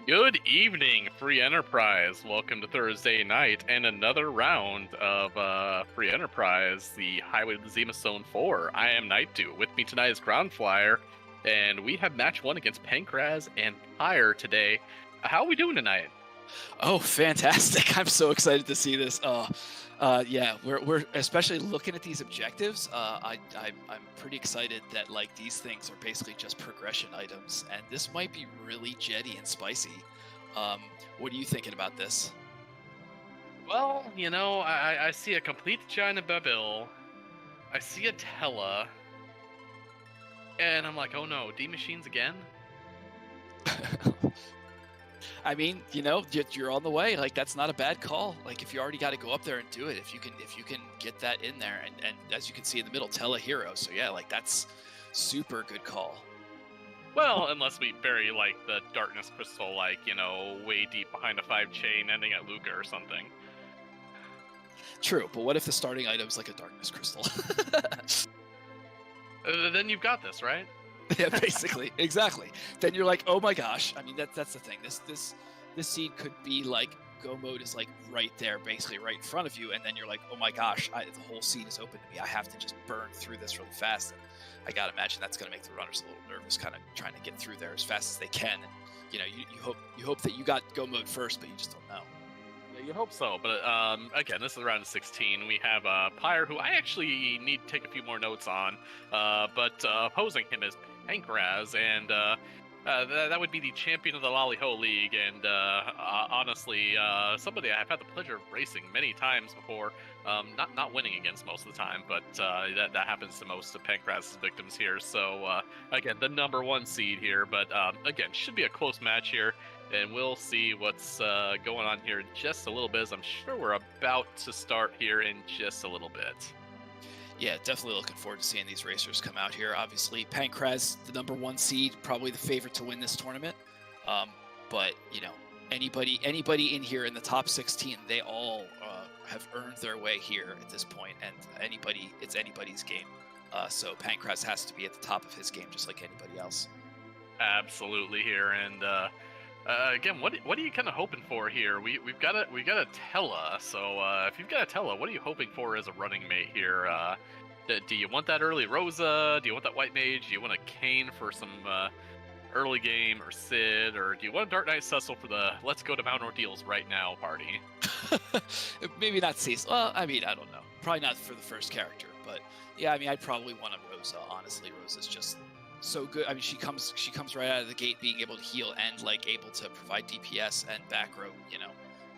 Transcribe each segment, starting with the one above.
Good evening, Free Enterprise. Welcome to Thursday night and another round of Free Enterprise, the Highway to the Zemus Zone 4. I am Night2. With me tonight is Ground Flyer, and we have match 1 against Pankraz and Pyre today. How are we doing tonight? Oh, fantastic. I'm so excited to see this. Yeah, we're especially looking at these objectives. I'm pretty excited that like these things are basically just progression items, and this might be really jetty and spicy. Um, what are you thinking about this? Well, I see a complete China Babil. I see a Tella, and I'm like, oh no, D-Machines again? I mean, you're on the way. Like that's not a bad call. Like if you already got to go up there and do it, if you can get that in there, and as you can see in the middle, tell a hero. So yeah, like that's super good call. Well, unless we bury, like, the Darkness Crystal, like, way deep behind a 5 chain ending at Luca or something. True, but what if the starting item's like a darkness crystal? Then you've got this, right? Yeah, basically, exactly. Then you're like, oh my gosh. I mean, that's the thing. This seed could be like go mode is like right there, basically right in front of you, and then you're like, oh my gosh, the whole seed is open to me. I have to just burn through this really fast. And I gotta imagine that's gonna make the runners a little nervous, kind of trying to get through there as fast as they can. And you hope that you got go mode first, but you just don't know. Yeah, you hope so. But again, this is round 16. We have Pyre, who I actually need to take a few more notes on. But opposing him is Pankraz, and that would be the champion of the Lolly Ho League. And honestly, somebody I've had the pleasure of racing many times before. Not winning against most of the time, but that happens to most of Pankraz's victims here. So again, the #1 seed here. But again, should be a close match here. And we'll see what's going on here in just a little bit, as I'm sure we're about to start here in just a little bit. Yeah, definitely looking forward to seeing these racers come out here. Obviously, Pankraz, the #1 seed, probably the favorite to win this tournament. But anybody in here in the top 16, they all have earned their way here at this point, and it's anybody's game. So Pankraz has to be at the top of his game, just like anybody else. Absolutely here, and again, what are you kind of hoping for here? We've got a Tella, so if you've got a Tella, what are you hoping for as a running mate here? Do you want that early Rosa? Do you want that White Mage? Do you want a Kane for some early game, or Sid, or do you want a Dark Knight Cecil for the let's go to Mount Ordeals right now party? Maybe not Cecil. Well, I mean, I don't know. Probably not for the first character, but yeah, I mean, I'd probably want a Rosa. Honestly, Rosa's just so good. I mean, she comes right out of the gate being able to heal and like able to provide DPS and back row.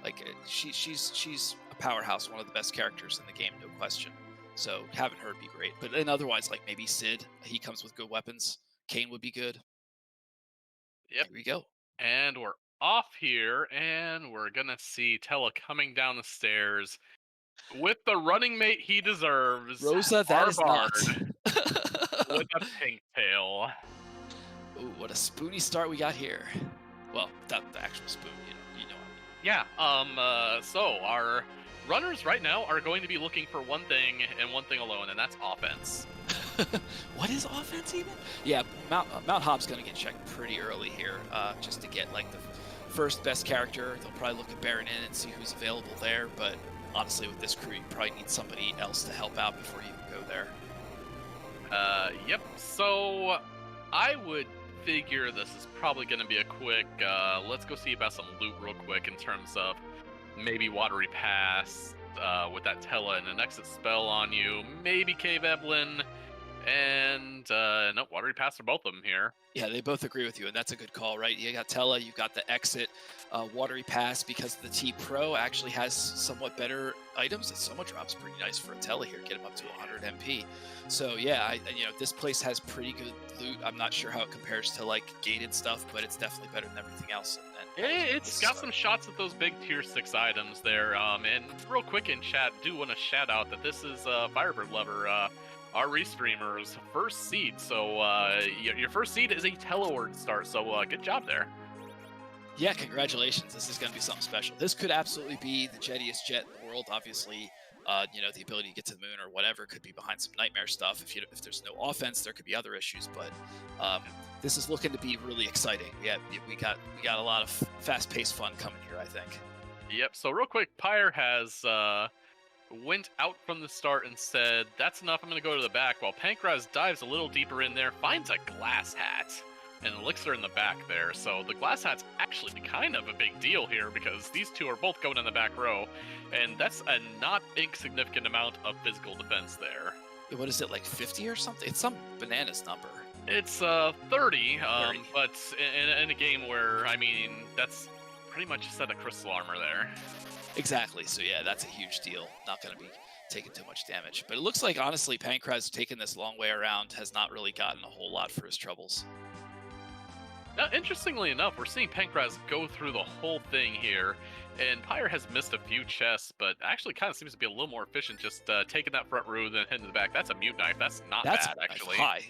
Like she's a powerhouse, one of the best characters in the game, no question. So having her would be great. But then otherwise, like maybe Sid, he comes with good weapons. Kane would be good. Yep. Here we go. And we're off here, and we're gonna see Tella coming down the stairs with the running mate he deserves, Rosa, that our is not. Bard with a pink tail. Ooh, what a spoony start we got here. Well, that the actual spoon, you know. Yeah. So our runners right now are going to be looking for one thing and one thing alone, and that's offense. What is offense even? Yeah, Mount Hob's going to get checked pretty early here, just to get like the first best character. They'll probably look at Baron in and see who's available there. But honestly, with this crew, you probably need somebody else to help out before you even go there. Yep. So I would figure this is probably going to be a quick. Let's go see about some loot real quick in terms of maybe Watery Pass with that Tella and an exit spell on you. Maybe Cave Evelyn. And no, Watery Pass for both of them here. Yeah, they both agree with you, and that's a good call, right? You got Tella, you got the exit, Watery Pass, because the T Pro actually has somewhat better items. The Soma drop's pretty nice for a Tella here, get him up to 100 MP. So yeah, this place has pretty good loot. I'm not sure how it compares to like gated stuff, but it's definitely better than everything else. And It's got some shots at those big tier 6 items there. And real quick in chat, do want to shout out that this is Firebird Lover, our restreamer's first seed. So your first seed is a Teleword start, so good job there. Yeah, congratulations. This is going to be something special. This could absolutely be the jettiest jet in the world. Obviously, the ability to get to the moon or whatever could be behind some nightmare stuff. If there's no offense, there could be other issues. But this is looking to be really exciting. We got a lot of fast-paced fun coming here, I think. Yep. So real quick, Pyre has went out from the start and said, "That's enough. I'm going to go to the back." While Pankraz dives a little deeper in there, finds a glass hat, and Elixir in the back there. So the glass hat's actually kind of a big deal here because these two are both going in the back row, and that's a not insignificant amount of physical defense there. What is it, like 50 or something? It's some bananas number. It's 30, but in a game where, I mean, that's pretty much a set of crystal armor there. Exactly. So yeah, that's a huge deal. Not going to be taking too much damage. But it looks like, honestly, Pankraz taking this long way around has not really gotten a whole lot for his troubles. Now, interestingly enough, we're seeing Pankraz go through the whole thing here, and Pyre has missed a few chests, but actually kind of seems to be a little more efficient just taking that front row, then heading to the back. That's a mute knife. That's not bad, actually. High.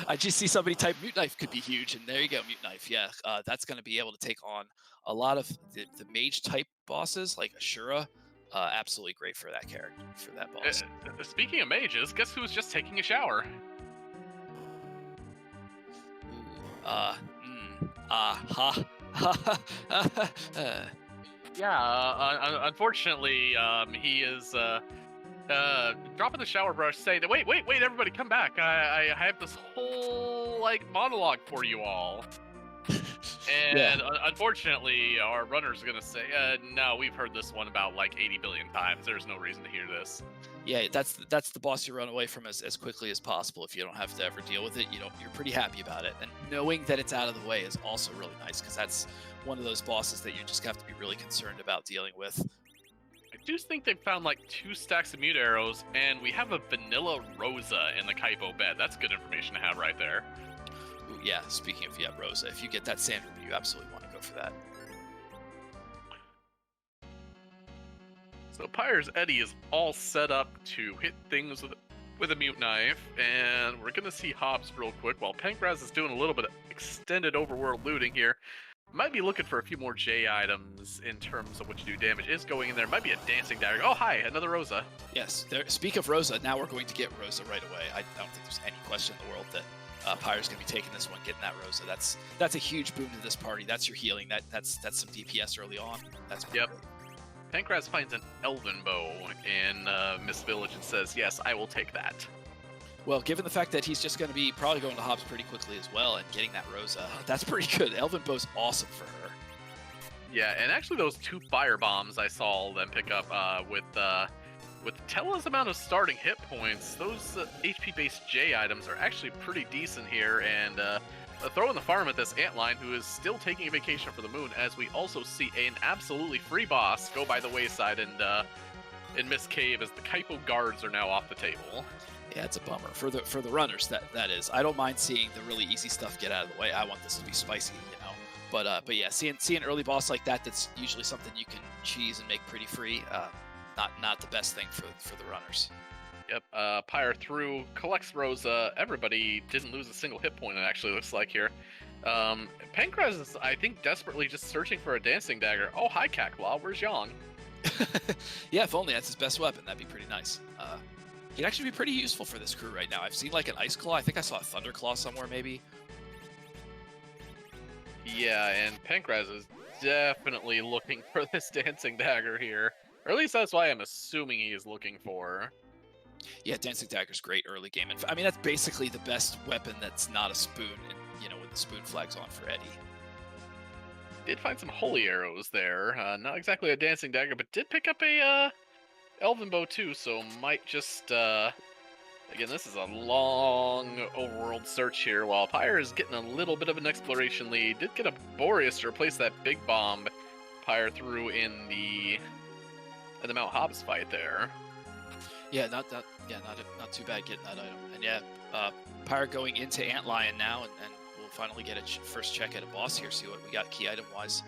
I just see somebody type mute knife could be huge, and there you go, mute knife. Yeah, that's going to be able to take on a lot of the mage type bosses like Ashura. Absolutely great for that character, for that boss. Speaking of mages, guess who was just taking a shower? Yeah, unfortunately, he is dropping the shower brush, saying, "Wait, everybody, come back! I have this whole monologue for you all." And unfortunately, our runner's gonna say, "No, we've heard this one about 80 billion times. There's no reason to hear this." Yeah, that's the boss you run away from as quickly as possible. If you don't have to ever deal with it, you're pretty happy about it. And knowing that it's out of the way is also really nice, because that's one of those bosses that you just have to be really concerned about dealing with. I do think they found 2 stacks of mute arrows, and we have a vanilla Rosa in the Kaipo bed. That's good information to have right there. Ooh, yeah, speaking of Rosa, if you get that sand ruby, you absolutely want to go for that. So Pyre's Eddie is all set up to hit things with a mute knife, and we're going to see Hobbs real quick while Pankraz is doing a little bit of extended overworld looting here. Might be looking for a few more J items in terms of what to do damage. Is going in there. Might be a dancing dagger. Oh, hi, another Rosa. Yes, speak of Rosa, now we're going to get Rosa right away. I don't think there's any question in the world that Pyre's going to be taking this one, getting that Rosa. That's a huge boon to this party. That's your healing. That's some DPS early on. That's yep. Good. Pankraz finds an elven bow in Mist Village and says, "Yes, I will take that." Well, given the fact that he's just going to be probably going to Hobbs pretty quickly as well and getting that Rosa, that's pretty good. Elven bow's awesome for her. Yeah, and actually those 2 fire bombs I saw them pick up with Tella's amount of starting hit points, those HP-based J items are actually pretty decent here, and throwing the farm at this antline who is still taking a vacation for the moon, as we also see an absolutely free boss go by the wayside and in Mist Cave as the Kaipo guards are now off the table. Yeah, it's a bummer for the runners. That is. I don't mind seeing the really easy stuff get out of the way. I want this to be spicy, But yeah, seeing an early boss like that's usually something you can cheese and make pretty free. Not the best thing for the runners. Yep, Pyre through, collects Rosa. Everybody didn't lose a single hit point, it actually looks like here. Pankraz is, I think, desperately just searching for a dancing dagger. Oh, hi, Kakla, where's Yang? Yeah, if only that's his best weapon, that'd be pretty nice. He'd actually be pretty useful for this crew right now. I've seen an Ice Claw. I think I saw a Thunder Claw somewhere, maybe. Yeah, and Pankraz is definitely looking for this dancing dagger here. Or at least that's why I'm assuming he is looking for. Yeah, dancing dagger's great early game. And I mean, that's basically the best weapon that's not a spoon, and with the spoon flags on for Eddie. Did find some holy arrows there. Not exactly a dancing dagger, but did pick up a elven bow too, so might just again, this is a long overworld search here, while Pyre is getting a little bit of an exploration lead. Did get a Boreas to replace that big bomb Pyre threw in the Mount Hobbs fight there. Yeah, not too bad getting that item. And yeah, Pyre going into Antlion now, and we'll finally get a first check at a boss here, see what we got key item wise.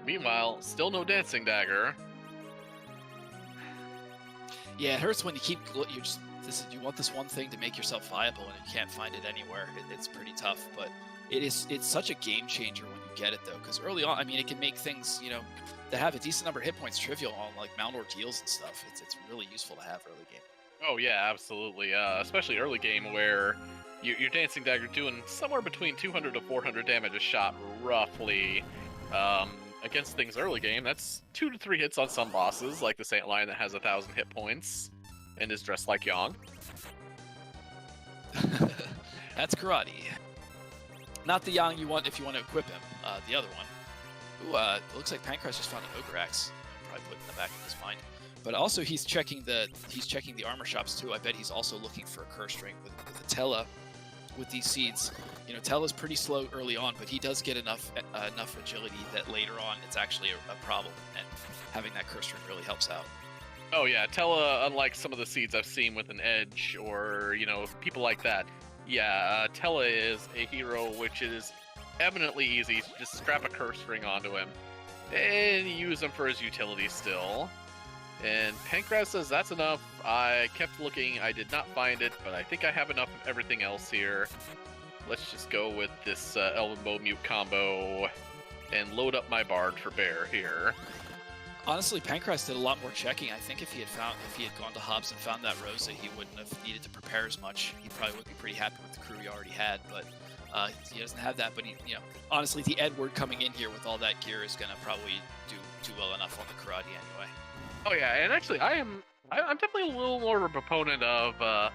Meanwhile, still no dancing dagger. Yeah, it hurts when you keep you want this one thing to make yourself viable, and you can't find it anywhere. It's pretty tough, but it's such a game changer when you get it though, because early on, I mean, it can make things that have a decent number of hit points trivial on Mount Ordeals and stuff. It's really useful to have early game. Oh yeah, absolutely. Especially early game where your dancing dagger doing somewhere between 200 to 400 damage a shot, roughly. Against things early game, that's 2 to 3 hits on some bosses, like the Saint Lion that has 1,000 hit points and is dressed like Yang. That's karate. Not the Yang you want if you want to equip him. The other one. Ooh, it looks like Pankraz just found an ogre axe. Probably put in the back of his mind. But also he's checking the armor shops too. I bet he's also looking for a curse ring with Tella with these seeds. You know, Tella's pretty slow early on, but he does get enough agility that later on it's actually a problem, and having that curse ring really helps out. Oh yeah, Tella, unlike some of the seeds I've seen with an edge or, you know, people like that, yeah, Tella is a hero which is eminently easy. Just strap a curse ring onto him and use him for his utility still. And Pankraz says that's enough. I kept looking, I did not find it, but I think I have enough of everything else here. Let's just go with this Elven Bow Mute combo and load up my Bard for Bear here. Honestly, Pankraz did a lot more checking. I think if he had gone to Hobbs and found that Rosa, he wouldn't have needed to prepare as much. He probably would be pretty happy with the crew he already had, but he doesn't have that. But honestly, the Edward coming in here with all that gear is gonna probably do well enough on the karate anyway. Oh yeah, and actually, I'm definitely a little more of a proponent of a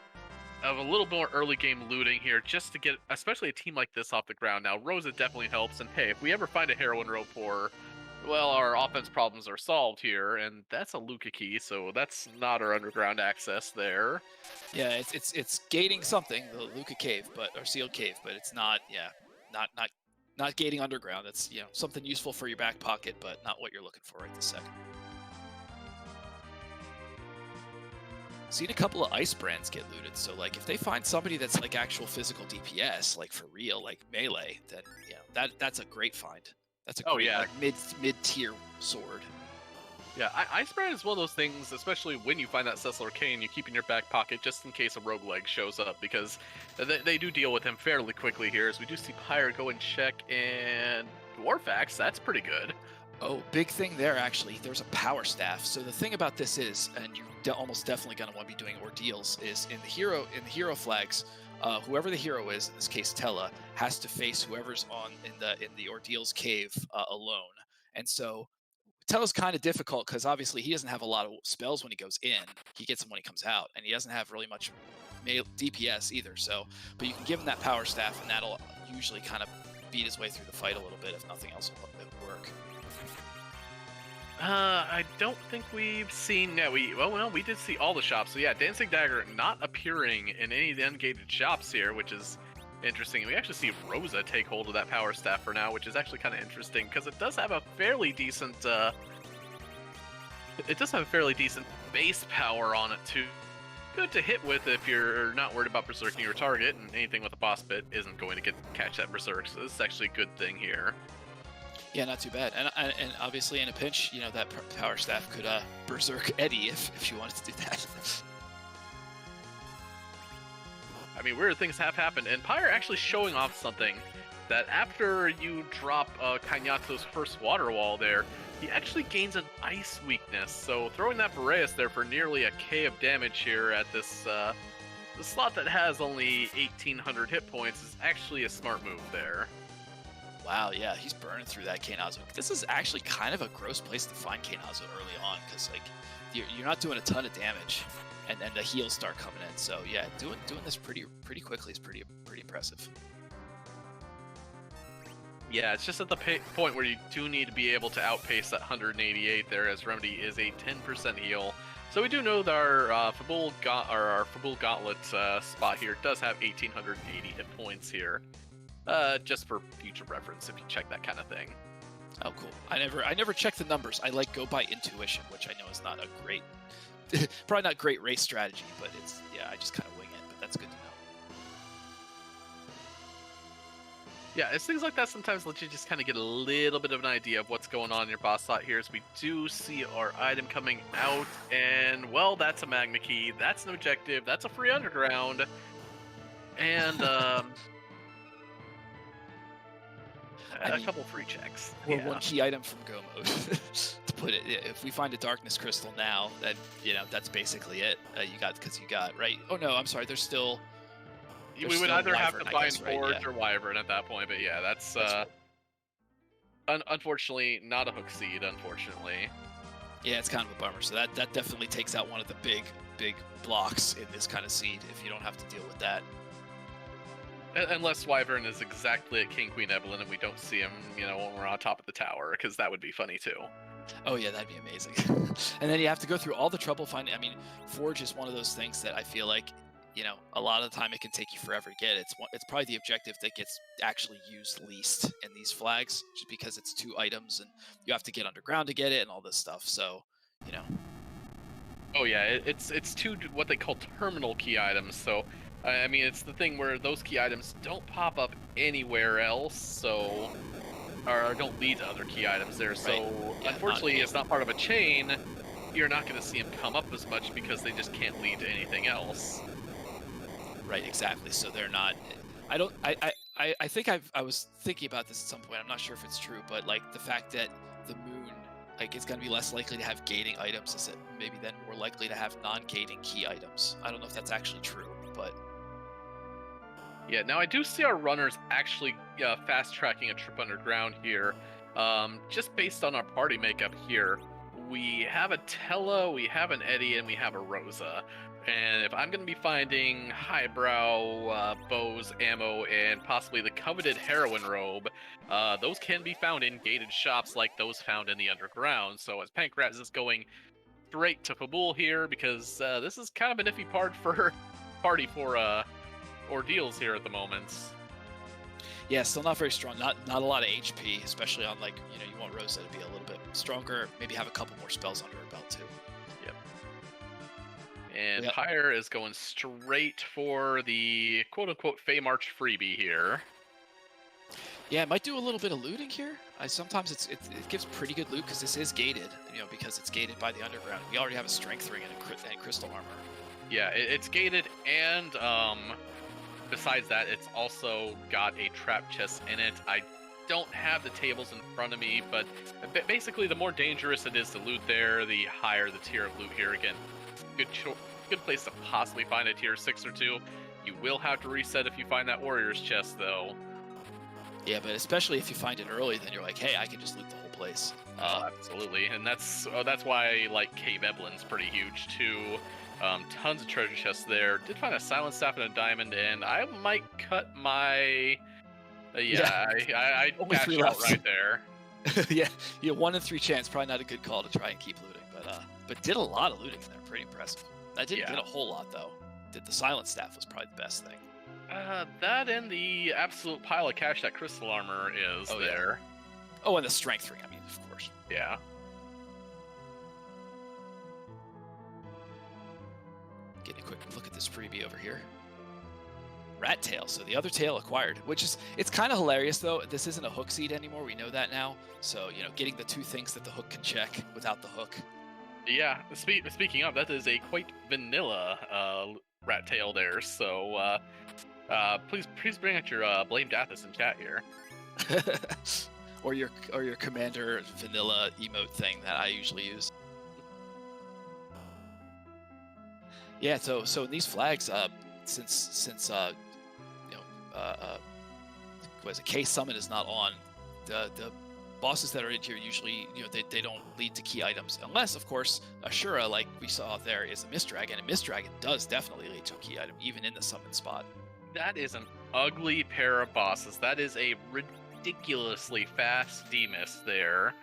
little more early game looting here, just to get especially a team like this off the ground. Now, Rosa definitely helps, and hey, if we ever find a heroin rope pour, well, our offense problems are solved here, and that's a Luca key, so that's not our underground access there. Yeah, it's gating something, the Luca cave, or sealed cave, but it's not. Yeah, not gating underground. It's something useful for your back pocket, but not what you're looking for right this second. Seen a couple of ice brands get looted, so like if they find somebody that's like actual physical DPS, like for real, like melee, then that's a great find. That's a great mid-tier sword. Yeah, Ice Brand is one of those things, especially when you find that Cecil Arcane, you keep in your back pocket just in case a roguelike shows up, because they do deal with him fairly quickly here, as we do see Pyre go and check, and Dwarf Axe, that's pretty good. Oh, big thing there, actually. There's a power staff. So the thing about this is, and you're almost definitely going to want to be doing ordeals, is in the hero flags, whoever the hero is, in this case Tella, has to face whoever's in the ordeals cave alone. And so Tella's kind of difficult because obviously he doesn't have a lot of spells when he goes in. He gets them when he comes out, and he doesn't have really much DPS either. So, but you can give him that power staff, and that'll usually kind of beat his way through the fight a little bit if nothing else will work. I don't think we've seen. Yeah, we did see all the shops. So yeah, Dancing Dagger not appearing in any of the ungated shops here, which is interesting. We actually see Rosa take hold of that power staff for now, which is actually kind of interesting because it does have a fairly decent. It does have a fairly decent base power on it too. Good to hit with if you're not worried about berserking your target, and anything with a boss bit isn't going to catch that berserk. So this is actually a good thing here. Yeah, not too bad. And obviously in a pinch, that power staff could berserk Eddie if you wanted to do that. I mean, weird things have happened, and Pyre actually showing off something that after you drop Kainyatsu's first water wall there, he actually gains an ice weakness. So throwing that Boreas there for nearly a K of damage here at this the slot that has only 1,800 hit points is actually a smart move there. Wow, yeah, he's burning through that Kainazo. This is actually kind of a gross place to find Kainazo early on, because like you're not doing a ton of damage, and then the heals start coming in. So yeah, doing this pretty quickly is pretty impressive. Yeah, it's just at the point where you do need to be able to outpace that 188 there, as Remedy is a 10% heal. So we do know that our Fabul Gauntlet spot here does have 1,880 hit points here. Just for future reference, if you check that kind of thing. Oh, cool. I never check the numbers. I go by intuition, which I know is not a great, probably not great race strategy, but I just kind of wing it. But that's good to know. Yeah, it's things like that sometimes let you just kind of get a little bit of an idea of what's going on in your boss slot here. As we do see our item coming out, and well, that's a Magna Key. That's an objective. That's a free underground, and I A mean, couple free checks. or Yeah. one key item from Go mode. To put it, if we find a darkness crystal now, then that's basically it. You got right. Oh no, I'm sorry. There's still. We There's would still either have Wyvern, to I find guess, right? Forge Yeah. or Wyvern at that point, but yeah, that's Right. unfortunately not a hook seed. Unfortunately. Yeah, it's kind of a bummer. So that definitely takes out one of the big blocks in this kind of seed if you don't have to deal with that. Unless Wyvern is exactly at King Queen Evelyn and we don't see him, when we're on top of the tower, because that would be funny too. Oh yeah, that'd be amazing. And then you have to go through all the trouble finding. I mean, Forge is one of those things that I feel like, a lot of the time it can take you forever to get. It's probably the objective that gets actually used least in these flags, just because it's 2 items and you have to get underground to get it and all this stuff. So, Oh yeah, it's 2 what they call terminal key items. So, I mean, it's the thing where those key items don't pop up anywhere else, so or don't lead to other key items there. So, Yeah, unfortunately, it's not part of a chain. You're not going to see them come up as much because they just can't lead to anything else. Right, exactly. So they're not. I think I was thinking about this at some point. I'm not sure if it's true, but like the fact that the moon, like, it's going to be less likely to have gating items, is it maybe then more likely to have non-gating key items? I don't know if that's actually true, but Yeah, now I do see our runners actually fast tracking a trip underground here. Just based on our party makeup here, we have a Tella, we have an Eddie, and we have a Rosa. And if I'm going to be finding highbrow bows, ammo, and possibly the coveted heroine robe, those can be found in gated shops like those found in the underground. So as xPankraz is going straight to Fabul here, because this is kind of an iffy party for ordeals here at the moment. yeah, still not very strong. Not a lot of HP, especially on, like, you want Rosa to be a little bit stronger. Maybe have a couple more spells under her belt too. Yep. And Yep. Pyre is going straight for the quote-unquote Fey March freebie here. Yeah, it might do a little bit of looting here. Sometimes it gives pretty good loot because this is gated, because it's gated by the underground. We already have a strength ring and crystal armor. Yeah, it's gated, and besides that, it's also got a trap chest in it. I don't have the tables in front of me, but basically the more dangerous it is to loot there, the higher the tier of loot here. Again, good place to possibly find a tier 6 or 2. You will have to reset if you find that warrior's chest, though. Yeah, but especially if you find it early, then you're like, hey, I can just loot the whole place. Absolutely, and that's why, like, Cave Eblin's pretty huge too. Tons of treasure chests there. Did find a silent staff and a diamond, and I might cut my. I Only cashed 3 out left. right there. Yeah, 1 in 3 chance. Probably not a good call to try and keep looting, but did a lot of looting in there. Pretty impressive. I didn't get a whole lot though. The silent staff was probably the best thing. That and the absolute pile of cash that crystal armor is there. Yeah. Oh, and the strength ring. I mean, of course. Yeah. Getting a quick look at this freebie over here. Rat tail. So the other tail acquired, it's kind of hilarious though. This isn't a hook seed anymore. We know that now. So, getting the 2 things that the hook can check without the hook. Yeah. Speaking of, that is a quite vanilla rat tail there. So please bring out your blame Dathis in chat here. or your commander vanilla emote thing that I usually use. Yeah, so in these flags, since K Summon is not on, the bosses that are in here usually, they don't lead to key items, unless, of course, Ashura, like we saw there, is a Mist Dragon, and Mist Dragon does definitely lead to a key item, even in the summon spot. That is an ugly pair of bosses. That is a ridiculously fast Demus there.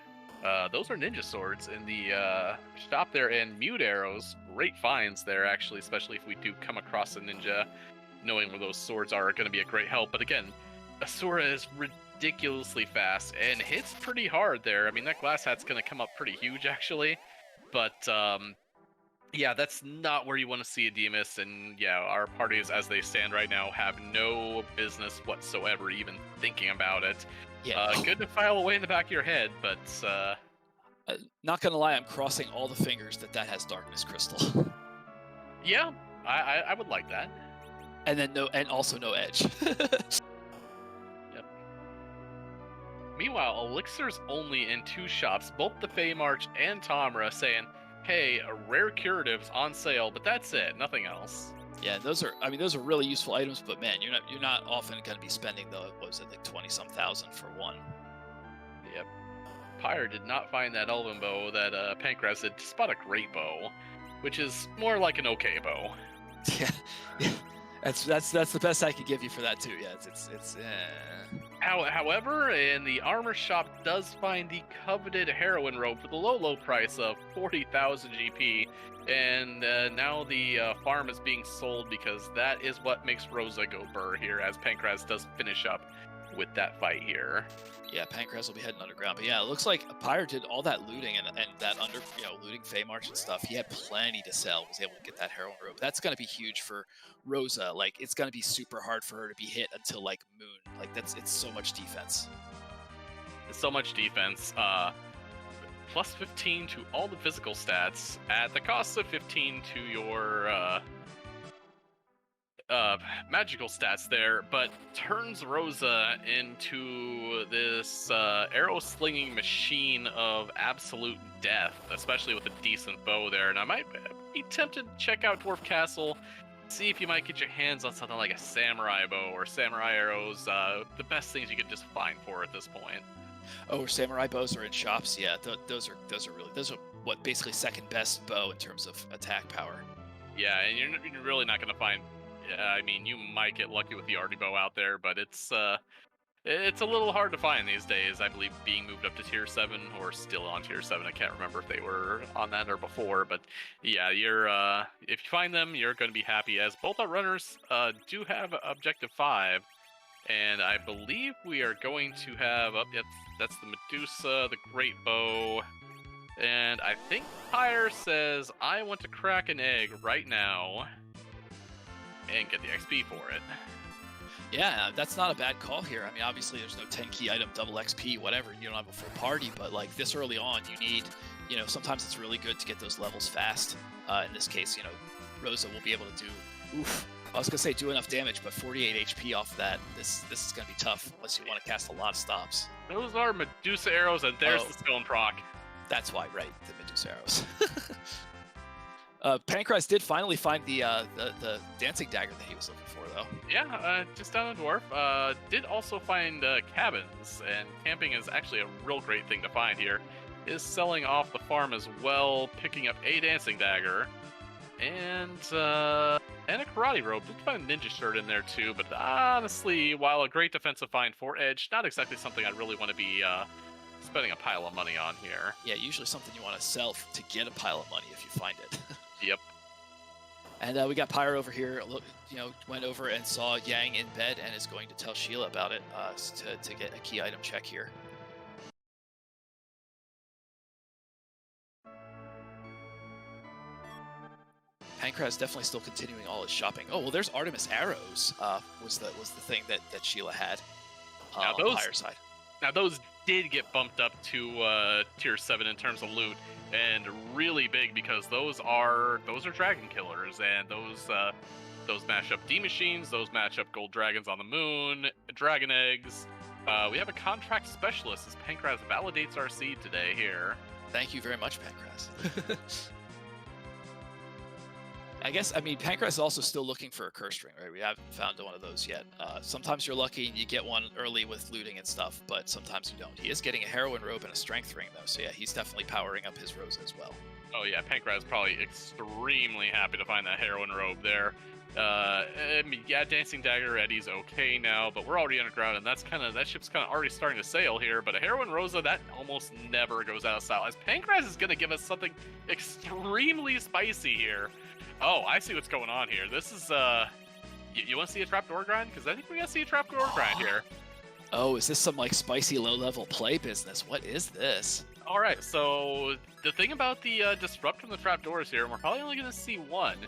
Those are ninja swords in the shop there, and mute arrows. Great finds there, actually, especially if we do come across a ninja. Knowing where those swords are going to be a great help. But again, Asura is ridiculously fast and hits pretty hard there. I mean, that glass hat's going to come up pretty huge, actually. But yeah, that's not where you want to see a Demus, and yeah, our parties as they stand right now have no business whatsoever even thinking about it. Yeah. Good to file away in the back of your head, but not gonna lie, I'm crossing all the fingers that has Darkness Crystal. Yeah, I would like that. And then also no edge. Yep. Meanwhile, Elixir's only in 2 shops, both the Fey March and Tomra, saying, hey, rare curatives on sale, but that's it, nothing else. Yeah, those are, I mean, those are really useful items, but man, you're not often going to be spending the, what was it, like 20-some thousand for one. Yep. Pyre did not find that elven bow that Pankraz did spot a great bow, which is more like an okay bow. Yeah. That's the best I could give you for that too. Yeah, it's However, in the armor shop does find the coveted heroine robe for the low price of 40,000 GP, and now the farm is being sold because that is what makes Rosa go burr here, as Pankraz does finish up with that fight here. Yeah, Pankraz will be heading underground. But yeah, it looks like Pyre did all that looting and that looting Fey March and stuff. He had plenty to sell, was able to get that heroine robe. That's going to be huge for Rosa. Like, it's going to be super hard for her to be hit until, like, Moon. Like, it's so much defense. It's so much defense. Plus 15 to all the physical stats at the cost of 15 to your magical stats there, but turns Rosa into this arrow-slinging machine of absolute death, especially with a decent bow there. And I might be tempted to check out Dwarf Castle, see if you might get your hands on something like a samurai bow or samurai arrows, the best things you could just find for at this point. Oh, samurai bows are in shops. Yeah, those are what basically second best bow in terms of attack power. Yeah, and you're really not going to find. I mean, you might get lucky with the arty bow out there, but it's a little hard to find these days. I believe being moved up to tier 7 or still on tier 7. I can't remember if they were on that or before, but yeah, if you find them, you're going to be happy, as both our runners do have objective 5, and I believe we are going to have that's the Medusa, the Great Bow, and I think Pyre says I want to crack an egg right now and get the XP for it. Yeah, that's not a bad call here. I mean, obviously there's no 10 key item, double XP, whatever. You don't have a full party, but like this early on, you need, sometimes it's really good to get those levels fast. In this case, Rosa will be able to do enough damage, but 48 HP off that. This is going to be tough unless you want to cast a lot of stops. Those are Medusa arrows, and there's the stone proc. That's why, right? The Medusa arrows. Pankraz did finally find the dancing dagger that he was looking for, though. Yeah, just down the dwarf. Did also find cabins, and camping is actually a real great thing to find here. Is selling off the farm as well, picking up a dancing dagger, and a karate robe. Did find a ninja shirt in there too, but honestly, while a great defensive find for Edge, not exactly something I'd really want to be spending a pile of money on here. Yeah, usually something you want to sell to get a pile of money if you find it. Yep. And we got Pyre over here, went over and saw Yang in bed and is going to tell Sheila about it to get a key item check here. Pankraz definitely still continuing all his shopping. Oh, well, there's Artemis arrows was the thing that Sheila had on the Pyre side. Now, those did get bumped up to tier 7 in terms of loot, and really big because those are dragon killers, and those match up D machines, those match up gold dragons on the moon, dragon eggs. We have a contract specialist as Pankraz validates our seed today here. Thank you very much, Pankraz. I guess, Pankraz is also still looking for a curse ring, right? We haven't found one of those yet. Sometimes you're lucky and you get one early with looting and stuff, but sometimes you don't. He is getting a heroine robe and a strength ring, though, so yeah, he's definitely powering up his Rosa as well. Oh yeah, Pankraz is probably extremely happy to find that heroine robe there. Yeah, Dancing Dagger Eddie's okay now, but we're already underground, and that ship's kind of already starting to sail here. But a heroine Rosa, that almost never goes out of style, as Pankraz is going to give us something extremely spicy here. Oh, I see what's going on here. This is, you want to see a trapdoor grind? Because I think we got to see a trapdoor grind here. Oh, is this some, spicy low-level play business? What is this? All right, so the thing about the disrupt from the trapdoors here, and we're probably only going to see one,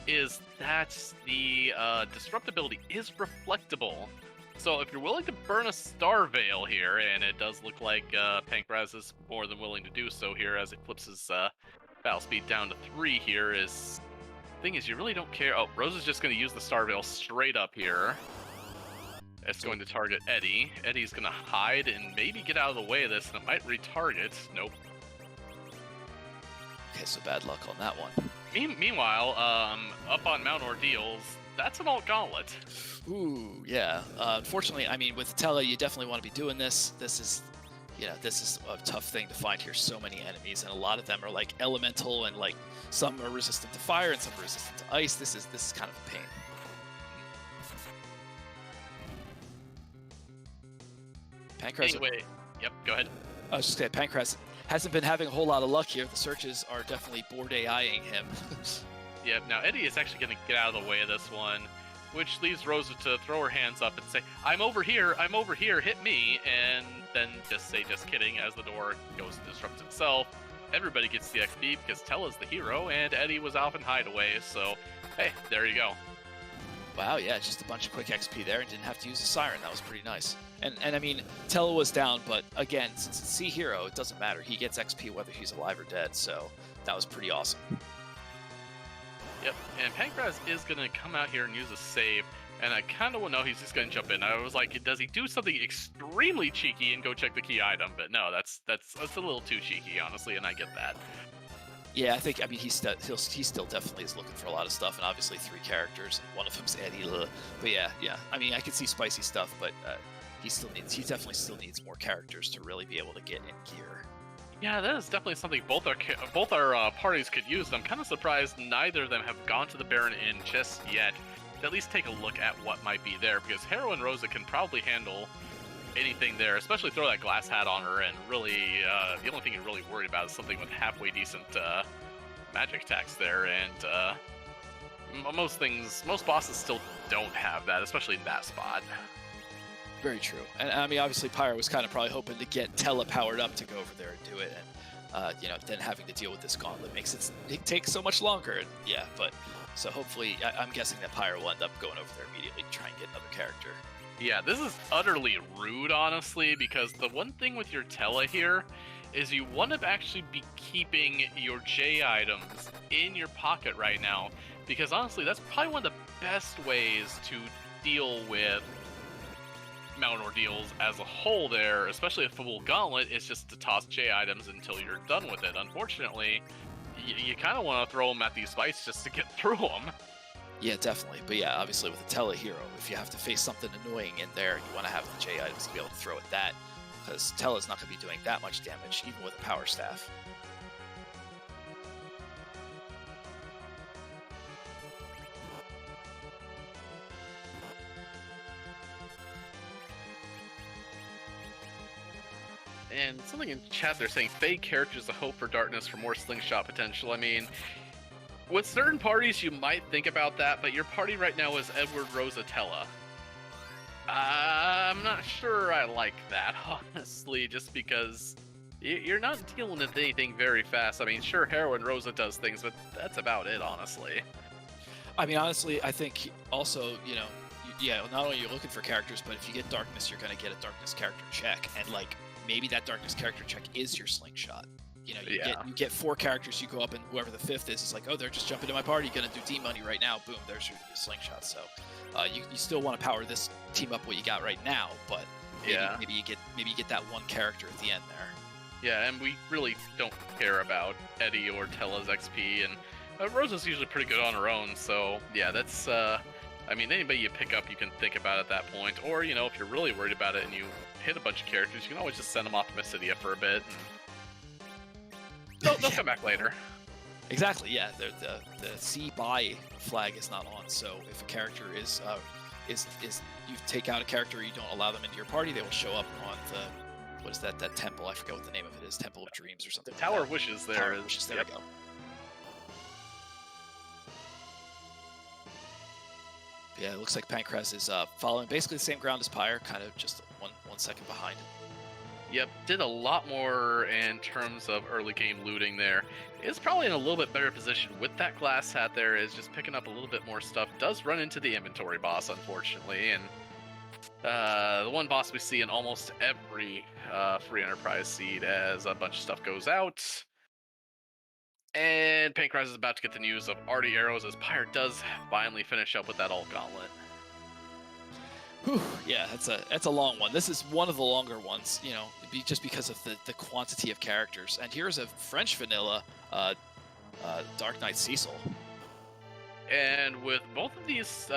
is that the disrupt ability is reflectable. So if you're willing to burn a Star Veil here, and it does look like Pankraz is more than willing to do so here as it flips his battle speed down to 3 here, thing is, you really don't care. Oh, Rose is just going to use the Star Veil straight up here. It's going to target Eddie. Eddie's going to hide and maybe get out of the way of this, and it might retarget. Nope. Okay, so bad luck on that one. Meanwhile, up on Mount Ordeals, that's an alt gauntlet. Ooh, yeah. Unfortunately, I mean, with Tele, you definitely want to be doing this. This is a tough thing to find here. So many enemies, and a lot of them are like elemental, and like some are resistant to fire, and some are resistant to ice. This is kind of a pain. Pankraz. Anyway, yep, go ahead. I was just saying, Pankraz hasn't been having a whole lot of luck here. The searches are definitely board AIing him. Yep, now Eddie is actually going to get out of the way of this one, which leaves Rosa to throw her hands up and say, I'm over here, hit me, and then just say, just kidding, as the door goes to disrupt itself. Everybody gets the XP because Tella's the hero, and Eddie was off in hideaway, so hey, there you go. Wow, yeah, just a bunch of quick XP there and didn't have to use a siren. That was pretty nice. And I mean, Tella was down, but again, since it's C hero, it doesn't matter. He gets XP whether he's alive or dead, so that was pretty awesome. Yep, and Pankraz is going to come out here and use a save, and I kind of want to know he's just going to jump in. I was like, does he do something extremely cheeky and go check the key item? But no, that's a little too cheeky, honestly, and I get that. Yeah, I mean, he still definitely is looking for a lot of stuff, and obviously 3 characters, and one of them's Eddie. But yeah, I mean, I can see spicy stuff, but he definitely still needs more characters to really be able to get in gear. Yeah, that is definitely something both our parties could use. I'm kind of surprised neither of them have gone to the Baron Inn just yet. To at least take a look at what might be there, because Hero and Rosa can probably handle anything there, especially throw that glass hat on her, and really, the only thing you're really worried about is something with halfway decent magic attacks there, and most bosses still don't have that, especially in that spot. Very true. And I mean, obviously, Pyre was kind of probably hoping to get Tele powered up to go over there and do it, and then having to deal with this gauntlet makes it take so much longer. And, yeah, but so hopefully, I'm guessing that Pyre will end up going over there immediately to try and get another character. Yeah, this is utterly rude, honestly, because the one thing with your Tele here is you want to actually be keeping your J items in your pocket right now, because honestly, that's probably one of the best ways to deal with Mount Ordeals as a whole there, especially a full gauntlet, is just to toss J items until you're done with it. Unfortunately, you kind of want to throw them at these fights just to get through them. Yeah, definitely. But yeah, obviously with a Tele hero, if you have to face something annoying in there, you want to have the J items to be able to throw at that, because Tele's not going to be doing that much damage, even with a power staff. And something in chat they're saying, fake characters a hope for darkness for more slingshot potential. I mean, with certain parties you might think about that, but your party right now is Edward Rosatella. I'm not sure I like that, honestly, just because you're not dealing with anything very fast. I mean, sure, Heroine Rosa does things, but that's about it, honestly. I mean, honestly, I think also, not only are you looking for characters, but if you get darkness, you're going to get a darkness character check, and like, maybe that darkness character check is your slingshot. You get 4 characters, you go up, and whoever the 5th is like, oh, they're just jumping to my party, gonna do D-money right now. Boom, there's your slingshot. So you still want to power this team up what you got right now, but maybe you get that one character at the end there. Yeah, and we really don't care about Eddie or Tella's XP, and Rosa's usually pretty good on her own. So yeah, that's I mean, anybody you pick up, you can think about at that point. Or, if you're really worried about it and you hit a bunch of characters, you can always just send them off to Mysidia for a bit. And they'll come back later. Exactly, yeah. The C buy flag is not on, so if a character is you take out a character, you don't allow them into your party, they will show up on the, what is that temple? I forget what the name of it is. Temple of Dreams or something. The Tower of Wishes there. Tower of Wishes, there we go. Yeah, it looks like Pankraz is following basically the same ground as Pyre, kind of just one second behind. Yep, did a lot more in terms of early game looting there. Is probably in a little bit better position with that glass hat there, is just picking up a little bit more stuff. Does run into the inventory boss, unfortunately, and the one boss we see in almost every free enterprise seed as a bunch of stuff goes out. And Pankraz is about to get the news of Artie arrows as Pyre does finally finish up with that alt gauntlet. Whew, yeah, that's a long one. This is one of the longer ones, you know, just because of the quantity of characters. And here's a French vanilla Dark Knight Cecil. And with both these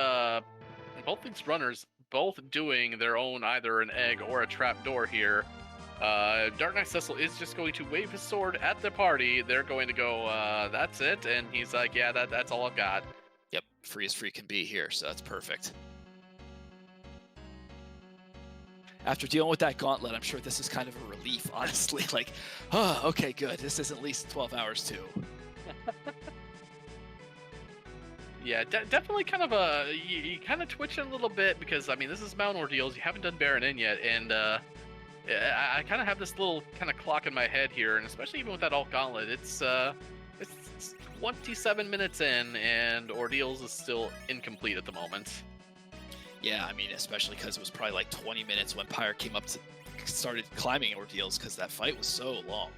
runners both doing their own either an egg or a trap door here, Dark Knight Cecil is just going to wave his sword at the party. They're going to go, that's it, and he's like, yeah, that's all I've got. Yep, free as free can be here, so that's perfect. After dealing with that gauntlet, I'm sure this is kind of a relief, honestly. Like, oh, okay, good. This is at least 12 hours too. Yeah, definitely kind of you kind of twitch a little bit because I mean this is Mountain Ordeals. You haven't done Baron in yet, and I kind of have this little kind of clock in my head here, and especially even with that alt gauntlet, it's 27 minutes in, and Ordeals is still incomplete at the moment. Yeah, I mean, especially because it was probably like 20 minutes when Pyre came up to started climbing Ordeals because that fight was so long.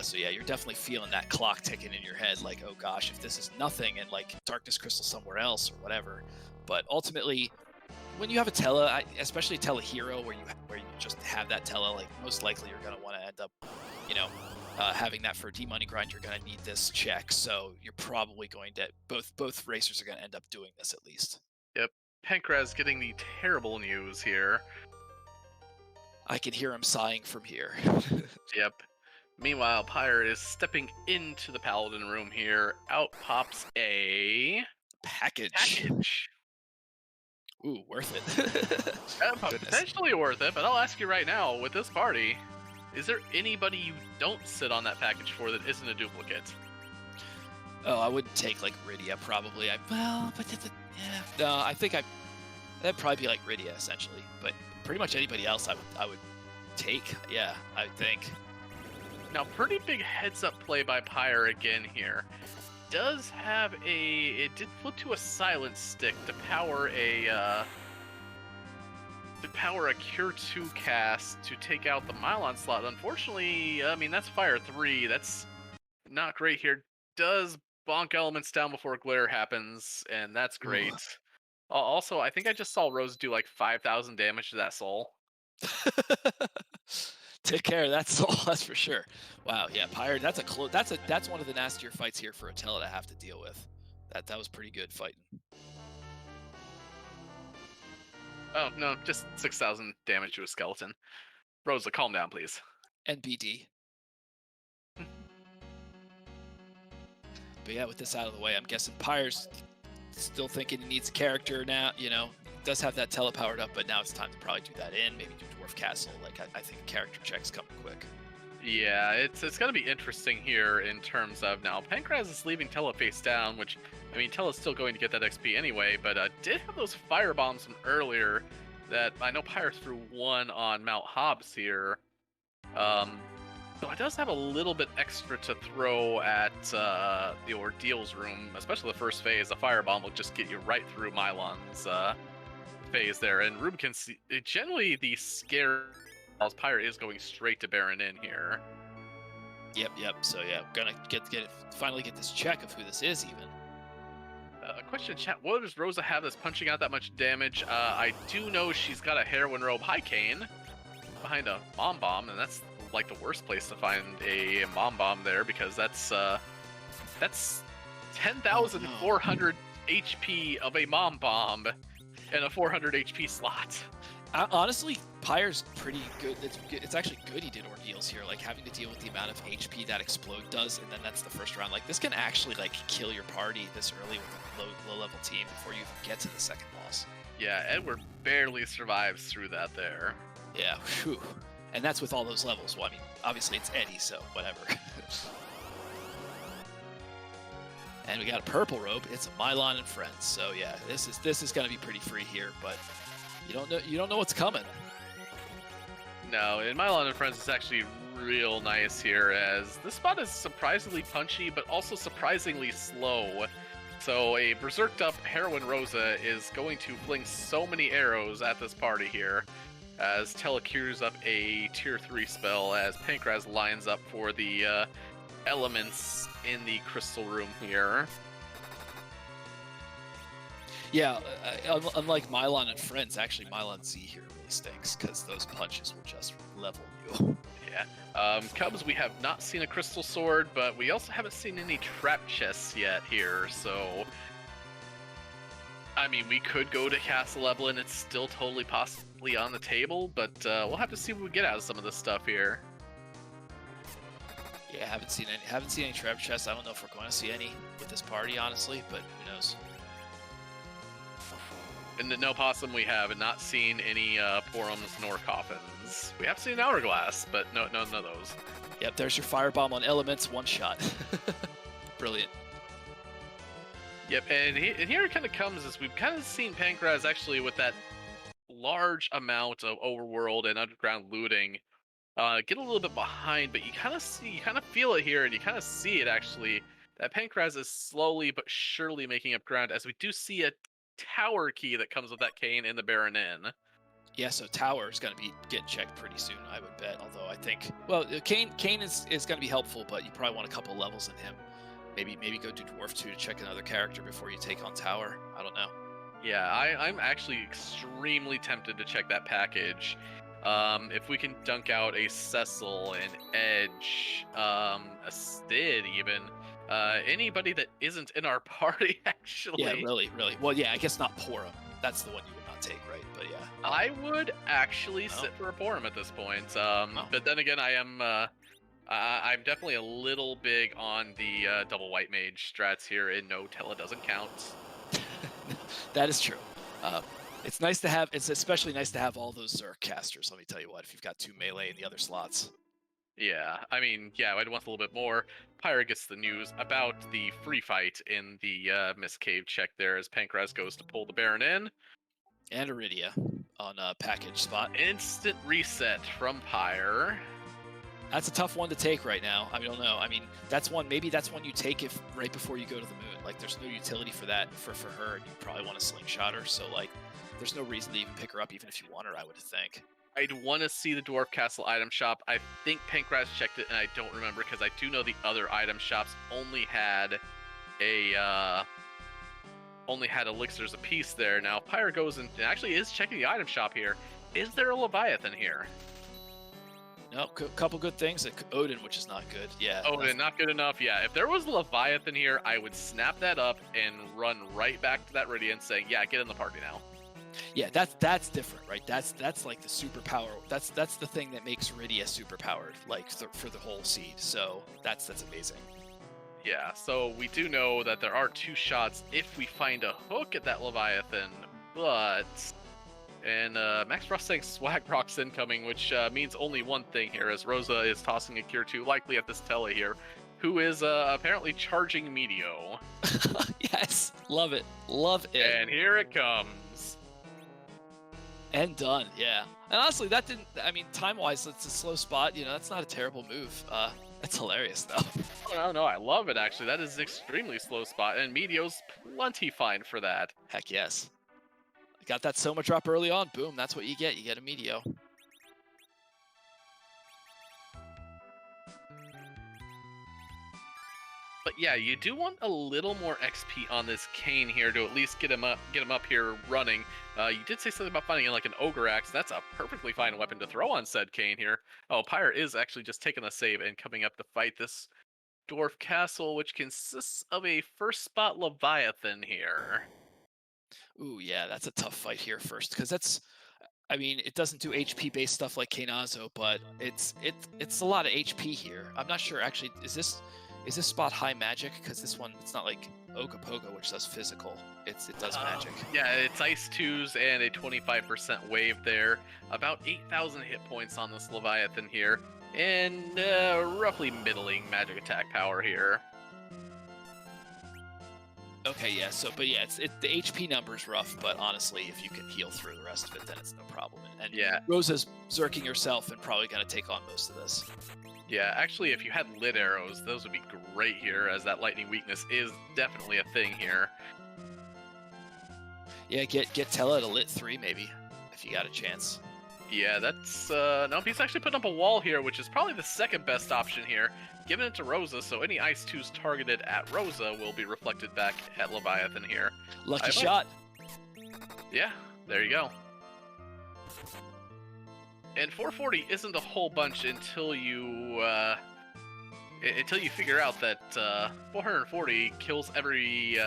So yeah, you're definitely feeling that clock ticking in your head, like, oh gosh, if this is nothing and like Darkness Crystal somewhere else or whatever. But ultimately, when you have a Tela, especially a Tela hero where you just have that Tela, like most likely you're gonna want to end up, you know, having that for a D-money grind. You're gonna need this check, so you're probably going to both racers are gonna end up doing this at least. Yep, Pankraz getting the terrible news here. I can hear him sighing from here. Yep. Meanwhile, Pyre is stepping into the Paladin room here. Out pops a package. Ooh, worth it. Potentially worth it, but I'll ask you right now, with this party, is there anybody you don't sit on that package for that isn't a duplicate? Oh, I wouldn't take like Rydia probably. No, I think that'd probably be like Rydia essentially, but pretty much anybody else I would take. Yeah, I think. Now, pretty big heads-up play by Pyre again here. It did flip to a silent stick to power a Cure 2 cast to take out the Mylon slot. Unfortunately, I mean that's Fire 3. That's not great here. Does bonk elements down before glare happens, and that's great. Also, I think I just saw Rose do like 5,000 damage to that soul. Take care of that soul, that's for sure. Wow, yeah, Pyre. That's one of the nastier fights here for Attila to have to deal with. That was pretty good fighting. Oh no, just 6,000 damage to a skeleton. Rosa, calm down, please. NBD. But yeah, with this out of the way, I'm guessing Pyre's still thinking he needs a character now. You know, does have that Tele powered up, but now it's time to probably do that maybe do Dwarf Castle. Like I think character checks coming quick. Yeah, it's going to be interesting here in terms of now Pankraz is leaving Tele face down, which I mean Tele's still going to get that XP anyway, but did have those fire bombs from earlier that I know Pyre threw one on Mount Hobbs here. So it does have a little bit extra to throw at the Ordeals room, especially the first phase. The firebomb will just get you right through Mylon's phase there. And Rube can see, generally the scare as Pyre is going straight to Baron in here. Yep. So yeah, gonna finally get this check of who this is even. Question in chat, what does Rosa have that's punching out that much damage? I do know she's got a heroin robe high cane behind a mom bomb, and that's like the worst place to find a mom bomb there because that's 10,400 HP of a mom bomb and a 400 HP slot. Honestly, Pyre's pretty good. It's actually good he did Ordeals here, like having to deal with the amount of HP that Explode does, and then that's the first round. Like this can actually like kill your party this early with a low level team before you even get to the second boss. Yeah, Edward barely survives through that there. Yeah, whew. And that's with all those levels. Well, I mean, obviously it's Eddie, so whatever. And we got a purple robe. It's a Mylon and Friends. So yeah, this is gonna be pretty free here, but you don't know what's coming. No, in Mylon and Friends it's actually real nice here, as this spot is surprisingly punchy, but also surprisingly slow. So a berserked up Heroine Rosa is going to fling so many arrows at this party here, as Tele queues up a tier 3 spell as Pankraz lines up for the elements in the crystal room here. Yeah, unlike Mylon and Friends, actually Mylon Z here really stinks because those punches will just level you. Yeah. Cubs, we have not seen a crystal sword, but we also haven't seen any trap chests yet here, so I mean, we could go to Castle Level and it's still totally possibly on the table, but we'll have to see what we get out of some of this stuff here. Yeah, haven't seen any trap chests. I don't know if we're going to see any with this party, honestly, but who knows? In the No Possum, we have not seen any Porums nor Coffins. We have seen an Hourglass, but none of those. Yep, there's your Firebomb on Elements, one shot. Brilliant. Yep, and here it kind of comes as we've kind of seen Pankraz actually with that large amount of overworld and underground looting get a little bit behind, but you kind of feel it here, and you kind of see it actually, that Pankraz is slowly but surely making up ground as we do see a tower key that comes with that Kane in the Baron Inn. Yeah, so Tower is going to be getting checked pretty soon, I would bet. Although I think, well, Kane is going to be helpful, but you probably want a couple levels in him. Maybe go do Dwarf 2 to check another character before you take on Tower. I don't know. Yeah, I'm actually extremely tempted to check that package. If we can dunk out a Cecil, an Edge, a Stid even, anybody that isn't in our party, actually. Yeah, really. Well, yeah, I guess not Porum. That's the one you would not take, right? But yeah. I would actually sit for a Porum at this point. But then again, I'm definitely a little big on the double white mage strats here in No Tella Doesn't Count. That is true. It's nice to have. It's especially nice to have all those Zerk casters. Let me tell you what. If you've got 2 melee in the other slots. Yeah, I mean, yeah, I'd want a little bit more. Pyre gets the news about the free fight in the Mist Cave check there as Pankraz goes to pull the Baron in. And Iridia on a package spot. Instant reset from Pyre. That's a tough one to take right now. I don't know. I mean, maybe that's one you take if right before you go to the moon. Like, there's no utility for that for her, and you probably want to slingshot her. So, like, there's no reason to even pick her up, even if you want her, I would think. I'd want to see the Dwarf Castle item shop. I think Pankraz checked it, and I don't remember because I do know the other item shops only had elixirs apiece there. Now, Pyre goes and actually is checking the item shop here. Is there a Leviathan here? No, couple good things. Odin, which is not good. Yeah. Odin, not good enough. Yeah, if there was a Leviathan here, I would snap that up and run right back to that Ridian saying, yeah, get in the party now. Yeah, that's different, right? That's like the superpower. That's the thing that makes Rydia superpowered, like for the whole seed. So that's amazing. Yeah, so we do know that there are 2 shots if we find a hook at that Leviathan, but... And Max Frost saying Swag Rock's incoming, which means only one thing here, as Rosa is tossing a Cure 2, likely at this Tele here, who is apparently charging Meteo. Yes, love it. And here it comes. And done, yeah. And honestly, that didn't, I mean, time-wise, it's a slow spot. You know, that's not a terrible move. That's hilarious, though. Oh, no, I love it, actually. That is an extremely slow spot, and Meteo's plenty fine for that. Heck yes. Got that Soma drop early on. Boom, that's what you get. You get a Meteo. But yeah, you do want a little more XP on this Kane here to at least get him up here running. You did say something about finding like an Ogre Axe. That's a perfectly fine weapon to throw on said Kane here. Oh, Pyre is actually just taking a save and coming up to fight this Dwarf Castle, which consists of a first spot Leviathan here. Ooh, yeah, that's a tough fight here first, because that's, I mean, it doesn't do HP-based stuff like Kainazo, but it's a lot of HP here. I'm not sure, actually, is this spot high magic? Because this one, it's not like Okapoga, which does physical. It does magic. Yeah, it's Ice 2s and a 25% wave there. About 8,000 hit points on this Leviathan here, and roughly middling magic attack power here. Okay, yeah, but yeah, the HP number's rough, but honestly, if you can heal through the rest of it, then it's no problem. And yeah, Rosa's zerking herself and probably going to take on most of this. Yeah, actually, if you had lit arrows, those would be great here, as that lightning weakness is definitely a thing here. Yeah, get Tella to lit 3, maybe, if you got a chance. Yeah, that's... no, he's actually putting up a wall here, which is probably the second best option here. Giving it to Rosa, so any Ice 2s targeted at Rosa will be reflected back at Leviathan here. Lucky shot. Yeah, there you go. And 440 isn't a whole bunch until you figure out that 440 kills every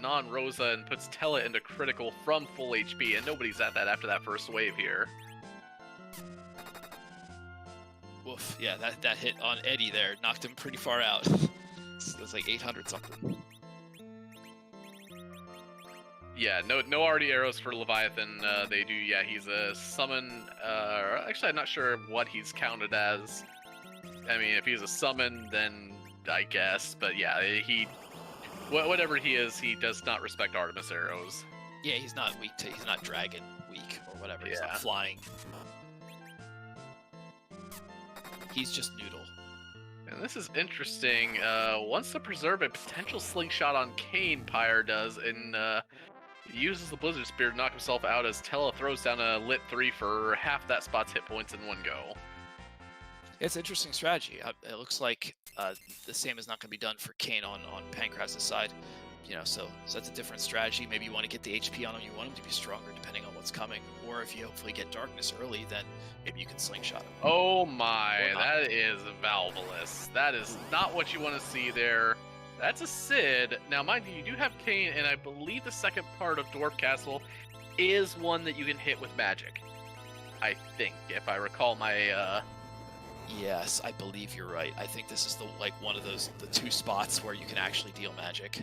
non-Rosa and puts Tella into critical from full HP, and nobody's at that after that first wave here. Woof, yeah, that hit on Eddie there knocked him pretty far out. It was like 800 something. Yeah, no already arrows for Leviathan. They do, yeah, he's a summon. Actually, I'm not sure what he's counted as. I mean, if he's a summon, then I guess. But yeah, whatever he is, he does not respect Artemis arrows. Yeah, he's not weak to, he's not dragon weak or whatever. He's not flying. He's just noodle. And this is interesting. Wants to preserve a potential slingshot on Kane, Pyre does, and uses the Blizzard Spear to knock himself out as Tella throws down a Lit 3 for half that spot's hit points in one go. It's an interesting strategy. It looks like the same is not going to be done for Kane on Pankraz's side. You know, so that's a different strategy. Maybe you want to get the HP on him. You want him to be stronger depending on what's coming. Or if you hopefully get Darkness early, then maybe you can slingshot him. Oh my, that is Valvolus. That is not what you want to see there. That's a Sid. Now, mind you, you do have Kane, and I believe the second part of Dwarf Castle is one that you can hit with magic. I think, if I recall my... Yes, I believe you're right. I think this is one of the two spots where you can actually deal magic.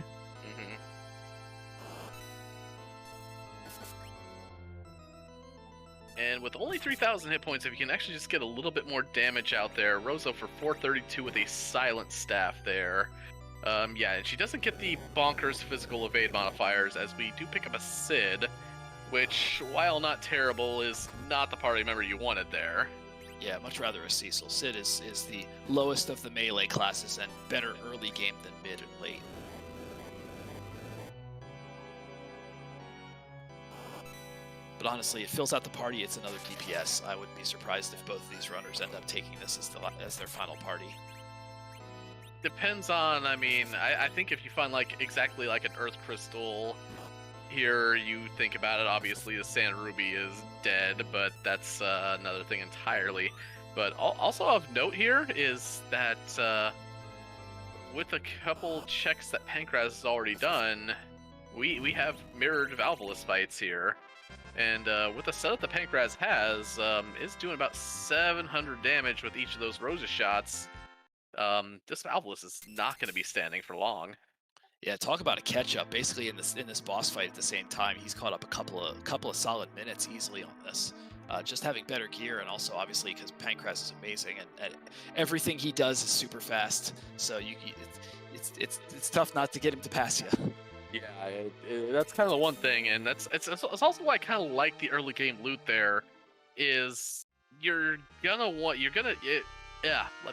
And with only 3,000 hit points, if you can actually just get a little bit more damage out there, Rosa for 432 with a Silent Staff there. Yeah, and she doesn't get the bonkers physical evade modifiers, as we do pick up a Sid, which, while not terrible, is not the party member you wanted there. Yeah, much rather a Cecil. Sid is the lowest of the melee classes and better early game than mid and late. But honestly, it fills out the party. It's another DPS. I wouldn't be surprised if both of these runners end up taking this as their final party. Depends on, I mean, I think if you find exactly like an Earth Crystal here, you think about it. Obviously, the Sand Ruby is dead, but that's another thing entirely. But also of note here is that with a couple checks that Pankraz has already done, we have mirrored Valvolus fights here. And with the setup that Pankraz has, is doing about 700 damage with each of those Rosa shots. This Valvolus is not going to be standing for long. Yeah, talk about a catch-up. Basically, in this boss fight at the same time, he's caught up a couple of solid minutes easily on this. Just having better gear, and also obviously because Pyre is amazing, and everything he does is super fast. So it's tough not to get him to pass you. Yeah, that's kind of the one thing, and it's also why I kind of like the early game loot. There is let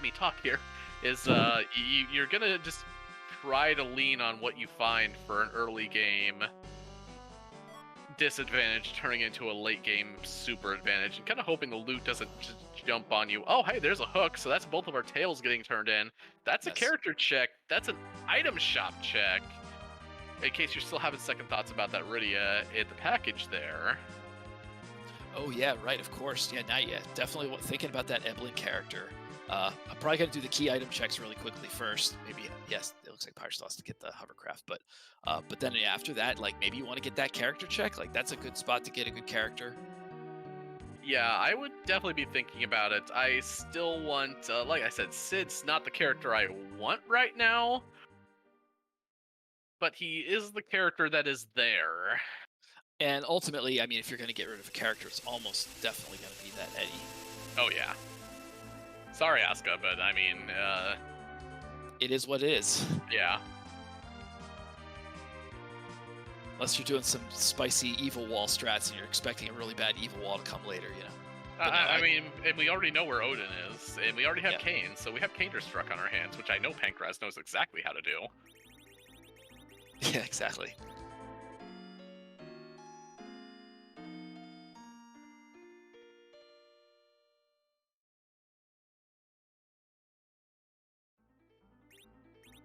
me talk here. You're gonna just try to lean on what you find for an early game disadvantage turning into a late game super advantage, and kind of hoping the loot doesn't just jump on you. Oh, hey, there's a hook, so that's both of our tails getting turned in. That's a character check. That's an item shop check. In case you're still having second thoughts about that Rydia at the package there. Oh yeah, right, of course. Yeah, now definitely thinking about that Eblin character. I'm probably going to do the key item checks really quickly first. Maybe, yes, it looks like Pyre still has to get the hovercraft, but then after that, maybe you want to get that character check. That's a good spot to get a good character. Yeah, I would definitely be thinking about it. I still want, like I said, Sid's not the character I want right now, but he is the character that is there. And ultimately, I mean, if you're going to get rid of a character, it's almost definitely going to be that Eddie. Oh, yeah. Sorry, Asuka, but I mean, it is what it is. Yeah. Unless you're doing some spicy evil wall strats and you're expecting a really bad evil wall to come later, you know. I mean, and we already know where Odin is, and we already have Kane, so we have Cainderstruck on our hands, which I know Pankraz knows exactly how to do. Yeah, exactly.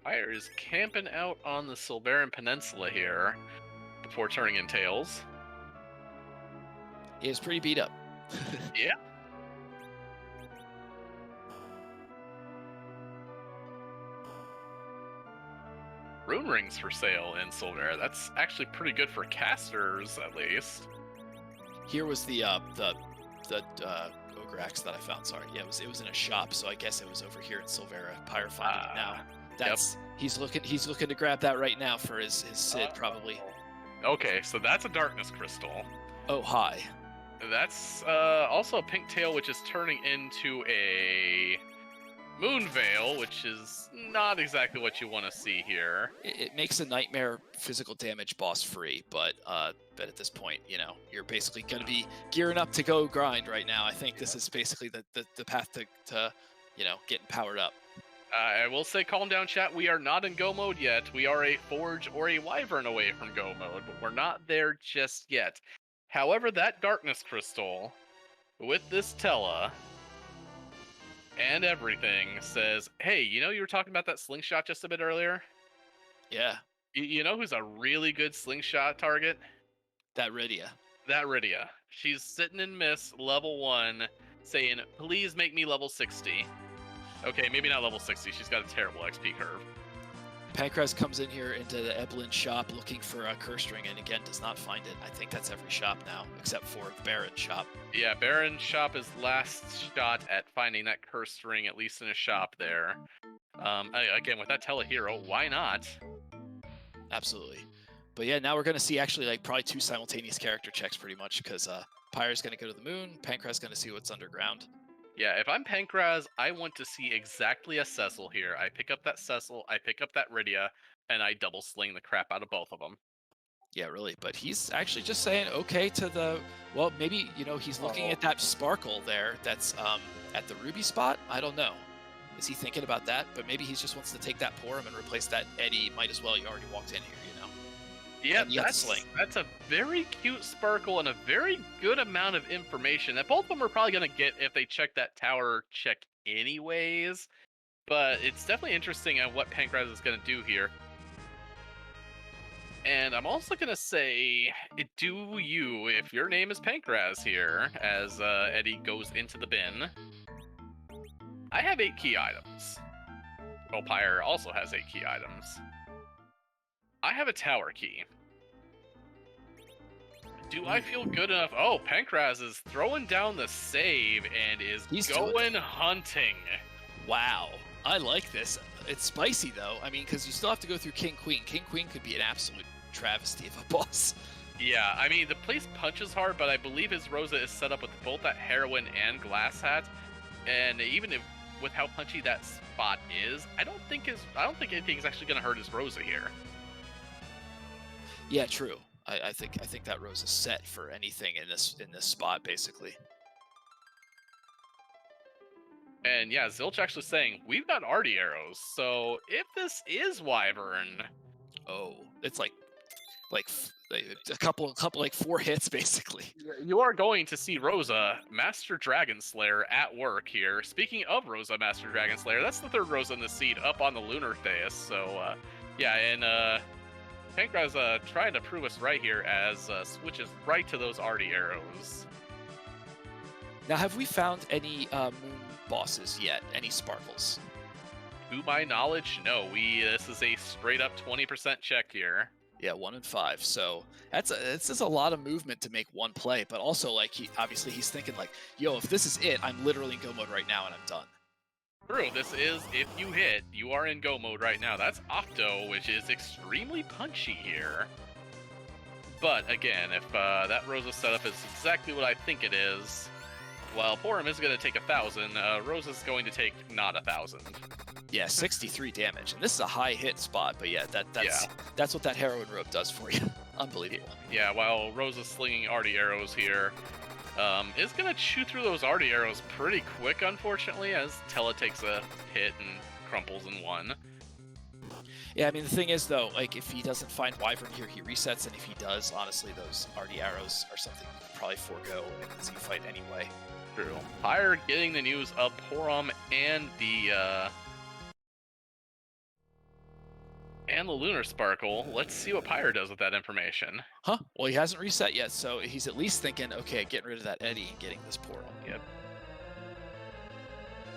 Pyre is camping out on the Silveran Peninsula here before turning in tails. He is pretty beat up. Yeah. Rune rings for sale in Silvera. That's actually pretty good for casters, at least. Here was the ogre axe that I found. Sorry, yeah, it was in a shop, so I guess it was over here in Silvera. Pyre finding it now. That's he's looking to grab that right now for his Sid probably. Okay, so that's a darkness crystal. Oh hi. That's also a pink tail, which is turning into a moon veil, which is not exactly what you want to see here. It makes a nightmare physical damage boss free, but at this point, you know, you're basically going to be gearing up to go grind right now. I think this is basically the path to you know, getting powered up. I will say, calm down, chat. We are not in go mode yet. We are a forge or a wyvern away from go mode, but we're not there just yet. However, that darkness crystal with this Tella and everything says, hey, you know, you were talking about that slingshot just a bit earlier? Yeah. You know who's a really good slingshot target? That Rydia. That Rydia. She's sitting in Miss level 1 saying, please make me level 60. Okay, maybe not level 60. She's got a terrible XP curve. Pankraz comes in here into the Eblin shop looking for a curse ring, and again does not find it. I think that's every shop now, except for the Baron shop. Yeah, Baron shop is last shot at finding that curse ring, at least in a shop there. Again, with that telehero, why not? Absolutely. But yeah, now we're going to see actually like probably 2 simultaneous character checks pretty much, because Pyre's going to go to the moon, Pankraz going to see what's underground. Yeah, if I'm Pankraz, I want to see exactly a Cecil here. I pick up that Cecil, I pick up that Rydia, and I double sling the crap out of both of them. Yeah, really. But he's actually just saying okay to the, well, maybe, you know, he's looking at that sparkle there that's at the ruby spot. I don't know. Is he thinking about that? But maybe he just wants to take that Porum and replace that Eddie. Might as well. You already walked in here, you know. Yeah, that's a very cute sparkle and a very good amount of information that both of them are probably going to get if they check that tower check anyways. But it's definitely interesting on what Pankraz is going to do here. And I'm also going to say, do you, if your name is Pankraz here, as Eddie goes into the bin. I have 8 key items. Well, Pyre also has 8 key items. I have a tower key. Do I feel good enough? Oh, Pankraz is throwing down the save and is going hunting. Wow. I like this. It's spicy, though. I mean, because you still have to go through King Queen. King Queen could be an absolute travesty of a boss. Yeah, I mean, the place punches hard, but I believe his Rosa is set up with both that heroin and glass hat. And even if, with how punchy that spot is, I don't think anything's actually going to hurt his Rosa here. Yeah, true. I think that Rose is set for anything in this spot, basically. And yeah, Zilch actually saying we've got arty arrows, so if this is Wyvern, oh, it's like a couple like 4 hits basically. You are going to see Rosa, Master Dragon Slayer, at work here. Speaking of Rosa, Master Dragon Slayer, that's the 3rd Rosa in the seed up on the Lunar Theus. So yeah, and Pankraz trying to prove us right here as switches right to those arty arrows. Now, have we found any moon bosses yet? Any sparkles? To my knowledge, no. This is a straight up 20% check here. Yeah, 1 in 5. So it's just a lot of movement to make one play. But also, like, obviously he's thinking like, yo, if this is it, I'm literally in go mode right now and I'm done. True, this is, if you hit, you are in go mode right now. That's Octo, which is extremely punchy here. But again, if that Rosa setup is exactly what I think it is, while Porum is going to take 1,000, Rosa's going to take not 1,000. Yeah, 63 damage, and this is a high hit spot. But yeah, that's what that heroin rope does for you. Unbelievable. Yeah, while Rosa's slinging arty arrows here, is going to chew through those arty arrows pretty quick, unfortunately, as Tella takes a hit and crumples in 1. Yeah, I mean, the thing is, though, like, if he doesn't find Wyvern here, he resets, and if he does, honestly, those arty arrows are something you could probably forego in an easy fight anyway. True. Pyre getting the news of Porum and the and the Lunar Sparkle. Let's see what Pyre does with that information. Huh? Well, he hasn't reset yet, so he's at least thinking, okay, getting rid of that Eddy and getting this portal. Yep.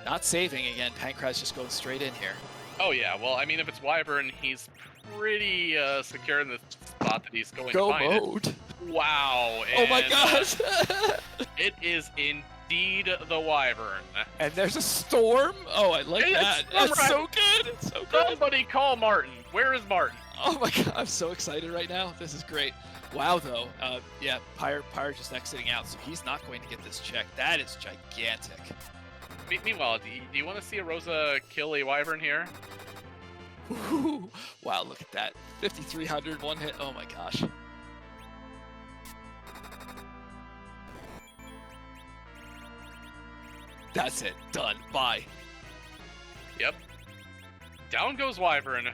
Not saving again. Pankraz just going straight in here. Oh yeah, well, I mean, if it's Wyvern, he's pretty secure in the spot that he's going Go to find mode. it. Wow. Oh my and, gosh. it is indeed the Wyvern. And there's a storm. Oh, I like that. That's so good. It's so good. Somebody call Martin. Where is Martin? Oh my god, I'm so excited right now. This is great. Wow, though. Yeah, Pyre just exiting out, so he's not going to get this check. That is gigantic. Meanwhile, do you want to see a Rosa kill a Wyvern here? Ooh, wow, look at that. 5,300, one hit. Oh my gosh. That's it. Done. Bye. Yep. Down goes Wyvern.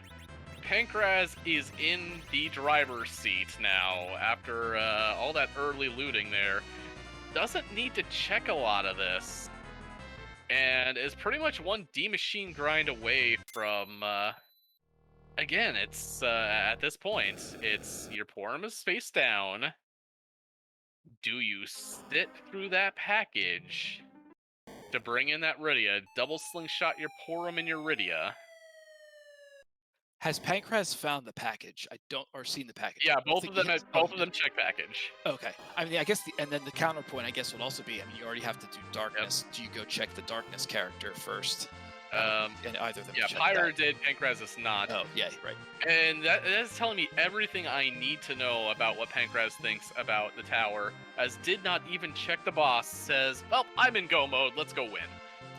Pankraz is in the driver's seat now after all that early looting there. Doesn't need to check a lot of this. And is pretty much one D-Machine grind away from... again, it's at this point, it's your Porum is face down. Do you sit through that package to bring in that Rydia? Double slingshot your Porum and your Rydia. Has Pankraz found the package? Or seen the package? Yeah, both of them check package. Okay. I mean, I guess, and then the counterpoint, I guess, would also be, I mean, you already have to do darkness. Yep. Do you go check the darkness character first? And either of them. Yeah, Pyre did, Pankraz is not. Oh, yeah, right. And that is telling me everything I need to know about what Pankraz thinks about the tower, as did not even check the boss, says, well, I'm in go mode, let's go win.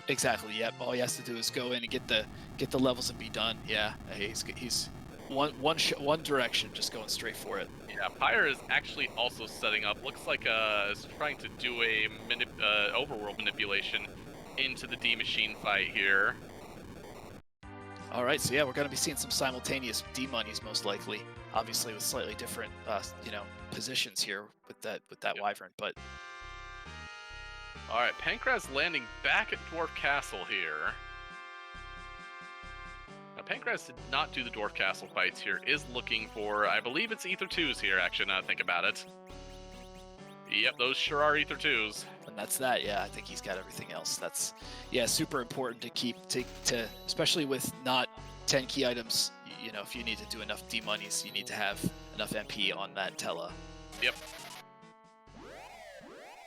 Exactly. Yep. All he has to do is go in and get the levels and be done. Yeah. He's one direction, just going straight for it. Yeah. Pyre is actually also setting up. Looks like is trying to do a overworld manipulation into the D-Machine fight here. All right. So yeah, we're going to be seeing some simultaneous D-monies most likely. Obviously with slightly different positions here with that yep. Wyvern, but. Alright, Pankraz landing back at Dwarf Castle here. Now, Pankraz did not do the Dwarf Castle fights here, is looking for, I believe it's Ether 2s here, actually, now that I think about it. Yep, those sure are Ether 2s. And that's that, yeah, I think he's got everything else. That's, yeah, super important to keep, especially with not 10 key items, you know, if you need to do enough D-monies, you need to have enough MP on that Tela. Yep.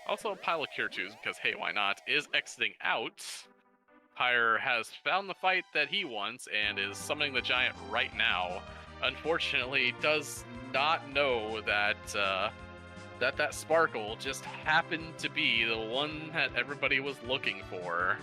Also, a pile of Cure 2s, because hey, why not, is exiting out. Pyre has found the fight that he wants and is summoning the giant right now. Unfortunately, does not know that that Sparkle just happened to be the one that everybody was looking for.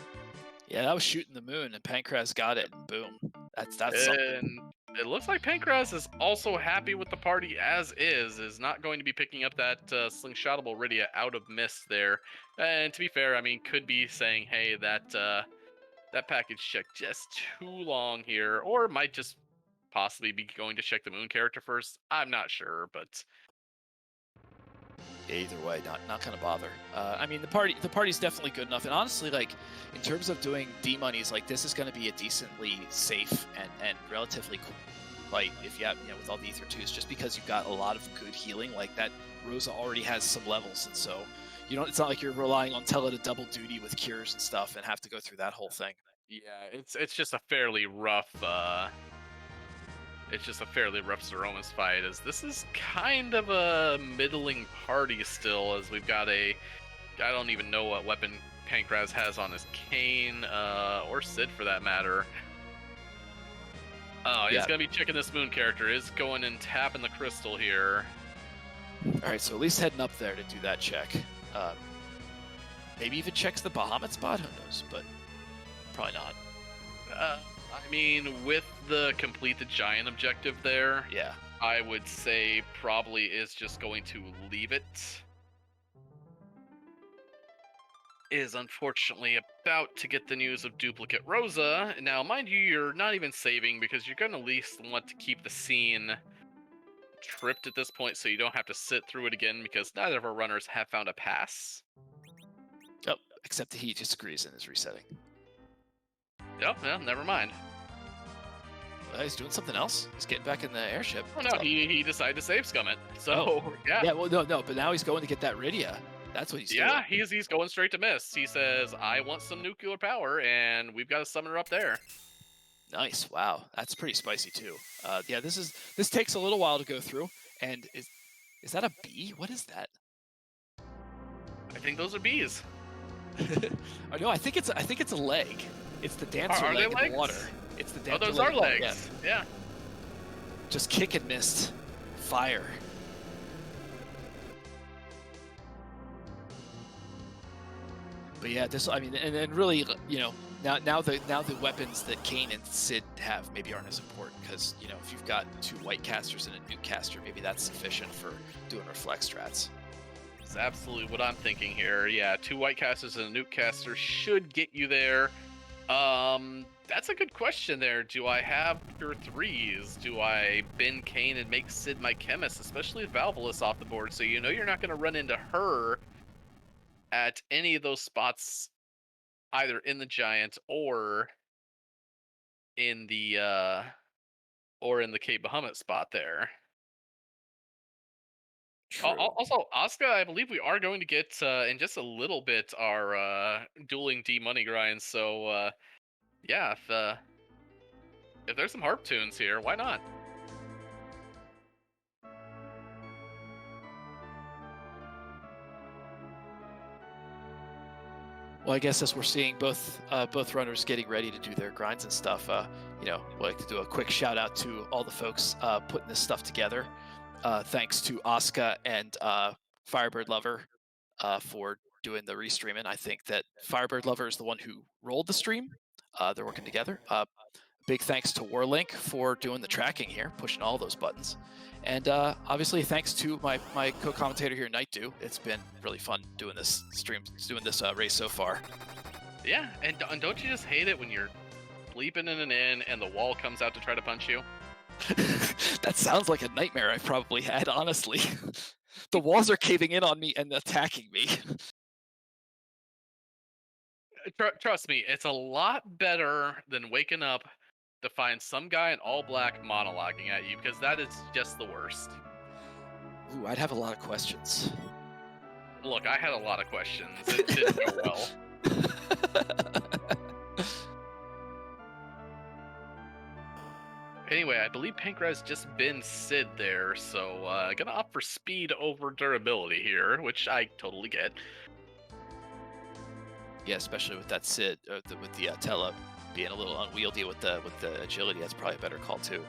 Yeah, that was shooting the moon, and Pankraz got it, and boom. That's something. It looks like Pankraz is also happy with the party as is not going to be picking up that slingshotable Rydia out of mist there. And to be fair, I mean, could be saying, hey, that package check just too long here, or might just possibly be going to check the moon character first. I'm not sure, but yeah, either way, not gonna bother. I mean, the party's definitely good enough, and honestly, like in terms of doing D-monies, like this is gonna be a decently safe and relatively cool fight if you have, you know, with all the Ether 2s, just because you've got a lot of good healing. Like that Rosa already has some levels, and so you don't. It's not like you're relying on Tela to double duty with cures and stuff and have to go through that whole thing. Yeah, it's just a fairly rough. It's just a fairly rough Zeromus fight, as this is kind of a middling party still, as we've got I don't even know what weapon Pankraz has on his cane, or Sid for that matter. Oh, he's gonna be checking this moon character, is going and tapping the crystal here. Alright, so at least heading up there to do that check. Maybe even checks the Bahamut spot, who knows, but probably not. I mean, with the complete the giant objective there, yeah, I would say probably is just going to leave it. Is unfortunately about to get the news of duplicate Rosa. Now, mind you, you're not even saving because you're going to at least want to keep the scene tripped at this point so you don't have to sit through it again, because neither of our runners have found a pass. Oh, except he disagrees and is resetting. Oh, well, never mind. he's doing something else. He's getting back in the airship. Oh no, he decided to save scum it. So yeah. Yeah, well, no, but now he's going to get that Rydia. That's what he's doing. Yeah, he's going straight to miss. He says, "I want some nuclear power, and we've got a summoner up there." Nice. Wow, that's pretty spicy too. Yeah, this takes a little while to go through. And is that a bee? What is that? I think those are bees. Oh, no, I think it's a leg. It's the dancer Are leg they in the water. It's the dancer those leg are in the water, legs. Yeah. Just kick and missed. Fire. But yeah, and then really, now the weapons that Kayn and Sid have maybe aren't as important because, if you've got 2 white casters and a nuke caster, maybe that's sufficient for doing reflex strats. That's absolutely what I'm thinking here. Yeah, 2 white casters and a nuke caster should get you there. That's a good question there. Do I have pure 3s? Do I bin Kayn and make Sid my chemist, especially with Valvolus off the board, so you're not going to run into her at any of those spots, either in the giant or in the Cape Bahamut spot there. True. Also, Asuka, I believe we are going to get in just a little bit our dueling D money grinds. So yeah, if there's some harp tunes here, why not? Well, I guess as we're seeing both runners getting ready to do their grinds and stuff, we'd like to do a quick shout out to all the folks putting this stuff together. Thanks to Asuka and Firebird Lover for doing the restreaming. I think that Firebird Lover is the one who rolled the stream. They're working together. Big thanks to Warlink for doing the tracking here, pushing all those buttons. And obviously thanks to my co-commentator here, Nightdew. It's been really fun doing this race so far. Yeah, and don't you just hate it when you're sleeping in an inn and the wall comes out to try to punch you? That sounds like a nightmare I've probably had, honestly. The walls are caving in on me and attacking me. Trust me, it's a lot better than waking up to find some guy in all black monologuing at you, because that is just the worst. Ooh, I'd have a lot of questions. Look, I had a lot of questions. It didn't go well. Anyway, I believe Pankraz just been Sid there, so gonna opt for speed over durability here, which I totally get. Yeah, especially with that Sid, with the Tella being a little unwieldy with the agility, that's probably a better call too.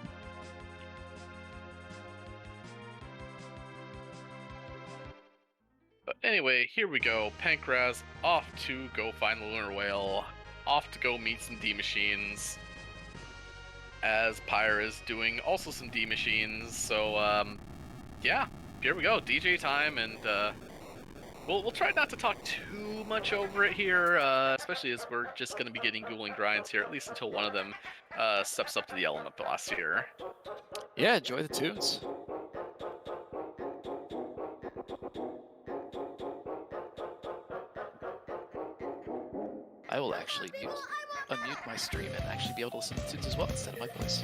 But anyway, here we go. Pankraz off to go find the Lunar Whale, off to go meet some D machines, as Pyre is doing also some D machines. So yeah, here we go. DJ time, and we'll try not to talk too much over it here, especially as we're just going to be getting dueling grinds here, at least until one of them steps up to the element boss here. Yeah, enjoy the tunes. I will actually unmute my stream and actually be able to listen to tunes as well instead of my voice.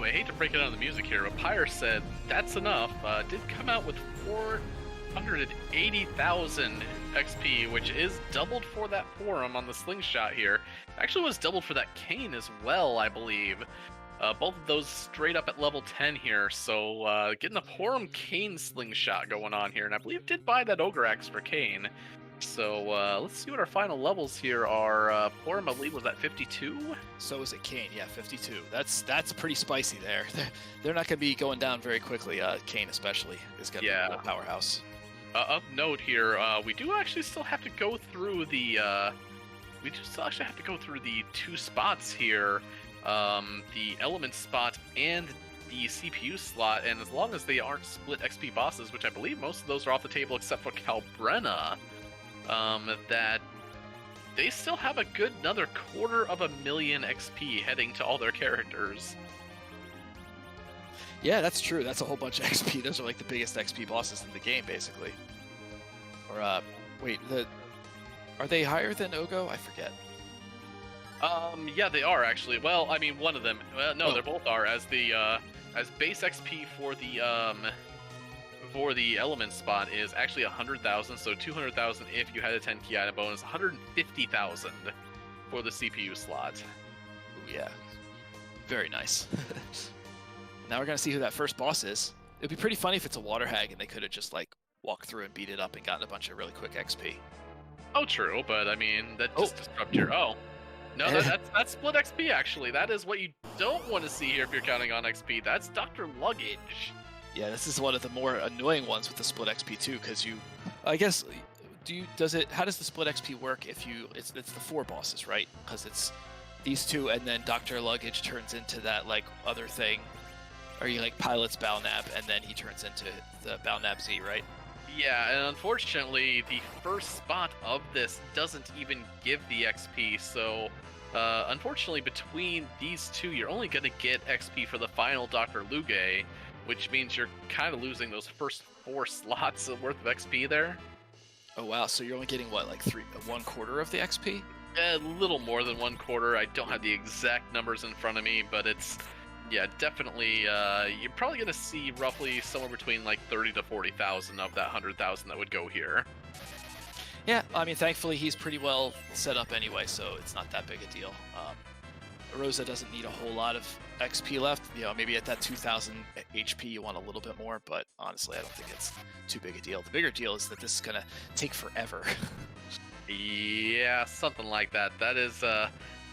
anyway, I hate to break it on the music here, but Pyre said that's enough. Did come out with 480,000 XP, which is doubled for that forum on the slingshot here. Actually was doubled for that cane as well, I believe. Both of those straight up at level 10 here, so getting the forum cane slingshot going on here, and I believe did buy that ogre axe for cane. So let's see what our final levels here are. Forum, I believe, was at 52. So is it Kane? Yeah, 52. That's pretty spicy there. They're not going to be going down very quickly. Kane especially is going to be a powerhouse. Of note here, we do actually still have to go through the. We do still actually have to go through the 2 spots here, the element spot and the CPU slot. And as long as they aren't split XP bosses, which I believe most of those are off the table except for Calbrenna. That they still have a good another 250,000 XP heading to all their characters. Yeah, that's true. That's a whole bunch of XP. Those are like the biggest XP bosses in the game, basically. Or, wait, are they higher than Ogo? I forget. Yeah, they are actually. Well, I mean, one of them. No, they both are. As the as base XP for the element spot is actually 100,000, so 200,000 if you had a 10 key item bonus, 150,000 for the CPU slot. Ooh, yeah, very nice. Now we're gonna see who that first boss is. It'd be pretty funny if it's a water hag and they could have just like walked through and beat it up and gotten a bunch of really quick XP. Oh, true, but I mean that just disrupts your. Oh, no, that's split XP actually. That is what you don't want to see here if you're counting on XP. That's Dr. Luggage. Yeah, this is one of the more annoying ones with the split XP too, because I guess, how does the split XP work if it's the 4 bosses, right? Because it's these 2, and then Dr. Luggage turns into that like other thing, or he like pilots Balnab, and then he turns into the Balnab Z, right? Yeah, and unfortunately, the first spot of this doesn't even give the XP, so unfortunately between these 2, you're only going to get XP for the final Dr. Luge, which means you're kind of losing those first 4 slots worth of XP there. Oh wow, so you're only getting what, like 1/4 of the XP? A little more than 1/4. I don't have the exact numbers in front of me, but it's, yeah, definitely, you're probably going to see roughly somewhere between like 30 to 40,000 of that 100,000 that would go here. Yeah, I mean, thankfully he's pretty well set up anyway, so it's not that big a deal. Rosa doesn't need a whole lot of XP left. You know, maybe at that 2,000 HP you want a little bit more, but honestly I don't think it's too big a deal. The bigger deal is that this is going to take forever. Yeah, something like that. That is,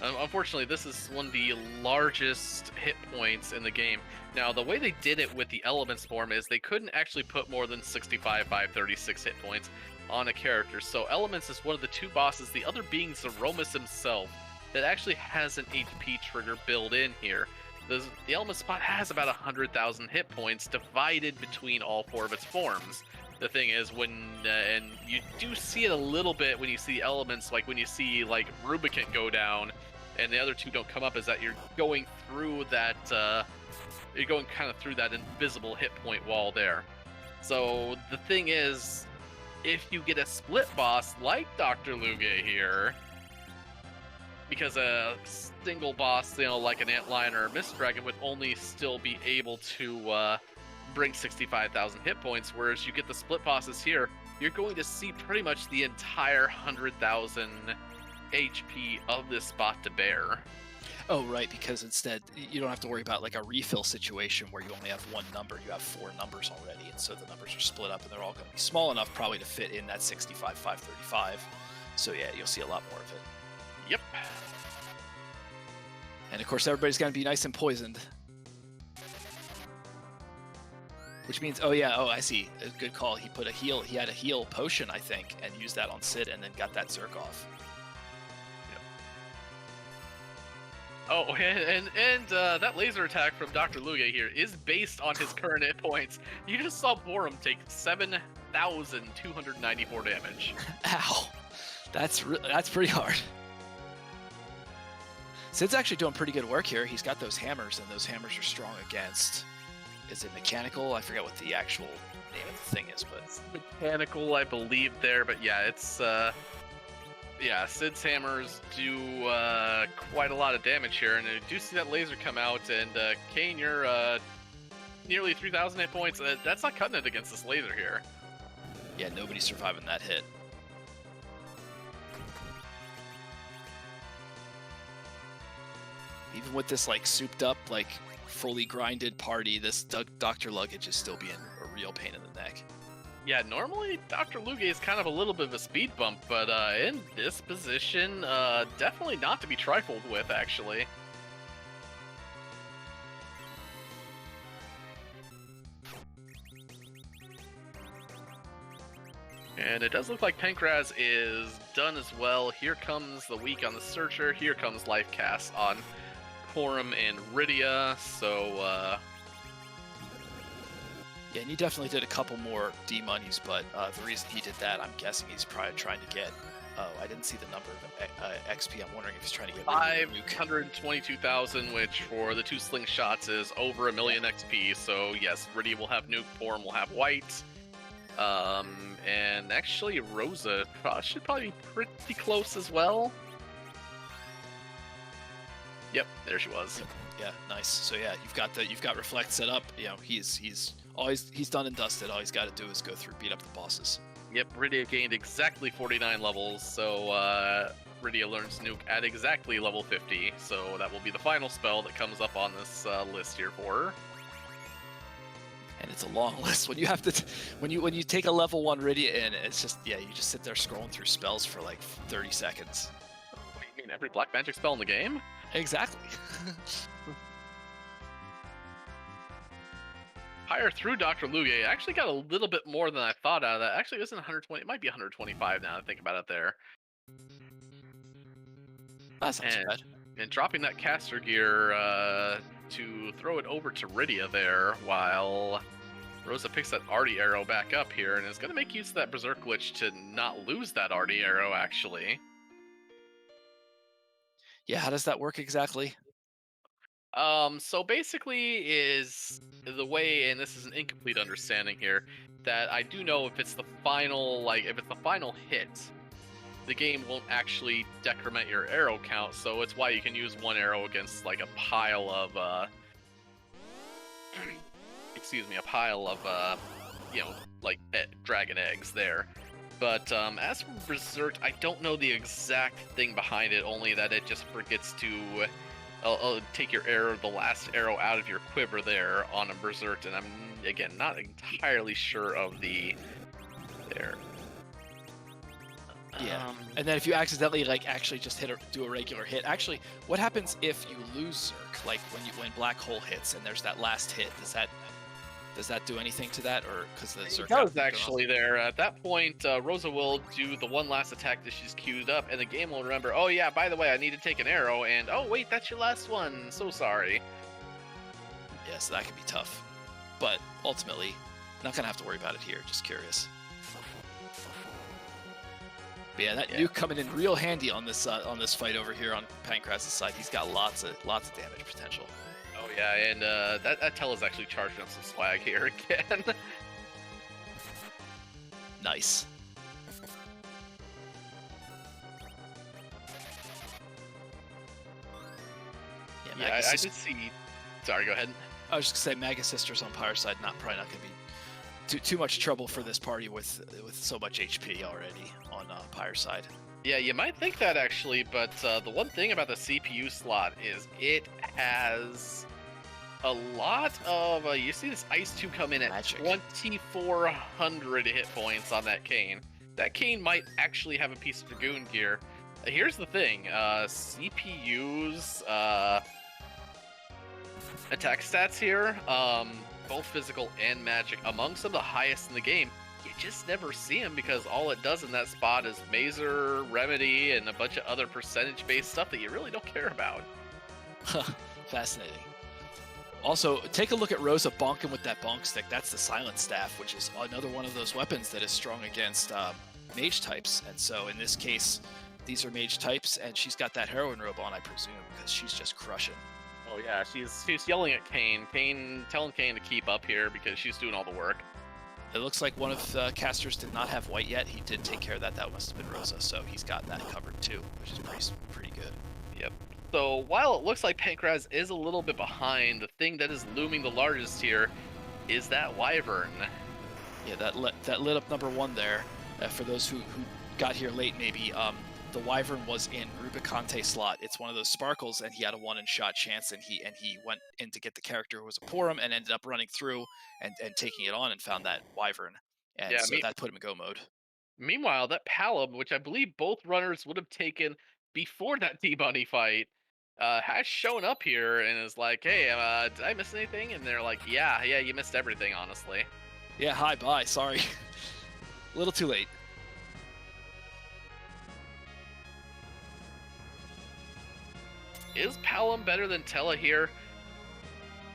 unfortunately, this is one of the largest hit points in the game. Now, the way they did it with the Elements form is they couldn't actually put more than 65,536 hit points on a character. So Elements is one of the 2 bosses, the other being Zeromus himself, that actually has an HP trigger built in here. The Element spot has about 100,000 hit points divided between all 4 of its forms. The thing is, and you do see it a little bit when you see elements, like when you see like Rubicant go down and the other 2 don't come up, is that you're going through that, you're going kind of through that invisible hit point wall there. So the thing is, if you get a split boss like Dr. Luge here, because a single boss, you know, like an Antlion or a Mist Dragon would only still be able to bring 65,000 hit points, whereas you get the split bosses here, you're going to see pretty much the entire 100,000 HP of this spot to bear. Oh, right, because instead you don't have to worry about like a refill situation where you only have 1 number, you have 4 numbers already, and so the numbers are split up and they're all going to be small enough probably to fit in that 65,535. So yeah, you'll see a lot more of it. Yep. And of course everybody's going to be nice and poisoned. Which means, I see. A good call. He had a heal potion, I think, and used that on Sid and then got that Zerk off. Yep. Oh, and that laser attack from Dr. Luge here is based on his current hit points. You just saw Borum take 7,294 damage. Ow. That's pretty hard. Sid's actually doing pretty good work here. He's got those hammers, and those hammers are strong against... Is it mechanical? I forget what the actual name of the thing is, but... It's mechanical, I believe, there, but yeah, it's Yeah, Sid's hammers do quite a lot of damage here, and I do see that laser come out, and Kane, you're nearly 3,000 hit points. That's not cutting it against this laser here. Yeah, nobody's surviving that hit. Even with this like souped up, like fully grinded party, this Dr. Luggage is still being a real pain in the neck. Yeah, normally Dr. Luge is kind of a little bit of a speed bump, but in this position, definitely not to be trifled with, actually. And it does look like Pankraz is done as well. Here comes the weak on the Searcher. Here comes Life Cast on Quorum and Rydia. So, yeah, and he definitely did a couple more D-monies, but the reason he did that, I'm guessing he's probably trying to get... Oh, I didn't see the number of XP. I'm wondering if he's trying to get... 522,000, which for the 2 slingshots is over 1 million XP. So, yes, Rydia will have Nuke, Quorum will have White. And actually, Rosa should probably be pretty close as well. Yep, there she was. Yeah, nice. So yeah, you've got Reflect set up. You know, he's done and dusted. All he's got to do is go through, beat up the bosses. Yep, Rydia gained exactly 49 levels, so Rydia learns Nuke at exactly level 50. So that will be the final spell that comes up on this list here for her. And it's a long list. When you have to, when you take a level 1 Rydia in, it's just, yeah, you just sit there scrolling through spells for like 30 seconds. What do you mean, every black magic spell in the game? Exactly. Pyre through Dr. Luge actually got a little bit more than I thought out of that. Actually, it wasn't 120. It might be 125 now that I think about it there. That's not too bad. And dropping that caster gear to throw it over to Rydia there, while Rosa picks that Artie arrow back up here and is going to make use of that Berserk glitch to not lose that Artie arrow, actually. Yeah, how does that work exactly? So basically is the way, and this is an incomplete understanding here, that I do know if it's the final, hit, the game won't actually decrement your arrow count, so it's why you can use 1 arrow against like a pile of dragon eggs there. But as for Berserk, I don't know the exact thing behind it, only that it just forgets to take your arrow, the last arrow out of your quiver there on a Berserk, and I'm, again, not entirely sure of the there. Yeah, and then if you accidentally actually just do a regular hit, actually, what happens if you lose Zerk? Like when Black Hole hits and there's that last hit, does that do anything to that, or because the Zerk? It does actually. There at that point, Rosa will do the one last attack that she's queued up, and the game will remember. Oh yeah, by the way, I need to take an arrow, and oh wait, that's your last one. So sorry. Yeah, so that can be tough, but ultimately, not gonna have to worry about it here. Just curious. But yeah, that nuke coming in real handy on this fight over here on Pankraz's side. He's got lots of damage potential. Oh yeah, and that Tella's actually charging up some swag here again. Nice. Yeah, I did see. Sorry, go ahead. I was just gonna say, Maga Sisters on Pyre's side probably not gonna be too much trouble for this party with so much HP already on Pyre's side. Yeah, you might think that actually, but the one thing about the CPU slot is it has a lot of. You see this Ice 2 come in at 2,400 hit points on that Kane. That Kane might actually have a piece of Dragoon gear. Here's the thing: CPU's attack stats here, both physical and magic, among some of the highest in the game. You just never see them because all it does in that spot is Mazer, Remedy, and a bunch of other percentage-based stuff that you really don't care about. Fascinating. Also, take a look at Rosa bonking with that bonk stick. That's the Silent Staff, which is another one of those weapons that is strong against mage types. And so in this case, these are mage types, and she's got that heroine robe on, I presume, because she's just crushing. Oh yeah, she's yelling at Kane, telling Kane to keep up here because she's doing all the work. It looks like one of the casters did not have white yet. He did take care of that. That must have been Rosa, so he's got that covered too, which is pretty good. Yep. So while it looks like Pankraz is a little bit behind, the thing that is looming the largest here is that Wyvern. Yeah, that lit up number 1 there. For those who got here late, maybe the Wyvern was in Rubicante slot. It's one of those sparkles, and he had a 1-in-shot chance, and he went in to get the character who was a Porum and ended up running through and taking it on and found that Wyvern, and Yeah, so that put him in go mode. Meanwhile, that Palom, which I believe both runners would have taken before that D-Bunny fight, has shown up here and is like, hey, did I miss anything? And they're like, yeah, you missed everything, honestly. Yeah, hi, bye, sorry. A little too late. Is Palom better than Tella here?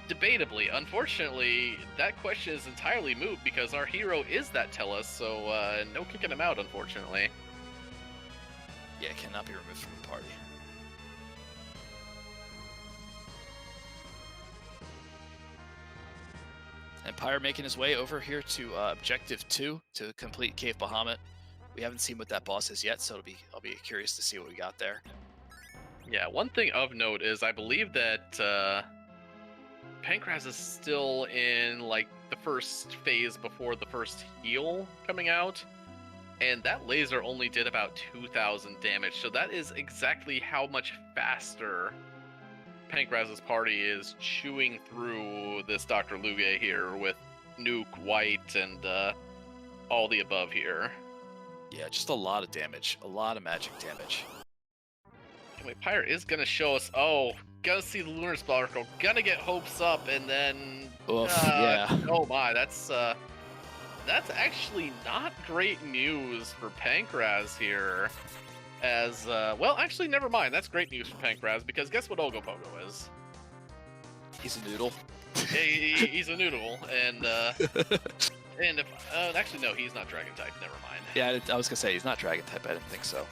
Debatably. Unfortunately, that question is entirely moot because our hero is that Tella, so no kicking him out, unfortunately. Yeah, cannot be removed from the party. And Pyre making his way over here to Objective 2 to complete Cave Bahamut. We haven't seen what that boss is yet, so I'll be curious to see what we got there. Yeah, one thing of note is I believe that Pankraz is still in like the first phase before the first heal coming out, and that laser only did about 2,000 damage, so that is exactly how much faster Pankraz's party is chewing through this Dr. Luge here with Nuke, White, and all the above here. Yeah, just a lot of damage, a lot of magic damage. Anyway, Pyre is gonna show us. Oh, gonna see the Lunar Sparkle, gonna get hopes up, and then. Oof, yeah. Oh my, that's actually not great news for Pankraz here. As well, actually, never mind. That's great news for Pankraz because guess what Ogopogo is? He's a noodle. He's a noodle, and if actually no, he's not Dragon type. Never mind. Yeah, I was gonna say he's not Dragon type. I didn't think so.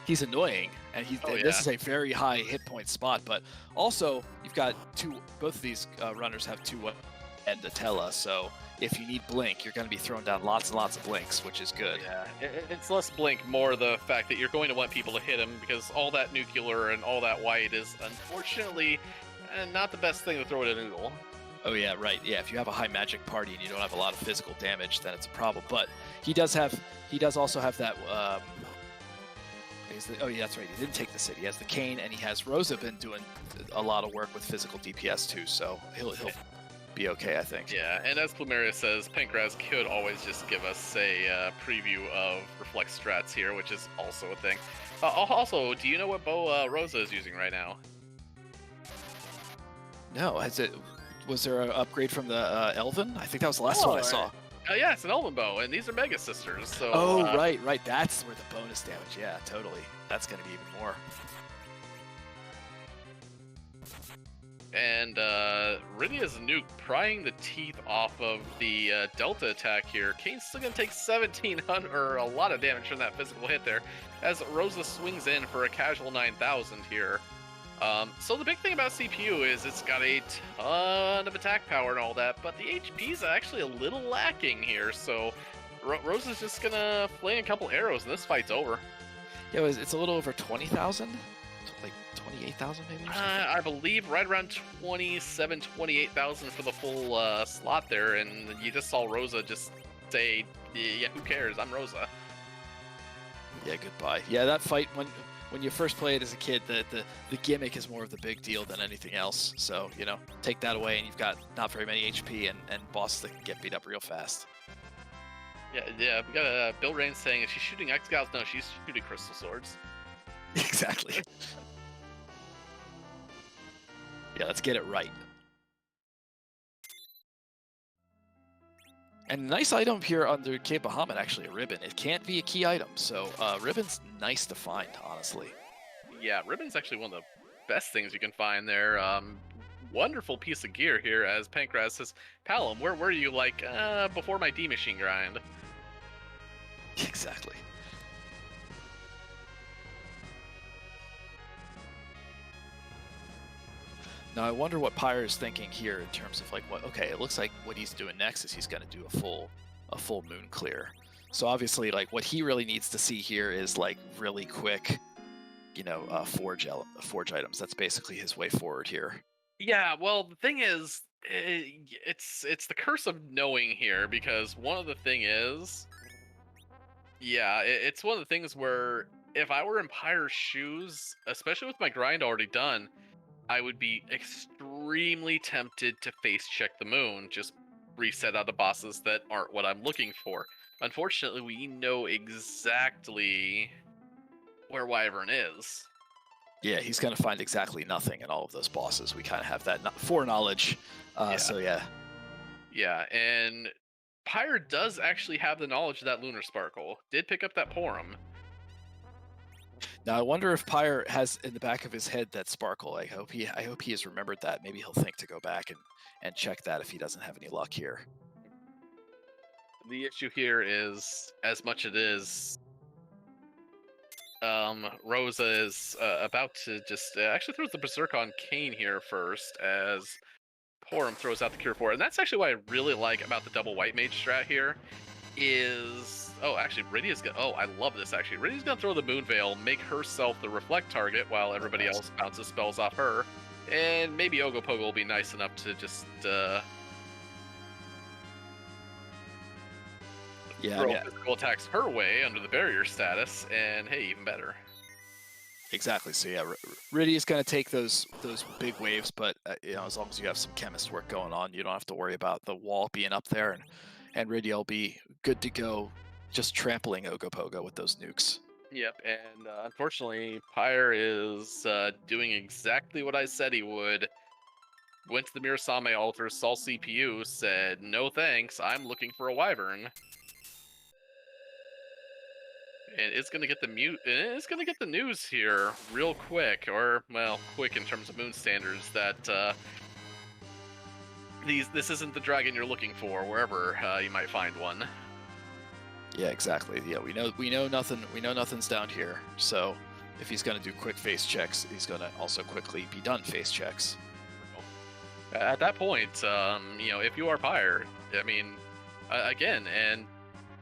He's annoying, and this is a very high hit point spot. But also, you've got both of these runners have 2 and a Tella, so if you need blink, you're going to be throwing down lots and lots of blinks, which is good. Yeah, it's less blink, more the fact that you're going to want people to hit him because all that nuclear and all that white is unfortunately not the best thing to throw at a noodle. Oh yeah, right. Yeah, if you have a high magic party and you don't have a lot of physical damage, then it's a problem. But he does also have that. Oh yeah, that's right. He didn't take the city. He has the cane, and he has Rosa been doing a lot of work with physical DPS too, so he'll be okay, I think. Yeah, and as Plumeria says, Pankraz could always just give us a preview of Reflect strats here, which is also a thing. Also, do you know what bow Rosa is using right now? No, was there an upgrade from the Elven? I think that was the last one I saw. Oh yeah, it's an Elven bow, and these are Mega Sisters, so... Oh, right, that's where the bonus damage, yeah, totally. That's going to be even more. And Rydia's nuke prying the teeth off of the Delta attack here. Kane's still going to take 1,700, or a lot of damage from that physical hit there, as Rosa swings in for a casual 9,000 here. So the big thing about CPU is it's got a ton of attack power and all that, but the HP is actually a little lacking here, so Rosa's just going to fling a couple arrows and this fight's over. Yeah, it's a little over 20,000? Like 28,000 maybe? I believe right around 27, 28,000 for the full slot there, and you just saw Rosa just say, yeah, who cares, I'm Rosa. Yeah, goodbye. Yeah, that fight, when you first play it as a kid, the gimmick is more of the big deal than anything else. So, take that away and you've got not very many HP and bosses that can get beat up real fast. Yeah, we got Bill Raines saying, is she shooting X-Gals? No, she's shooting Crystal Swords. Exactly. Yeah, let's get it right. And nice item here under Cave Bahamut, actually, a ribbon. It can't be a key item, so ribbon's nice to find, honestly. Yeah, ribbon's actually one of the best things you can find there. Wonderful piece of gear here, as Pankraz says, Palom, where were you, like, before my D-Machine grind? Exactly. Now I wonder what Pyre is thinking here in terms of like what. Okay, it looks like what he's doing next is he's going to do a full moon clear. So obviously, like what he really needs to see here is like really quick, forge items. That's basically his way forward here. Yeah, well, the thing is, it's the curse of knowing here because one of the thing is, yeah, it's one of the things where if I were in Pyre's shoes, especially with my grind already done, I would be extremely tempted to face check the moon, just reset out the bosses that aren't what I'm looking for. Unfortunately, we know exactly where Wyvern is. Yeah, he's going to find exactly nothing in all of those bosses. We kind of have that foreknowledge. Yeah. So yeah. Yeah, and Pyre does actually have the knowledge of that Lunar Sparkle. Did pick up that Porum. Now I wonder if Pyre has in the back of his head that sparkle. I hope he has remembered that. Maybe he'll think to go back and check that if he doesn't have any luck here. The issue here is, as much it is, Rosa is about to just actually throws the Berserk on Kane here first as Porum throws out the Cure 4. And that's actually what I really like about the double White Mage strat here is... Oh, actually, Rydia's gonna... Oh, I love this, actually. Rydia's gonna throw the Moon Veil, make herself the Reflect target while everybody else bounces spells off her. And maybe Ogopogo will be nice enough to just... throw physical attacks her way under the barrier status, and hey, even better. Exactly. So yeah, Rydia's going to take those big waves, but as long as you have some chemist work going on, you don't have to worry about the wall being up there, and Rydia will be good to go, just trampling Ogopogo with those nukes. Yep, and unfortunately, Pyre is doing exactly what I said he would. Went to the Mirasame altar, saw CPU, said, no thanks, I'm looking for a Wyvern. And it's gonna get it's gonna get the news here real quick, or well, quick in terms of Moon standards, that this isn't the dragon you're looking for, wherever you might find one. Yeah, exactly. Yeah, we know nothing. We know nothing's down here. So if he's gonna do quick face checks, he's gonna also quickly be done face checks. At that point, if you are Pyre, I mean, again, and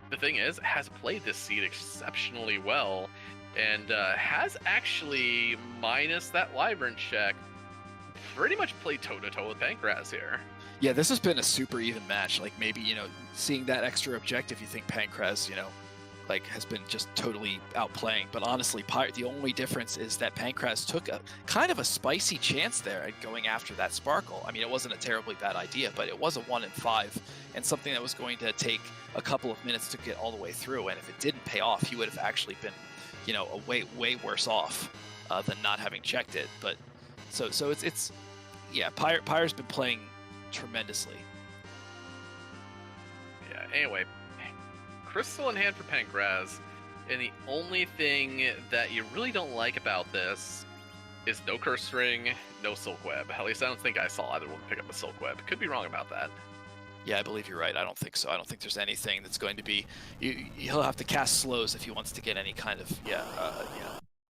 the thing is, has played this seed exceptionally well, and has actually, minus that Wyvern check, pretty much played toe-to-toe with Pankraz here. Yeah, this has been a super even match. Like maybe, seeing that extra objective, you think Pankraz, has been just totally outplaying. But honestly, the only difference is that Pankraz took a kind of a spicy chance there at going after that Sparkle. I mean, it wasn't a terribly bad idea, but it was a 1 in 5 and something that was going to take a couple of minutes to get all the way through. And if it didn't pay off, he would have actually been, a way worse off than not having checked it. But so it's Pyre's been playing tremendously. Yeah. Anyway. Crystal in hand for Pankraz, and the only thing that you really don't like about this is no Curse Ring, no Silk Web. At least I don't think I saw either one pick up a Silk Web. Could be wrong about that. Yeah, I believe you're right. I don't think so. I don't think there's anything that's going to be... He'll have to cast slows if he wants to get any kind of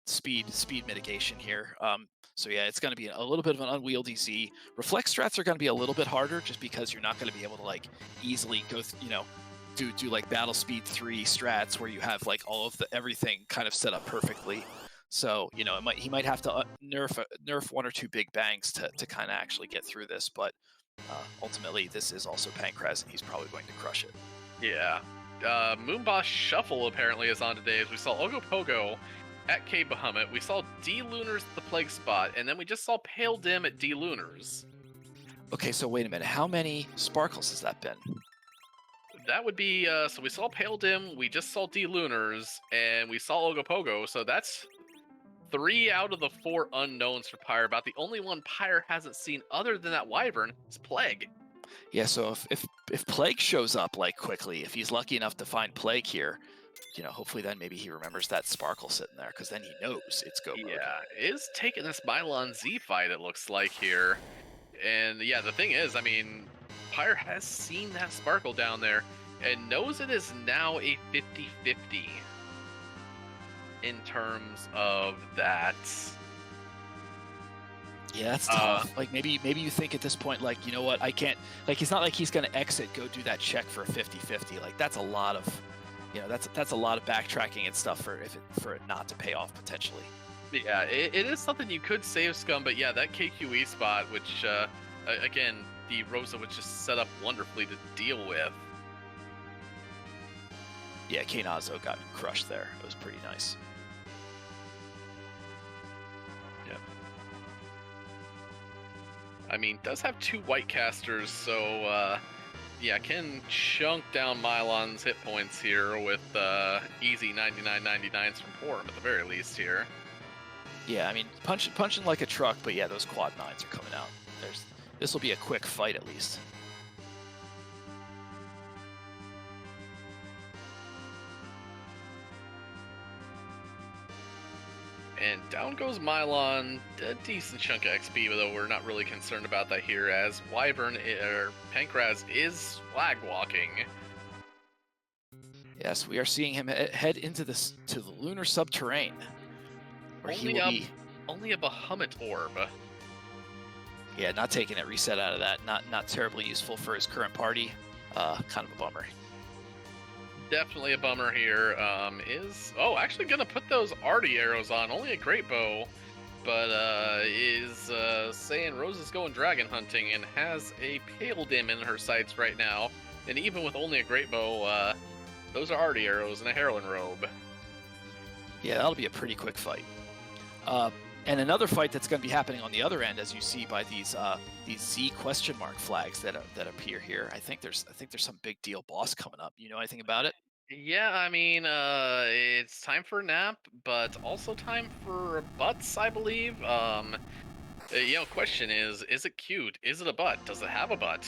speed mitigation here. So yeah, it's going to be a little bit of an unwieldy Z. Reflect strats are going to be a little bit harder just because you're not going to be able to easily go do like battle speed 3 strats where you have all of everything kind of set up perfectly. So he might have to nerf 1 or 2 big bangs to kind of actually get through this. But ultimately, this is also Pankraz, and he's probably going to crush it. Yeah. Moonboss Shuffle apparently is on today, as we saw Ogopogo at Cave Bahamut. We saw D Lunars at the Plague Spot, and then we just saw Pale Dim at D Lunars. Okay, so wait a minute. How many Sparkles has that been? That would be, so we saw Pale Dim, we just saw D Lunars, and we saw Ogopogo, so that's 3 out of the 4 unknowns for Pyre. About the only one Pyre hasn't seen other than that Wyvern is Plague. Yeah, so if Plague shows up quickly, if he's lucky enough to find Plague here, hopefully then maybe he remembers that Sparkle sitting there, because then he knows it's go mode. Yeah, is taking this Mylon Z fight, it looks like here. And yeah, the thing is, I mean, Pyre has seen that Sparkle down there and knows it is now a 50-50 in terms of that. Yeah, that's tough. Like maybe you think at this point, like, you know what, I can't, like, it's not like he's going to exit, go do that check for a 50-50. Like that's a lot of, that's a lot of backtracking and stuff for it not to pay off potentially. Yeah, it is something you could save Scum, but yeah, that KQE spot, which again, the Rosa was just set up wonderfully to deal with. Yeah, Kainazo got crushed there. It was pretty nice. I mean, does have 2 white casters, so yeah, can chunk down Mylon's hit points here with easy 99/99s from Porm at the very least here. Yeah, I mean, punching like a truck, but yeah, those quad 9s are coming out. This will be a quick fight at least. And down goes Mylon, a decent chunk of XP, though we're not really concerned about that here, as Pankraz is flag walking. Yes, we are seeing him head into the lunar subterrane, where only a Bahamut orb. Yeah, not taking a reset out of that. Not terribly useful for his current party. Kind of a bummer. Definitely a bummer here. Actually gonna put those arty arrows on. Only a great bow, but is saying Rose is going dragon hunting and has a pale dim in her sights right now. And even with only a great bow, those are arty arrows and a heroine robe. Yeah, that'll be a pretty quick fight. And another fight that's going to be happening on the other end, as you see by these Z question mark flags that appear here. I think there's some big deal boss coming up. You know anything about it? Yeah, I mean, it's time for a nap, but also time for butts, I believe. Question is it cute? Is it a butt? Does it have a butt?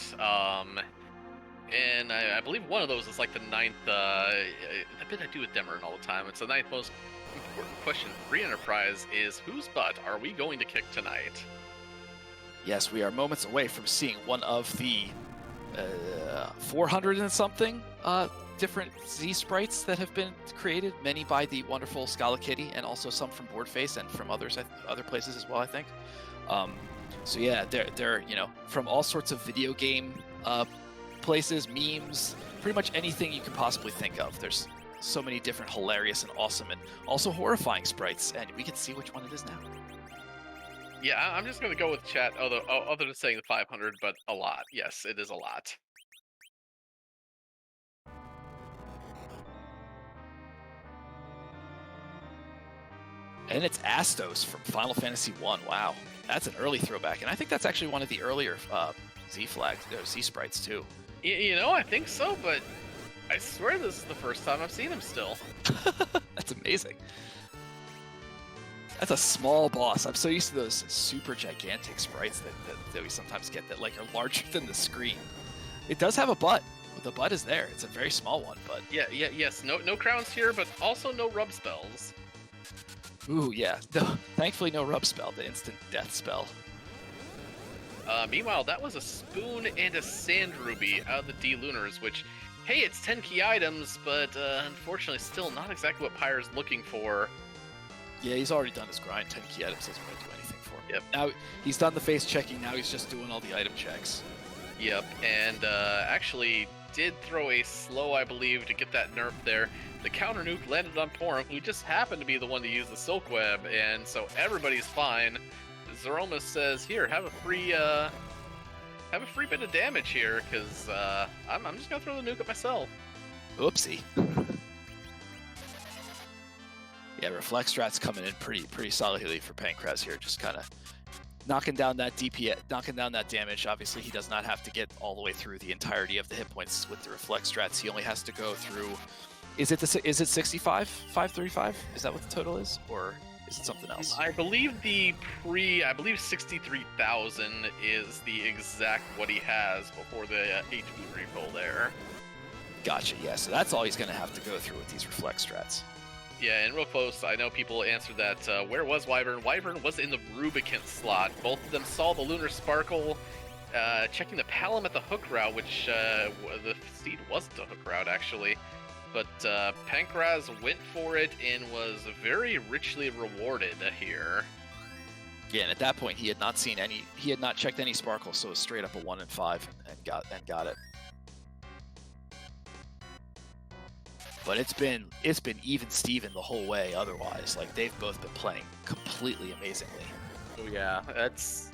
And I believe one of those is like the 9th. The bit I do with Demerin all the time. It's the 9th most important question for Enterprise is whose butt are we going to kick tonight? Yes, we are moments away from seeing one of the 400 and something different Z sprites that have been created, many by the wonderful Scala Kitty, and also some from Boardface and from other places as well, I think. So yeah, they're from all sorts of video game places, memes, pretty much anything you can possibly think of. There's so many different hilarious and awesome and also horrifying sprites, and we can see which one it is now. Yeah, I'm just going to go with chat, other than saying the 500, but a lot. Yes, it is a lot. And it's Astos from Final Fantasy 1. Wow, that's an early throwback, and I think that's actually one of the earlier Z flags, Z sprites too. I think so, but I swear this is the first time I've seen him still. That's amazing. That's a small boss. I'm so used to those super gigantic sprites that we sometimes get that like are larger than the screen. It does have a butt. The butt is there. It's a very small one, but yes. No crowns here, but also no rub spells. Ooh, yeah. No, thankfully, no rub spell. The instant death spell. Meanwhile, that was a spoon and a sand ruby out of the D Lunars, which, hey, it's 10 key items, but unfortunately still not exactly what Pyre's looking for. Yeah, he's already done his grind. 10 key items doesn't really do anything for him. Yep. Now, he's done the face checking. Now he's just doing all the item checks. Yep, and actually did throw a slow, I believe, to get that nerf there. The counter nuke landed on Porm, who just happened to be the one to use the Silk Web, and so everybody's fine. Zeromus says, "Here, have a free bit of damage here, because I'm just gonna throw the nuke at myself." Oopsie. Yeah, Reflex Strat's coming in pretty solidly for Pankraz here, just kind of knocking down that DPS, knocking down that damage. Obviously, he does not have to get all the way through the entirety of the hit points with the Reflex Strats. He only has to go through. Is it 65? 535? Is that what the total is, or is it something else? I believe 63,000 is the exact what he has before the HP refill there. Gotcha. Yeah, so that's all he's going to have to go through with these Reflex Strats. Yeah, and real close, I know people answered that, where was Wyvern? Wyvern was in the Rubicant slot. Both of them saw the Lunar Sparkle, checking the Palom at the hook route, which the seed wasn't a hook route, actually. But Pankraz went for it and was very richly rewarded here. Yeah, and at that point he had not seen any. He had not checked any sparkles, so it was straight up a 1 and 5 and got it. But it's been even Steven the whole way. Otherwise, like they've both been playing completely amazingly. Oh yeah, that's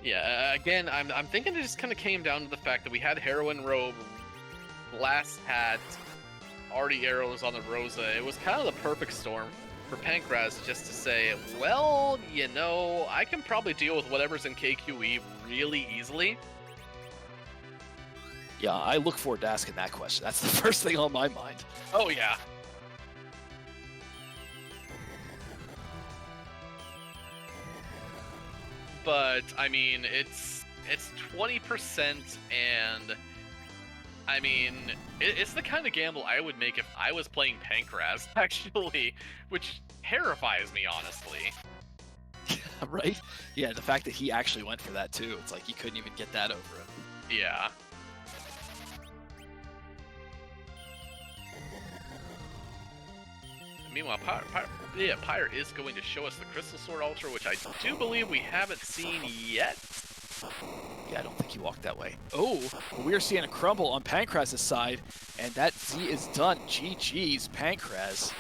again, I'm thinking it just kind of came down to the fact that we had Heroine Robe, Glass Hat, already arrows on the Rosa. It was kind of the perfect storm for Pankraz just to say, well, you know, I can probably deal with whatever's in KQE really easily. Yeah, I look forward to asking that question. That's the first thing on my mind. Oh yeah. But I mean, it's 20%, and I mean, it's the kind of gamble I would make if I was playing Pankraz, actually, which terrifies me, honestly. Right? Yeah, the fact that he actually went for that too. It's like he couldn't even get that over him. Yeah. Meanwhile, Pyre is going to show us the Crystal Sword Ultra, which I do believe we haven't seen yet. Yeah, I don't think he walked that way. Oh, we are seeing a crumble on Pankraz's side, and that Z is done. GG's, Pankraz.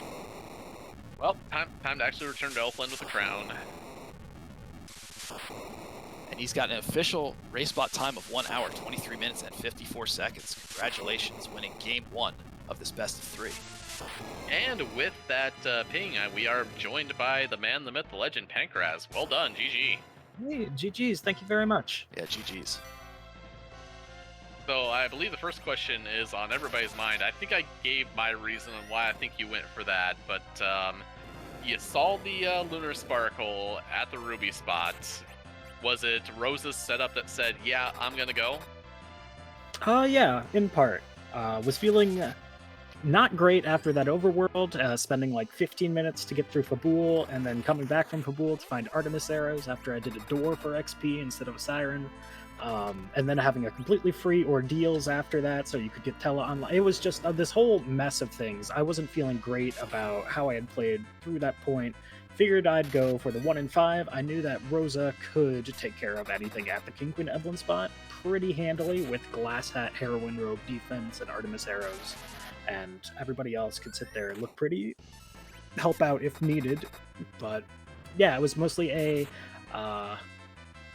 Well, time to actually return to Elfland with a crown. And he's got an official race bot time of 1 hour, 23 minutes, and 54 seconds. Congratulations, winning Game 1 of this best of 3. And with that ping, we are joined by the man, the myth, the legend, Pankraz. Well done, GG. Hey, GG's, thank you very much. Yeah, GG's. So I believe the first question is on everybody's mind. I think I gave my reason on why I think you went for that, but you saw the Lunar Sparkle at the Ruby spot. Was it Rose's setup that said, yeah, I'm gonna go? Yeah, in part. Was feeling not great after that overworld, spending like 15 minutes to get through Fabul, and then coming back from Fabul to find Artemis arrows after I did a door for XP instead of a Siren, and then having a completely free ordeals after that so you could get Tele online. It was just this whole mess of things. I wasn't feeling great about how I had played through that point. Figured I'd go for the 1 in 5. I knew that Rosa could take care of anything at the King Queen Evelyn spot pretty handily with Glass Hat, Heroine Robe defense, and Artemis arrows. And everybody else could sit there and look pretty, help out if needed. But yeah, it was mostly a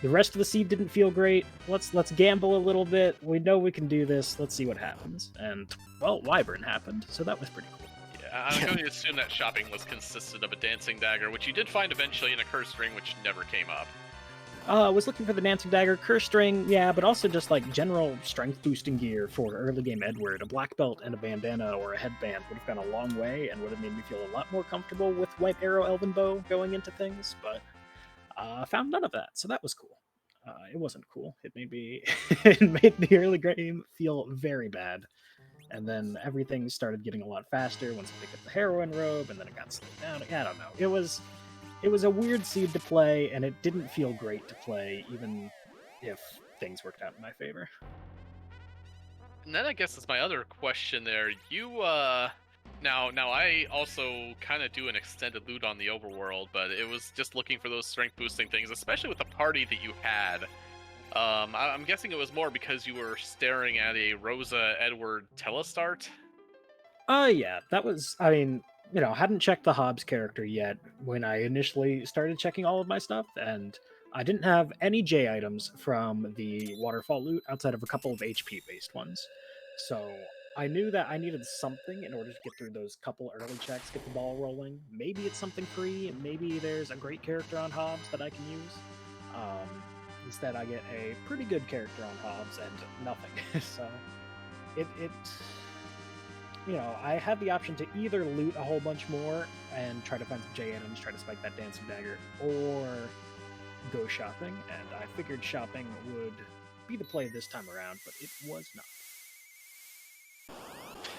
the rest of the seed didn't feel great. Let's gamble a little bit. We know we can do this. Let's see what happens. And well, Wyvern happened, so that was pretty cool. Yeah, I'm going to assume that shopping was consisted of a dancing dagger, which you did find eventually in a curse ring, which never came up. Was looking for the Dancing Dagger, Curse String, yeah, but also just like general strength boosting gear for early game Edward. A black belt and a bandana or a headband would have gone a long way and would have made me feel a lot more comfortable with White Arrow Elven Bow going into things, but found none of that, so that was cool. It wasn't cool. It made me it made the early game feel very bad. And then everything started getting a lot faster once I picked up the Heroine Robe, and then it got slowed down. I don't know. It was a weird seed to play, and it didn't feel great to play, even if things worked out in my favor. And then I guess that's my other question there. You, now I also kind of do an extended loot on the overworld, but it was just looking for those strength boosting things, especially with the party that you had. I'm guessing it was more because you were staring at a Rosa Edward telestart? Yeah, that was, I mean, you know, hadn't checked the Hobbs character yet when I initially started checking all of my stuff, and I didn't have any J items from the waterfall loot outside of a couple of HP-based ones. So I knew that I needed something in order to get through those couple early checks, get the ball rolling. Maybe it's something free, maybe there's a great character on Hobbs that I can use. Instead, I get a pretty good character on Hobbs and nothing. So it you know, I had the option to either loot a whole bunch more and try to find some J items, try to spike that Dancing Dagger, or go shopping, and I figured shopping would be the play this time around, but it was not.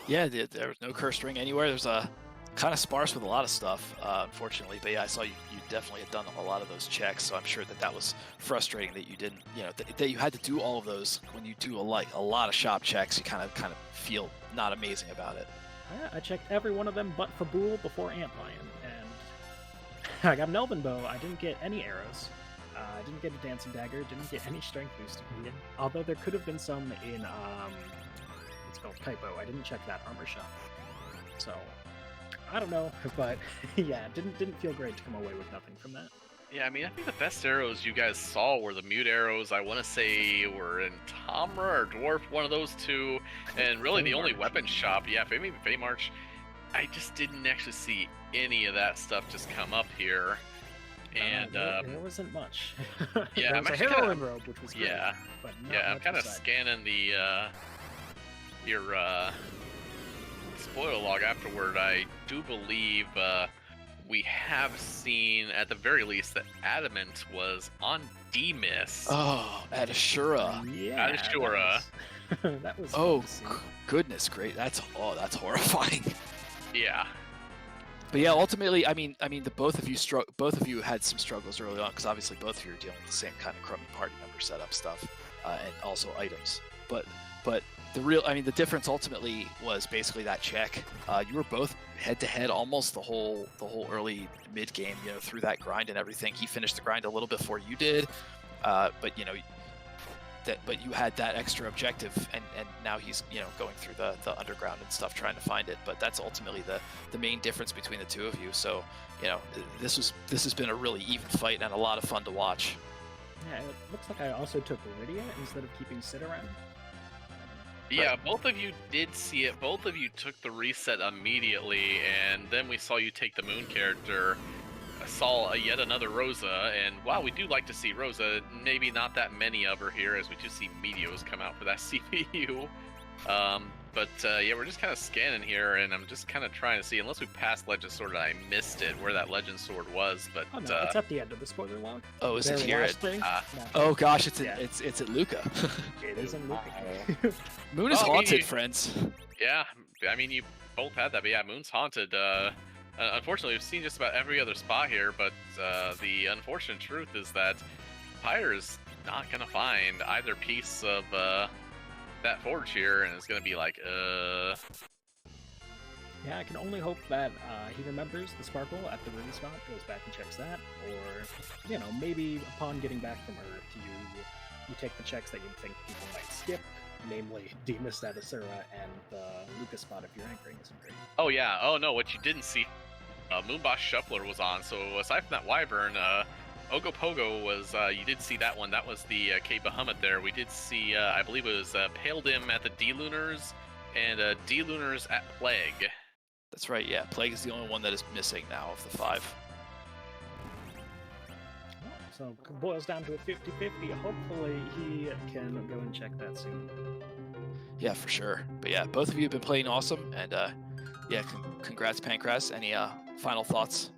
Yeah, there was no curse ring anywhere. There's a kind of sparse with a lot of stuff, unfortunately. But yeah, I saw you definitely had done a lot of those checks, so I'm sure that was frustrating that you didn't, you know, that you had to do all of those. When you do a lot of shop checks, you kind of feel not amazing about it. I checked every one of them but Fabul before Antlion, I got an Elven Bow. I didn't get any arrows. I didn't get a Dancing Dagger. Didn't get any Strength boosting. Although there could have been some in what's called Typo. I didn't check that armor shop. So I don't know, but yeah, didn't feel great to come away with nothing from that. Yeah, I mean, I think the best arrows you guys saw were the mute arrows. I want to say were in Tamra or Dwarf, one of those two. And really the only weapon shop, yeah, maybe Feymarch. I just didn't actually see any of that stuff just come up here. And there wasn't much. Yeah, there was a heroine robe, which was great. Yeah, but not yeah, I'm much kind of beside. scanning the your spoiler log afterward. I do believe we have seen at the very least that Adamant was on D-Miss. Oh, at Ashura. Yeah, Ashura. That was Oh, fun to see. goodness, great. That's horrifying. Yeah. But yeah, ultimately, I mean, the both of you had some struggles early on because obviously both of you are dealing with the same kind of crummy party member setup stuff, and also items. But the difference ultimately was basically that check. You were both head to head almost the whole early mid game, through that grind and everything. He finished the grind a little before you did, but you had that extra objective, and now he's going through the underground and stuff trying to find it. But that's ultimately the main difference between the two of you. So this has been a really even fight and a lot of fun to watch. Yeah, it looks like I also took Iridia instead of keeping Sid around. Yeah, both of you did see it. Both of you took the reset immediately, and then we saw you take the Moon character. I saw yet another Rosa, and wow, we do like to see Rosa. Maybe not that many of her here, as we do see Meteos come out for that CPU. But yeah, we're just kind of scanning here, and I'm just kind of trying to see, unless we passed Legend Sword and I missed it, where that Legend Sword was. But Oh no, it's at the end of the spoiler log. Oh, is it Very here? last thing. No. Oh gosh, it's Yeah. it's at Luca. It is in Luca. Moon is Oh, haunted, you- friends. yeah, I mean, you both had that, but yeah, Moon's haunted. Unfortunately, we've seen just about every other spot here, but the unfortunate truth is that Pyre is not going to find either piece of that forge here, and it's going to be like, Yeah, I can only hope that he remembers the sparkle at the ruby spot, goes back and checks that, or maybe upon getting back from Earth, you take the checks that you think people might skip, namely Demas at Asura and the Lucas spot if your anchoring isn't great. oh yeah, oh no, what you didn't see, Moonboss Shuffler was on, so aside from that Wyvern, Ogopogo was, you did see that one, that was the K Bahamut there. We did see, I believe it was Paledim at the D-Lunars, and D-Lunars at Plague. That's right. Yeah, Plague is the only one that is missing now of the 5. So it boils down to a 50-50. Hopefully he can go and check that soon. Yeah, for sure. But yeah, both of you have been playing awesome, and yeah, congrats, Pankraz. Any final thoughts?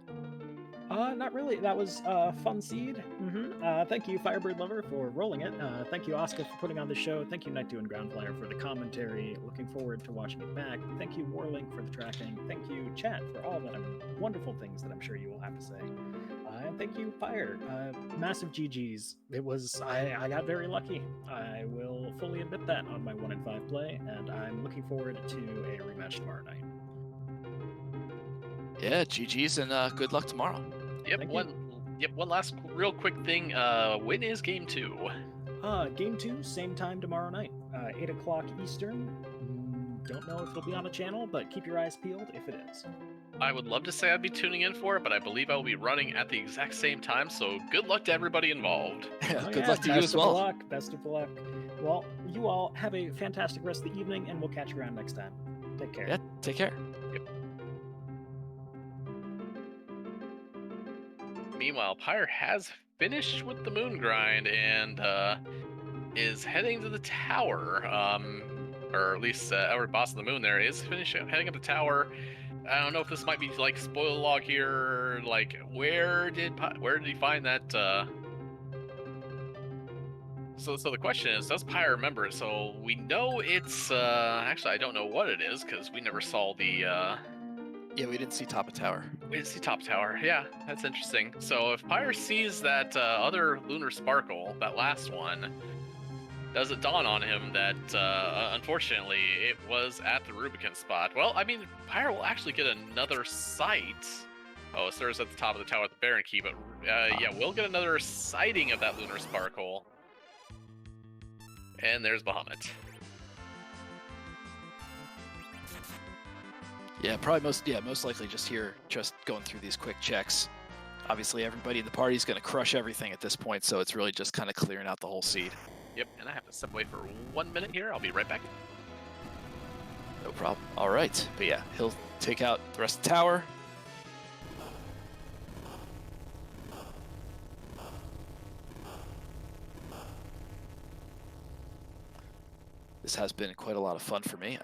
Not really. That was fun seed. Thank you, Firebird Lover, for rolling it. Thank you, Oscar, for putting on the show. Thank you, Night Dew and Groundflyer, for the commentary. Looking forward to watching it back. Thank you, Warlink, for the tracking. Thank you, chat, for all the wonderful things that I'm sure you will have to say. And thank you, Pyre. Massive GGs. It was I got very lucky. I will fully admit that on my 1 in 5 play, and I'm looking forward to a rematch tomorrow night. Yeah, GG's, and good luck tomorrow. Yep, Thank one last real quick thing. When is game 2? Game 2, same time tomorrow night, 8 o'clock Eastern. Don't know if it'll be on the channel, but keep your eyes peeled if it is. I would love to say I'd be tuning in for it, but I believe I will be running at the exact same time, so good luck to everybody involved. Oh, Good yeah, luck to you best as of well. luck. Best of luck. Well, you all have a fantastic rest of the evening, and we'll catch you around next time. Take care. Yeah, take care. Meanwhile, Pyre has finished with the moon grind and is heading to the tower, or at least our boss of the moon there is heading up the tower. I don't know if this might be like spoiler log here. Like, where did he find that? So the question is, does Pyre remember it? So we know it's actually I don't know what it is because we never saw the. Yeah, we didn't see top of tower. We didn't see top tower. Yeah, that's interesting. So if Pyre sees that other lunar sparkle, that last one, does it dawn on him that unfortunately it was at the Rubicon spot? Well, I mean, Pyre will actually get another sight Oh, Sarah's at the top of the tower with the Baron Key, but yeah, we'll get another sighting of that Lunar Sparkle. And there's Bahamut. Yeah, probably most likely just here, just going through these quick checks. Obviously, everybody in the party is going to crush everything at this point, so it's really just kind of clearing out the whole seed. Yep, and I have to step away for 1 minute here. I'll be right back. No problem. All right, but yeah, he'll take out the rest of the tower. This has been quite a lot of fun for me.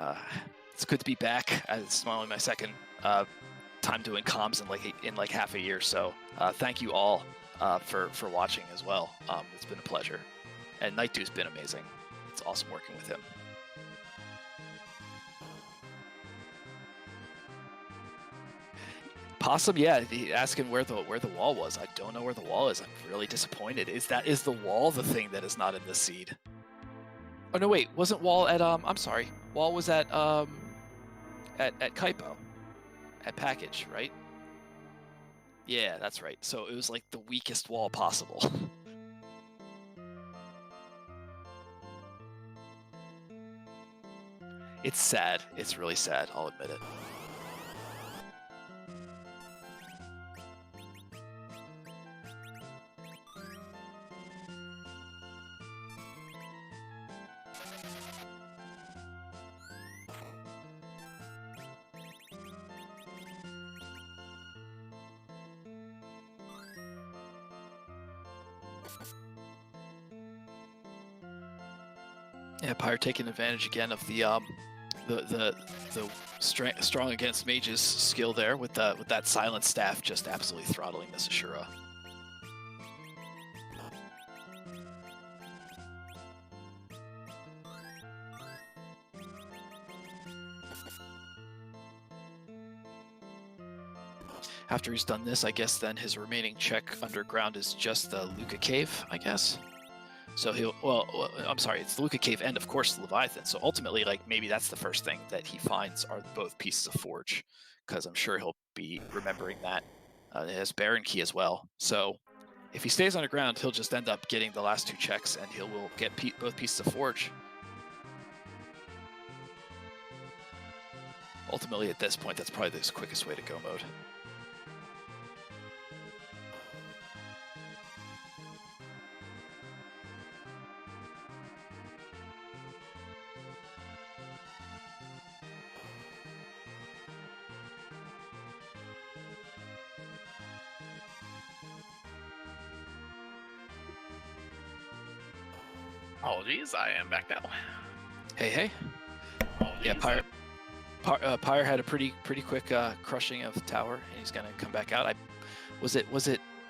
It's good to be back. It's only my second time doing comms in like half a year, so thank you all for watching as well. It's been a pleasure, and Night Dew's been amazing. It's awesome working with him. Possum, yeah, asking where the wall was. I don't know where the wall is. I'm really disappointed. Is the wall the thing that is not in the seed? Oh no, wait, wasn't wall at I'm sorry. Wall was at Kaipo, at package, right? Yeah, that's right. So it was like the weakest wall possible. It's sad. It's really sad, I'll admit it. Yeah, Pyre taking advantage again of the strong against mages skill there with that silent staff, just absolutely throttling this Ashura. After he's done this, I guess then his remaining check underground is just the Luca Cave, I guess. So I'm sorry, it's the Luca Cave and of course the Leviathan. So ultimately, like, maybe that's the first thing that he finds are both pieces of Forge, because I'm sure he'll be remembering that. It has Baron Key as well. So if he stays underground, he'll just end up getting the last two checks and will get both pieces of Forge. Ultimately, at this point, that's probably the quickest way to go mode. Apologies, I am back now. Hey. Apologies. Yeah, Pyre had a pretty quick crushing of the tower, and he's gonna come back out. Was it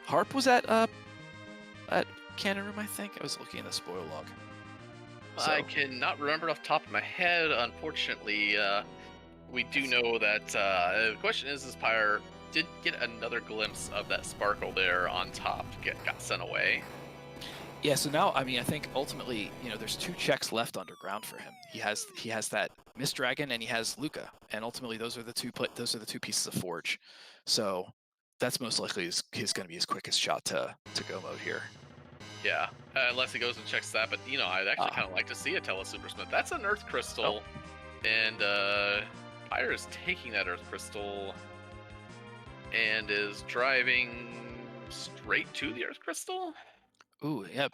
Harp was at Cannon Room, I think? I was looking in the spoiler log. So. I cannot remember off the top of my head. Unfortunately, we do know that the question is Pyre did get another glimpse of that sparkle there on top. Got sent away. Yeah, so now, I mean, I think ultimately, there's two checks left underground for him. He has that Mist Dragon and he has Luca, and ultimately those are the two pieces of Forge. So that's most likely going to be his quickest shot to go mode here. Yeah, unless he goes and checks that. But I'd actually kind of like to see a Telesupersmith. That's an Earth Crystal, and Pyre is taking that Earth Crystal and is driving straight to the Earth Crystal. Ooh, yeah,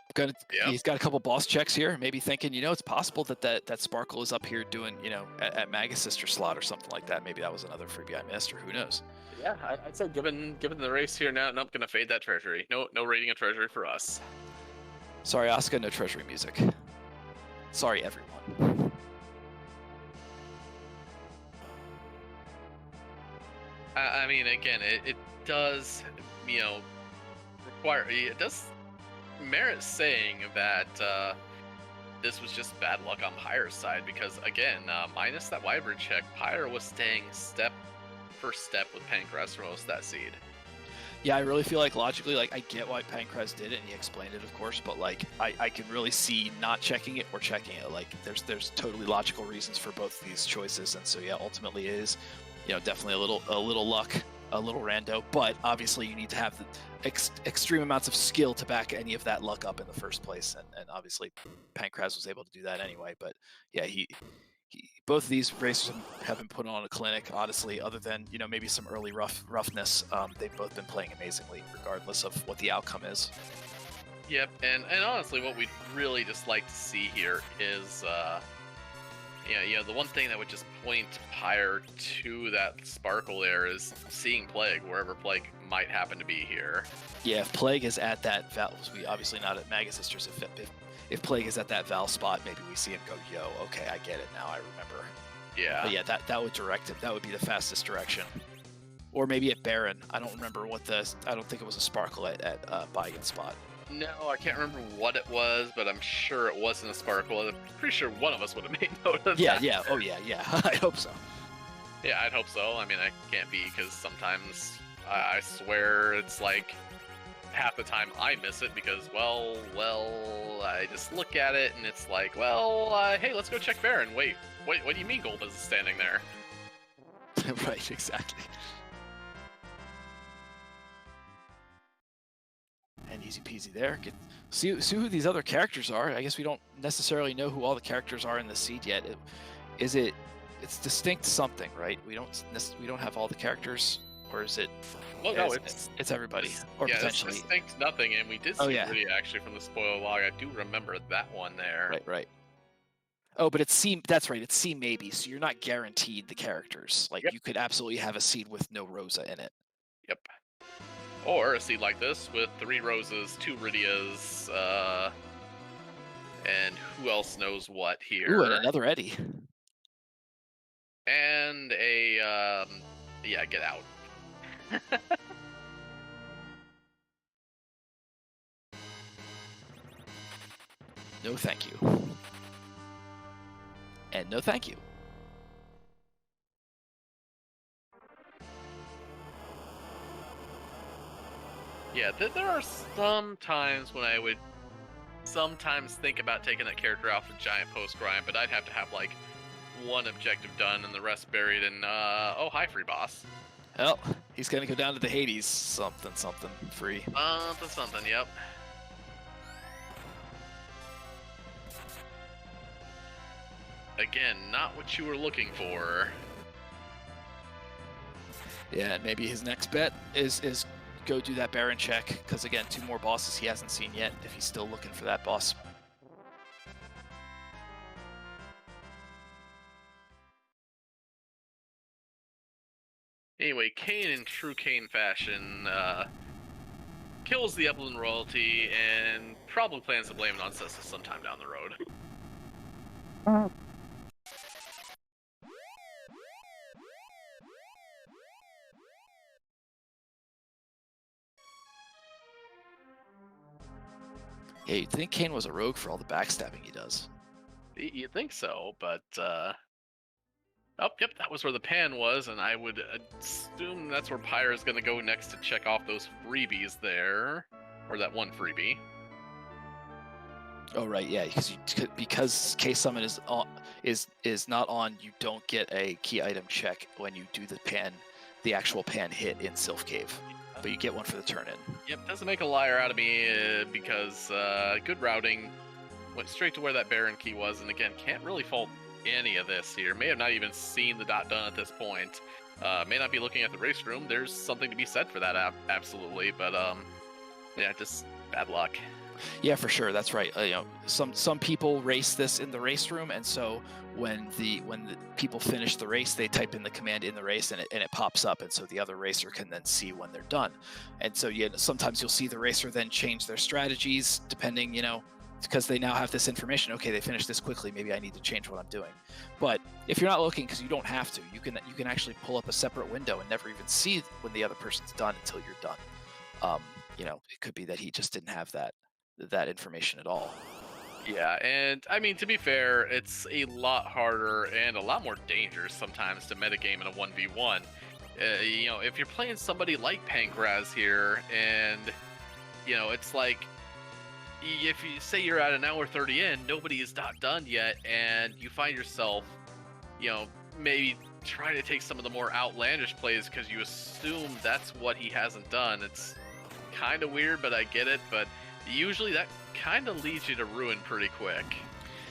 he's got a couple boss checks here. Maybe thinking, it's possible that Sparkle is up here doing, at Magus Sister slot or something like that. Maybe that was another freebie I missed, or who knows? Yeah, I'd say given the race here now, nope, gonna fade that treasury. No raiding a treasury for us. Sorry, Asuka, no treasury music. Sorry, everyone. I mean, again, it does, require. It does merit saying that this was just bad luck on Pyre's side, because again, minus that Wyvern check, Pyre was staying step for step with Pankraz for most of that seed. Yeah, I really feel like logically, I get why Pankraz did it, and he explained it, of course, but I can really see not checking it or checking it. There's totally logical reasons for both of these choices, and so yeah, ultimately it is, definitely a little luck a little rando, but obviously you need to have the extreme amounts of skill to back any of that luck up in the first place, and obviously Pankraz was able to do that anyway. But yeah, he both of these racers have been put on a clinic, honestly, other than, you know, maybe some early roughness. They've both been playing amazingly, regardless of what the outcome is. Yep, and honestly, what we'd really just like to see here is, the one thing that would just point Pyre to that sparkle there is seeing Plague wherever Plague might happen to be here. Yeah, if Plague is at that Val, we obviously not at Maga Sisters. If Plague is at that Val spot, maybe we see him go, yo, okay, I get it now, I remember. Yeah. But yeah, that would direct him. That would be the fastest direction. Or maybe at Baron. I don't remember I don't think it was a sparkle at Bygin spot. No, I can't remember what it was, but I'm sure it wasn't a sparkle. I'm pretty sure one of us would have made note of that. Yeah, oh yeah. I hope so. Yeah, I'd hope so. I mean, I can't be, because sometimes I swear it's like half the time I miss it because, well, I just look at it and it's like, hey, let's go check Baron. Wait, what do you mean Golbez is standing there? Right, exactly. And easy peasy there. See who these other characters are. I guess we don't necessarily know who all the characters are in the seed yet. It's distinct something, right? We don't have all the characters, or is it? Well, no, it's everybody, or potentially. It's distinct nothing, and we did see Rudy actually from the spoiler log. I do remember that one there. Right. Oh, but it's C. That's right. It's C maybe. So you're not guaranteed the characters. Like you could absolutely have a seed with no Rosa in it. Yep. Or a seed like this with 3 Rosas, 2 Rydias, and who else knows what here? Ooh, and another Eddie. And a get out. No, thank you. And no, thank you. Yeah, there are some times when I would sometimes think about taking that character off a giant post grind, but I'd have to have like one objective done and the rest buried in hi free boss. Well, he's gonna go down to the Hades something free. Something, yep. Again, not what you were looking for. Yeah, and maybe his next bet is go do that Baron check, because again, 2 more bosses he hasn't seen yet if he's still looking for that boss. Anyway, Kain in true Kain fashion kills the Upland royalty and probably plans to blame it on Cessa sometime down the road. Yeah, you'd think Kain was a rogue for all the backstabbing he does. You'd think so, but oh, yep, that was where the pan was, and I would assume that's where Pyre is going to go next to check off those freebies there, or that one freebie. Oh right, yeah, because K summon is not on. You don't get a key item check when you do the actual pan hit in Sylph Cave, but you get one for the turn in. Yep, doesn't make a liar out of me because good routing went straight to where that Baron key was, and again, can't really fault any of this here. May have not even seen the dot done at this point. May not be looking at the race room. There's something to be said for that, absolutely, but yeah, just bad luck. Yeah, for sure. That's right. Some people race this in the race room, and so when the people finish the race, they type in the command in the race, and it pops up, and so the other racer can then see when they're done. And so sometimes you'll see the racer then change their strategies depending, because they now have this information. Okay, they finished this quickly. Maybe I need to change what I'm doing. But if you're not looking, because you don't have to, you can actually pull up a separate window and never even see when the other person's done until you're done. It could be that he just didn't have that information at all. Yeah, and I mean, to be fair, it's a lot harder and a lot more dangerous sometimes to metagame in a 1v1. If you're playing somebody like Pankraz here, and it's like, if you say you're at an hour 30 in, nobody is not done yet, and you find yourself, maybe try to take some of the more outlandish plays because you assume that's what he hasn't done. It's kind of weird, but I get it. But usually that kind of leads you to ruin pretty quick.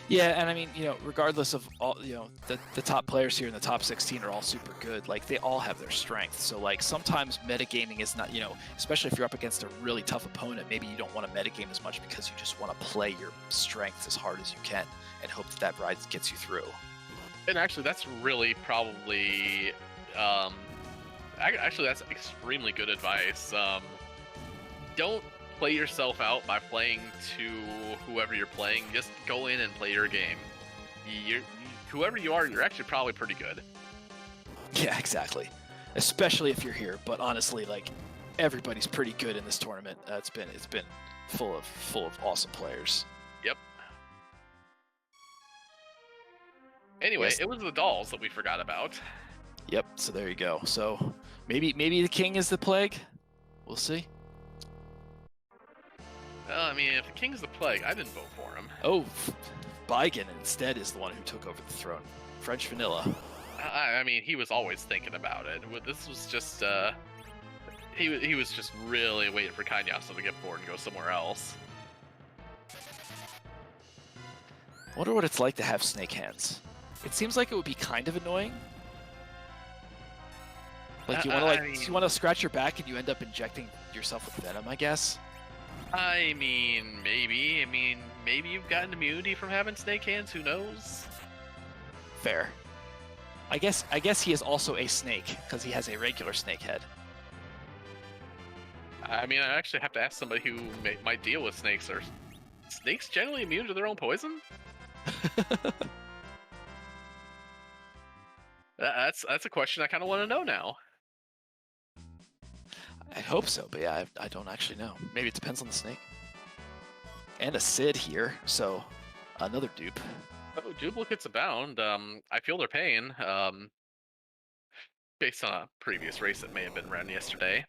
Yeah, and I mean, regardless of all, the top players here in the top 16 are all super good. Like, they all have their strengths. So, like, sometimes metagaming is not, especially if you're up against a really tough opponent, maybe you don't want to metagame as much because you just want to play your strengths as hard as you can and hope that ride gets you through. And actually, that's really probably, actually, that's extremely good advice. Don't play yourself out by playing to whoever you're playing. Just go in and play your game. Whoever you are, you're actually probably pretty good. Yeah, exactly. Especially if you're here. But honestly, like, everybody's pretty good in this tournament. It's been full of awesome players. Yep. Anyway, Yes. It was the dolls that we forgot about. Yep. So there you go. So maybe the king is the plague. We'll see. Well, I mean, if the king's the plague, I didn't vote for him. Oh, Baigen instead is the one who took over the throne. French vanilla. I mean, he was always thinking about it. This was just, he was just really waiting for Kanyasu to get bored and go somewhere else. I wonder what it's like to have snake hands. It seems like it would be kind of annoying. Like, you want to scratch your back and you end up injecting yourself with venom, I guess. I mean, maybe. Maybe you've gotten immunity from having snake hands. Who knows? Fair. I guess he is also a snake because he has a regular snake head. I mean, I actually have to ask somebody who might deal with snakes. Are snakes generally immune to their own poison? That's a question I kind of want to know now. I hope so, but yeah, I don't actually know. Maybe it depends on the snake. And a Sid here, so another dupe. Oh, duplicates abound. I feel their pain. Based on a previous race that may have been run yesterday.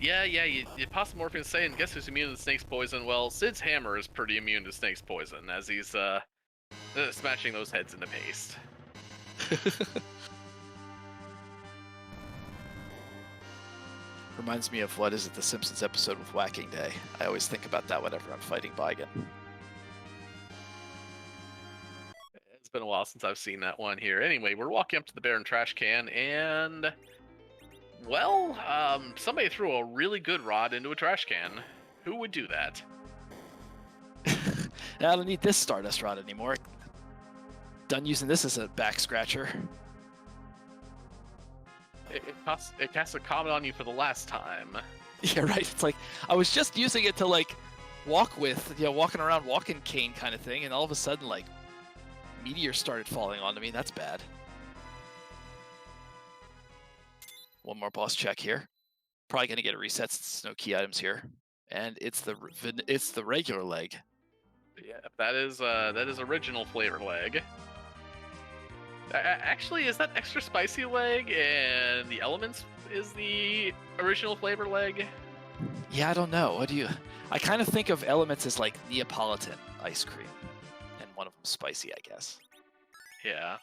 Yeah, you Posomorphians saying, guess who's immune to the snake's poison? Well, Sid's hammer is pretty immune to snake's poison, as he's smashing those heads into paste. Reminds me of, what is it, the Simpsons episode with Whacking Day. I always think about that whenever I'm fighting Baigen. It's been a while since I've seen that one here. Anyway, we're walking up to the Baron trash can, and well, somebody threw a really good rod into a trash can. Who would do that? I don't need this Stardust rod anymore. Done using this as a back scratcher. It casts a comment on you for the last time. Yeah, right. It's like, I was just using it to, like, walk with, walking around walking cane kind of thing, and all of a sudden, like, meteors started falling onto me. That's bad. One more boss check here. Probably gonna get a reset since no key items here, and it's the regular leg. Yeah, that is original flavor leg. Actually, is that extra spicy leg and the elements is the original flavor leg? Yeah, I don't know. I kind of think of elements as like Neapolitan ice cream, and one of them spicy, I guess. Yeah.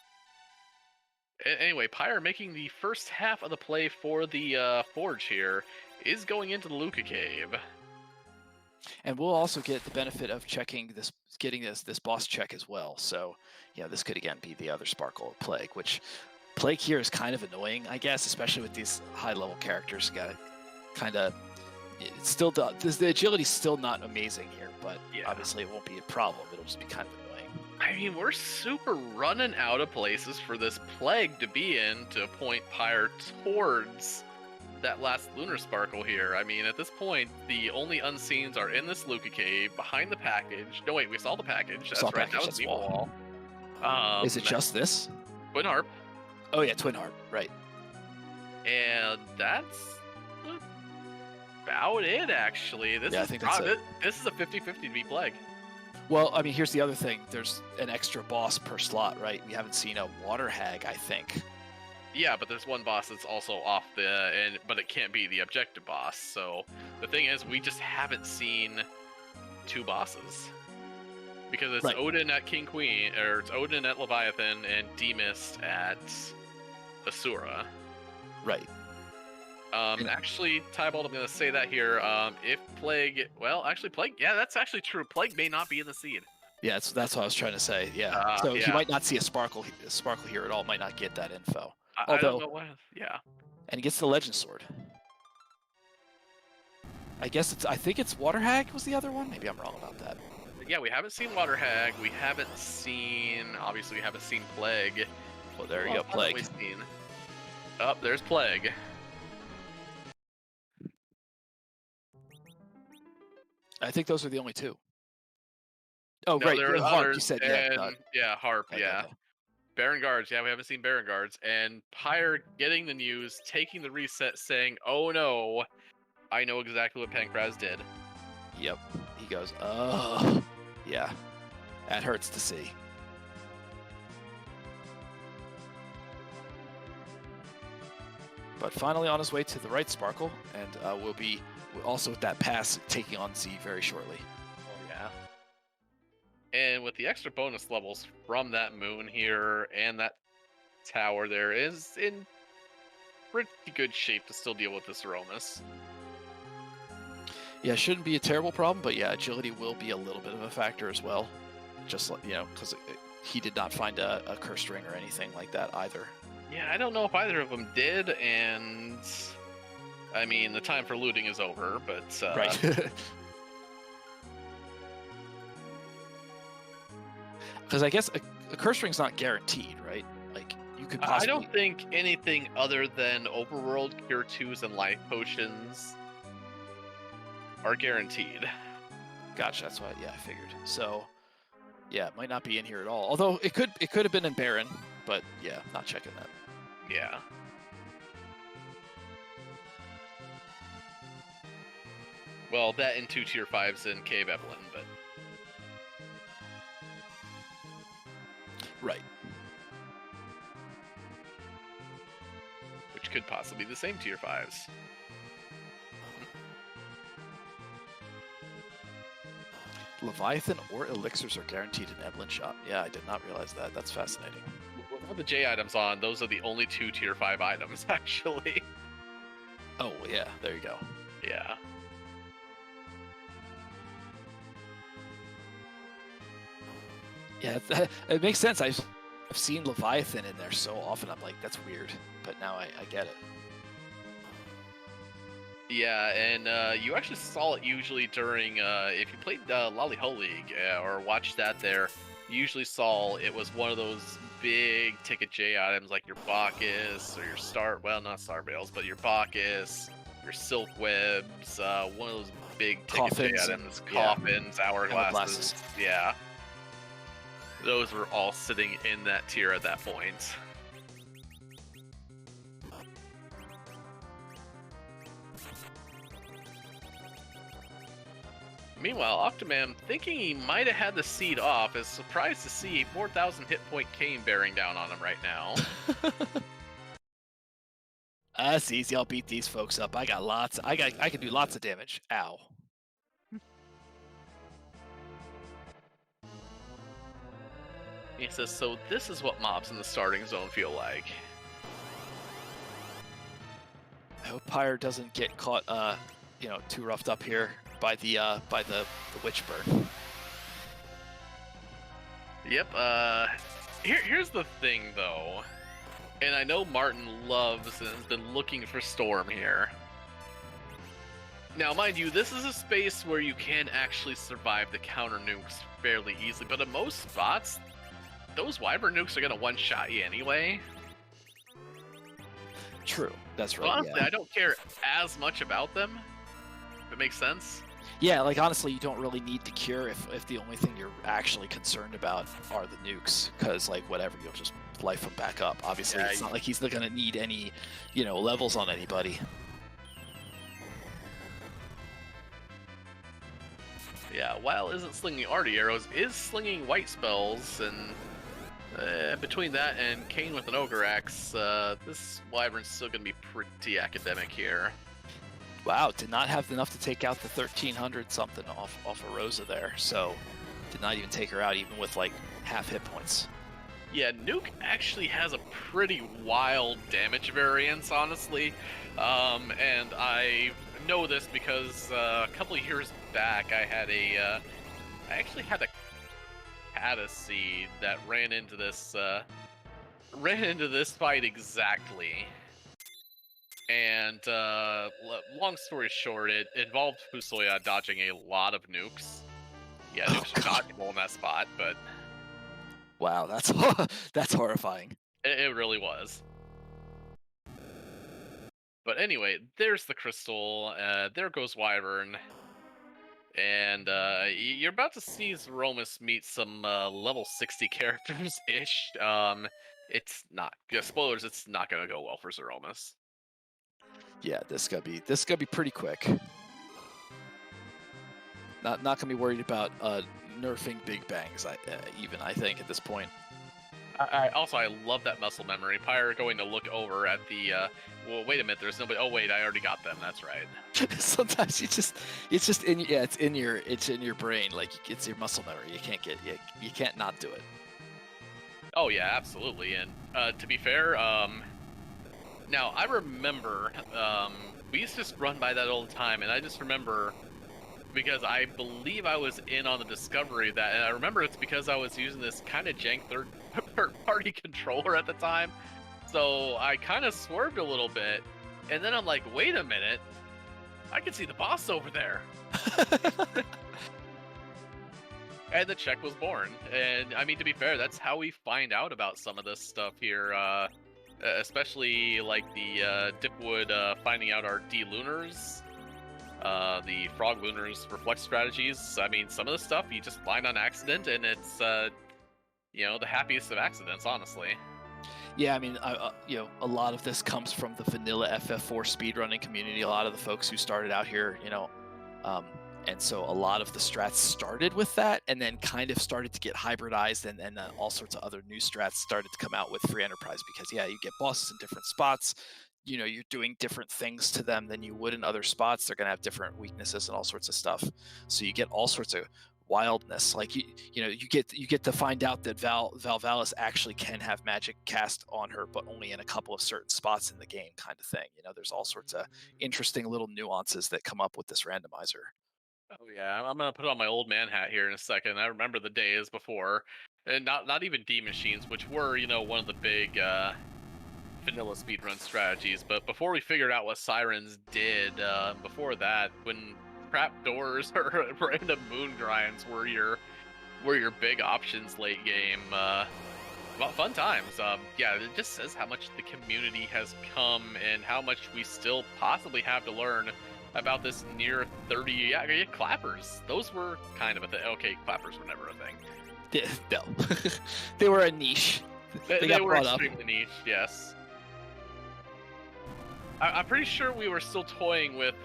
Anyway, Pyre making the first half of the play for the Forge here is going into the Luca Cave. And we'll also get the benefit of getting this boss check as well. So, this could again be the other Sparkle Plague, which Plague here is kind of annoying, I guess, especially with these high-level characters. Got to kind of, the agility's still not amazing here, but obviously it won't be a problem. It'll just be kind of annoying. I mean, we're super running out of places for this Plague to be in to point Pyre towards that last Lunar Sparkle here. I mean, at this point, the only unseens are in this Luca Cave, behind the package. No, wait, we saw the package. That's right, that was the wall. Is it just this? Twin Harp. Oh yeah, Twin Harp, right. And that's about it, actually. I think that's it. This is a 50-50 to be Plague. Well, I mean, here's the other thing. There's an extra boss per slot, right? We haven't seen a Water Hag, I think. Yeah, but there's one boss that's also off but it can't be the objective boss. So the thing is, we just haven't seen 2 bosses. Because it's Right. Odin at King Queen, or it's Odin at Leviathan, and Demist at Asura. Right. Actually, Tybalt, I'm going to say that here. If Plague, yeah, that's actually true. Plague may not be in the seed. Yeah, that's what I was trying to say. Yeah. So he Yeah. might not see a sparkle here at all. Might not get that info. I don't know what. Yeah. And he gets the Legend Sword. I think it's Water Hag was the other one. Maybe I'm wrong about that. Yeah, we haven't seen Water Hag. We haven't seen. Obviously, we haven't seen Plague. Well, there you go, Plague. Oh, there's Plague. I think those are the only 2. Oh, No, right. there are Harp, others, you said, yeah, Harp, Okay, yeah. okay. Baron Guards, yeah, we haven't seen Baron Guards. And Pyre getting the news, taking the reset, saying, oh no, I know exactly what Pankraz did. Yep. He goes, oh, yeah. That hurts to see. But finally on his way to the right Sparkle, and we'll be also with that pass taking on Z very shortly. Oh, yeah. And with the extra bonus levels from that moon here and that tower there is in pretty good shape to still deal with this Aromas. Yeah, shouldn't be a terrible problem, but yeah, agility will be a little bit of a factor as well. Just like, because he did not find a cursed ring or anything like that either. Yeah, I don't know if either of them did, and I mean, the time for looting is over, but right. Because I guess a curse ring's not guaranteed, right? Like you could possibly... I don't think anything other than overworld cure 2s and life potions are guaranteed. Gotcha. That's why. Yeah, I figured. So, yeah, it might not be in here at all. Although it could have been in Baron, but yeah, not checking that. Yeah. Well, that and 2 tier 5s in Cave Evelyn, but right. Which could possibly be the same tier 5s. Leviathan or elixirs are guaranteed in Evelyn shop. Yeah, I did not realize that. That's fascinating. Without the J items on, those are the only 2 tier 5 items, actually. Oh, yeah, there you go. Yeah. Yeah, it makes sense. I've seen Leviathan in there so often. I'm like, that's weird. But now I get it. Yeah, and you actually saw it usually during, if you played Lolly Ho League or watched that there, you usually saw it was one of those big ticket J items like your Bacchus or your not Star Veils, but your Bacchus, your Silk Webs, one of those big ticket Coffins J items, coffins, hourglasses. Hourglasses. Yeah. Those were all sitting in that tier at that point. Meanwhile, Octoman, thinking he might have had the seed off, is surprised to see a 4,000 hit point Kane bearing down on him right now. That's easy. I'll beat these folks up. I got lots. I can do lots of damage. Ow. He says, so this is what mobs in the starting zone feel like. I hope Pyre doesn't get caught, too roughed up here by the witch burn. Yep. Here's the thing, though, and I know Martin loves and has been looking for Storm here. Now, mind you, this is a space where you can actually survive the counter nukes fairly easily, but in most spots, those Wyvern nukes are gonna one-shot you anyway. True, that's right. So honestly, yeah. I don't care as much about them. If it makes sense. Yeah, like honestly, you don't really need to cure if the only thing you're actually concerned about are the nukes, because like whatever, you'll just life them back up. Obviously, it's not like he's not gonna need any, levels on anybody. Yeah, while isn't slinging arty arrows, is slinging white spells, and between that and Kane with an Ogre Axe, this Wyvern's still going to be pretty academic here. Wow, did not have enough to take out the 1300 something off of Rosa there, so did not even take her out even with like half hit points. Yeah, Nuke actually has a pretty wild damage variance, honestly, and I know this because a couple of years back I actually had a Cataseed that ran into this fight exactly. And long story short, it involved Fusoya dodging a lot of nukes. Yeah, nukes are dodgeable in that spot, but wow, that's horrifying. it really was. But anyway, there's the crystal. There goes Wyvern. And you're about to see Zeromus meet some level 60 characters-ish. It's not, spoilers, it's not going to go well for Zeromus. Yeah, this gotta be pretty quick. Not gonna be worried about nerfing big bangs. I think at this point. I love that muscle memory. Pyre going to look over at the. Well, wait a minute. There's nobody. Oh wait, I already got them. That's right. Sometimes it's in your brain. Like it's your muscle memory. You can't not do it. Oh yeah, absolutely. And to be fair, now I remember we used to just run by that all the time, and I just remember because I believe I was in on the discovery of that, and I remember it's because I was using this kind of jank third-party controller at the time, so I kind of swerved a little bit, and then I'm like, wait a minute, I can see the boss over there. And the check was born, and I mean, to be fair, that's how we find out about some of this stuff here, especially like the Dipwood finding out our D-Lunars. The Frog Lunar's reflex strategies. I mean, some of the stuff you just find on accident, and it's, the happiest of accidents, honestly. Yeah, I mean, a lot of this comes from the vanilla FF4 speedrunning community. A lot of the folks who started out here, and so a lot of the strats started with that, and then kind of started to get hybridized, and then all sorts of other new strats started to come out with Free Enterprise because, yeah, you get bosses in different spots. You're doing different things to them than you would in other spots. They're going to have different weaknesses and all sorts of stuff. So you get all sorts of wildness. Like you get to find out that Valvalis actually can have magic cast on her, but only in a couple of certain spots in the game, kind of thing. There's all sorts of interesting little nuances that come up with this randomizer. Oh yeah, I'm gonna put on my old man hat here in a second. I remember the days before, and not even D machines, which were one of the big vanilla speedrun strategies, but before we figured out what sirens did, before that, when trapdoors or random moon grinds were your big options late game, fun times. Yeah, it just says how much the community has come and how much we still possibly have to learn about this near 30. Yeah, clappers. Those were kind of a thing. Okay, clappers were never a thing. Yeah, no, they were a niche. They were extremely niche. Yes. I'm pretty sure we were still toying with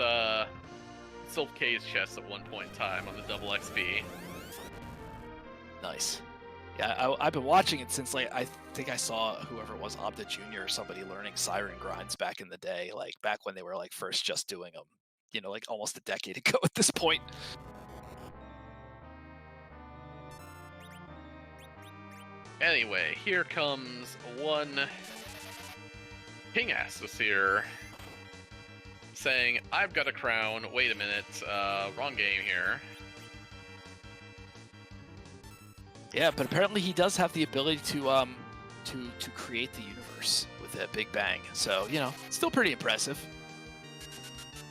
Sylph K's chest at one point in time on the double XP. Nice. Yeah, I've been watching it since I think I saw whoever it was, Obda Jr. or somebody learning siren grinds back in the day, like back when they were like first just doing them, like almost a decade ago at this point. Anyway, here comes one Pingassus here saying, I've got a crown. Wait a minute, wrong game here. Yeah, but apparently he does have the ability to create the universe with a big bang. So, still pretty impressive.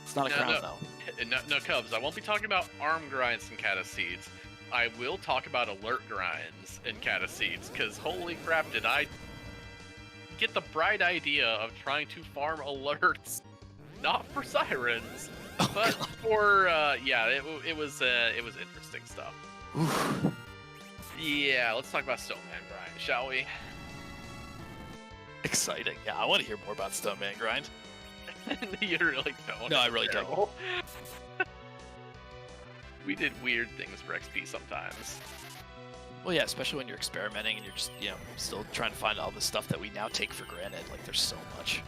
It's not a crown, though. No, Cubs, I won't be talking about arm grinds and Cataseeds. I will talk about alert grinds and Cataseeds, because holy crap, did I get the bright idea of trying to farm alerts, not for sirens, but for it was interesting stuff. Oof. Yeah, let's talk about Stoneman Grind, shall we? Exciting. Yeah, I want to hear more about Stoneman Grind. You really don't. No, I really don't. We did weird things for XP sometimes. Well, yeah, especially when you're experimenting and you're just, still trying to find all the stuff that we now take for granted. Like, there's so much.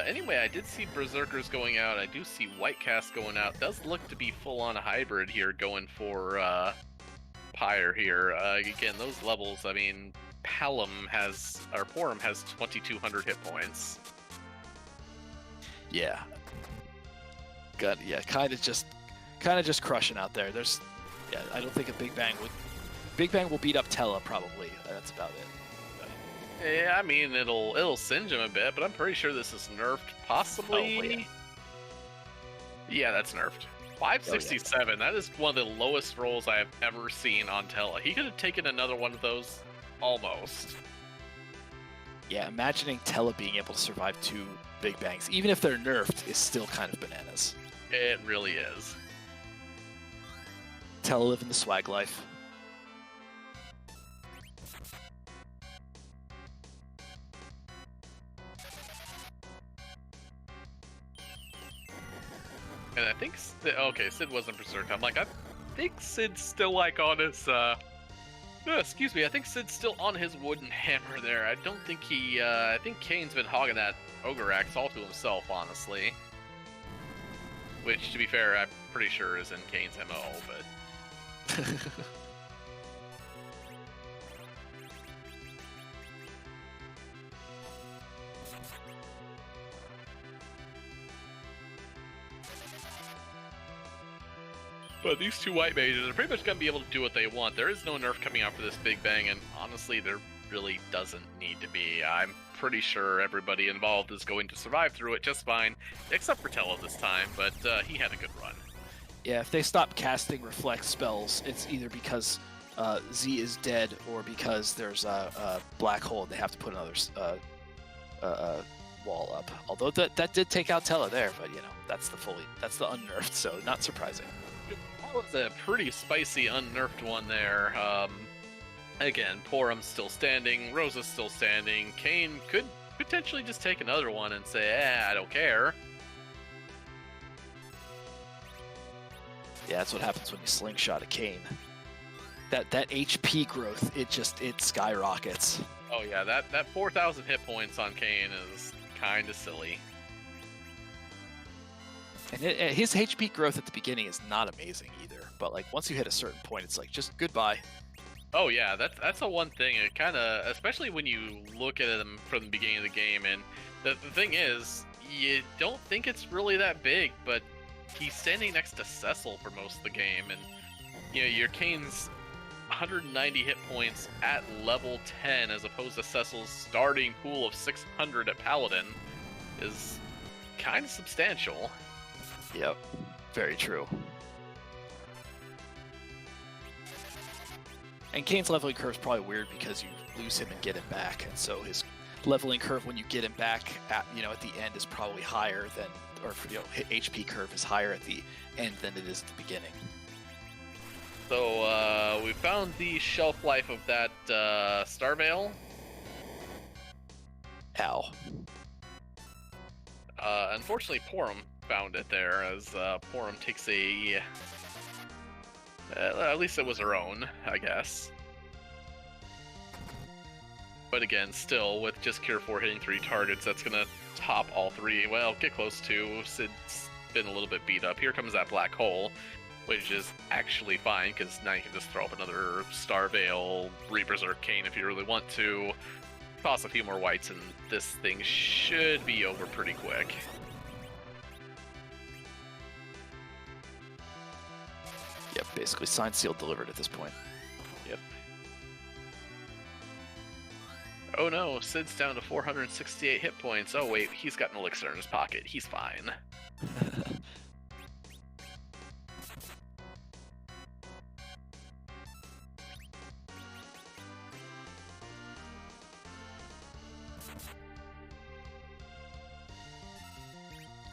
Anyway, I did see Berserkers going out. I do see White Cast going out. Does look to be full-on hybrid here, going for Pyre here. Again, those levels, I mean, Porum has 2,200 hit points. Yeah. Good. Yeah, kind of just crushing out there. I don't think a Big Bang will beat up Tella probably. That's about it. Yeah, I mean, it'll singe him a bit, but I'm pretty sure this is nerfed, possibly. Oh, yeah. Yeah, that's nerfed. 567, that is one of the lowest rolls I have ever seen on Tella. He could have taken another one of those, almost. Yeah, imagining Tella being able to survive 2 Big Bangs, even if they're nerfed, is still kind of bananas. It really is. Tella living the swag life. And I think, Sid wasn't Berserk. I'm like, I think Sid's still like on his, excuse me, I think Sid's still on his wooden hammer there. I don't think I think Kane's been hogging that Ogre Axe all to himself, honestly. Which, to be fair, I'm pretty sure is in Kane's MO, but... But these 2 white mages are pretty much going to be able to do what they want. There is no nerf coming out for this Big Bang, and honestly, there really doesn't need to be. I'm pretty sure everybody involved is going to survive through it just fine, except for Tello this time, but he had a good run. Yeah, if they stop casting reflect spells, it's either because Z is dead or because there's a black hole and they have to put another wall up. Although that did take out Tella there, but that's the unnerfed, so not surprising. That was a pretty spicy unnerfed one there. Again, Porum's still standing, Rosa's still standing. Kane could potentially just take another one and say, I don't care. Yeah, that's what happens when you slingshot a Kane. That HP growth, it skyrockets. Oh yeah, that 4,000 hit points on Kane is kind of silly. And his HP growth at the beginning is not amazing either. But like once you hit a certain point, it's like just goodbye. Oh yeah, that's the one thing. It kind of, especially when you look at him from the beginning of the game, and the thing is, you don't think it's really that big, but he's standing next to Cecil for most of the game, and your Kane's 190 hit points at level 10 as opposed to Cecil's starting pool of 600 at Paladin is kind of substantial. Yep, very true. And Kane's leveling curve is probably weird because you lose him and get him back, and so his leveling curve when you get him back at at the end is probably higher than, or HP curve is higher at the end than it is at the beginning. So we found the shelf life of that Star Veil. Ow. Unfortunately, Porum found it there, as Porum takes a... at least it was her own, I guess. But again, still, with just Cure 4 hitting 3 targets, that's going to top all 3. Well, get close to. Sid's been a little bit beat up. Here comes that black hole, which is actually fine, because now you can just throw up another Star Veil, Re-Berserk Kane if you really want to. Toss a few more whites, and this thing should be over pretty quick. Yep, basically signed, sealed, delivered at this point. Yep. Oh no, Sid's down to 468 hit points. Oh wait, he's got an elixir in his pocket. He's fine.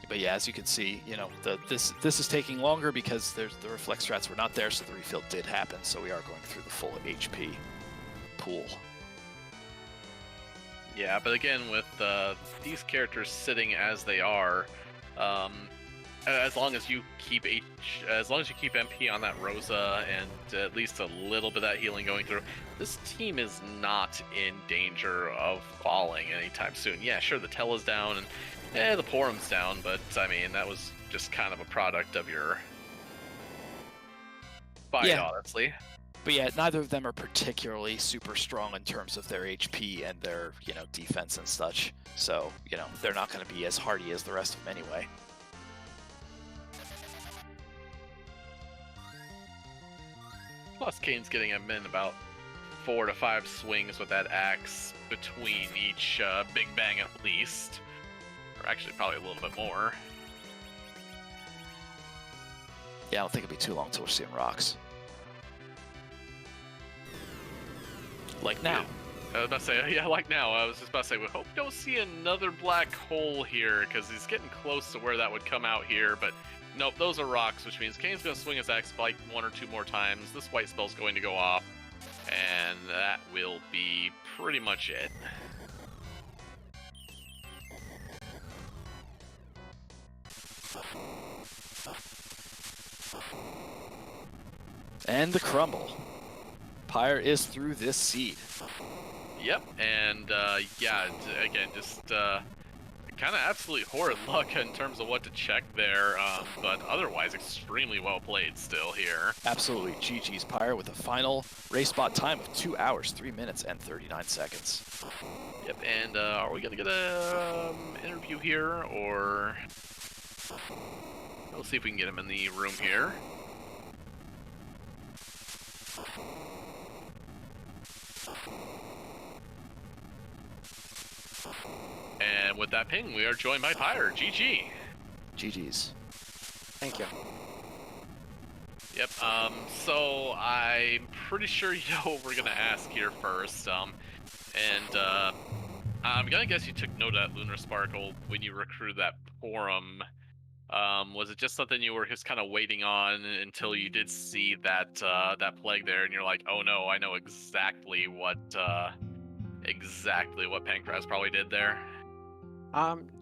But yeah, as you can see, this is taking longer because the reflex strats were not there, so the refill did happen. So we are going through the full HP pool. Yeah, but again, with these characters sitting as they are, as long as you keep MP on that Rosa and at least a little bit of that healing going through, this team is not in danger of falling anytime soon. Yeah, sure, the Tel is down and the Porum's down, but I mean that was just kind of a product of your fight, honestly. But yeah, neither of them are particularly super strong in terms of their HP and their, defense and such. So, they're not going to be as hardy as the rest of them anyway. Plus, Kane's getting him in about 4 to 5 swings with that axe between each Big Bang at least. Or actually, probably a little bit more. Yeah, I don't think it'll be too long till we're seeing rocks. Like now. I was about to say, yeah, like now. I was just about to say, we hope we don't see another black hole here, because he's getting close to where that would come out here, but nope, those are rocks, which means Kane's going to swing his axe spike 1 or 2 more times. This white spell's going to go off, and that will be pretty much it. And the crumble. Pyre is through this seed. Yep, and yeah, again, just kind of absolutely horrid luck in terms of what to check there, but otherwise extremely well played still here. Absolutely, GG's Pyre with a final race spot time of 2 hours, 3 minutes, and 39 seconds. Yep, and are we gonna get a interview here, or we'll see if we can get him in the room here. And with that ping, we are joined by Pyre. GG. GG's. Thank you. Yep, so I'm pretty sure you know what we're gonna ask here first. I'm gonna guess you took note of that Lunar Sparkle when you recruited that Porum. Was it just something you were just kind of waiting on until you did see that that plague there, and you're like, oh no, I know exactly what Pankraz probably did there?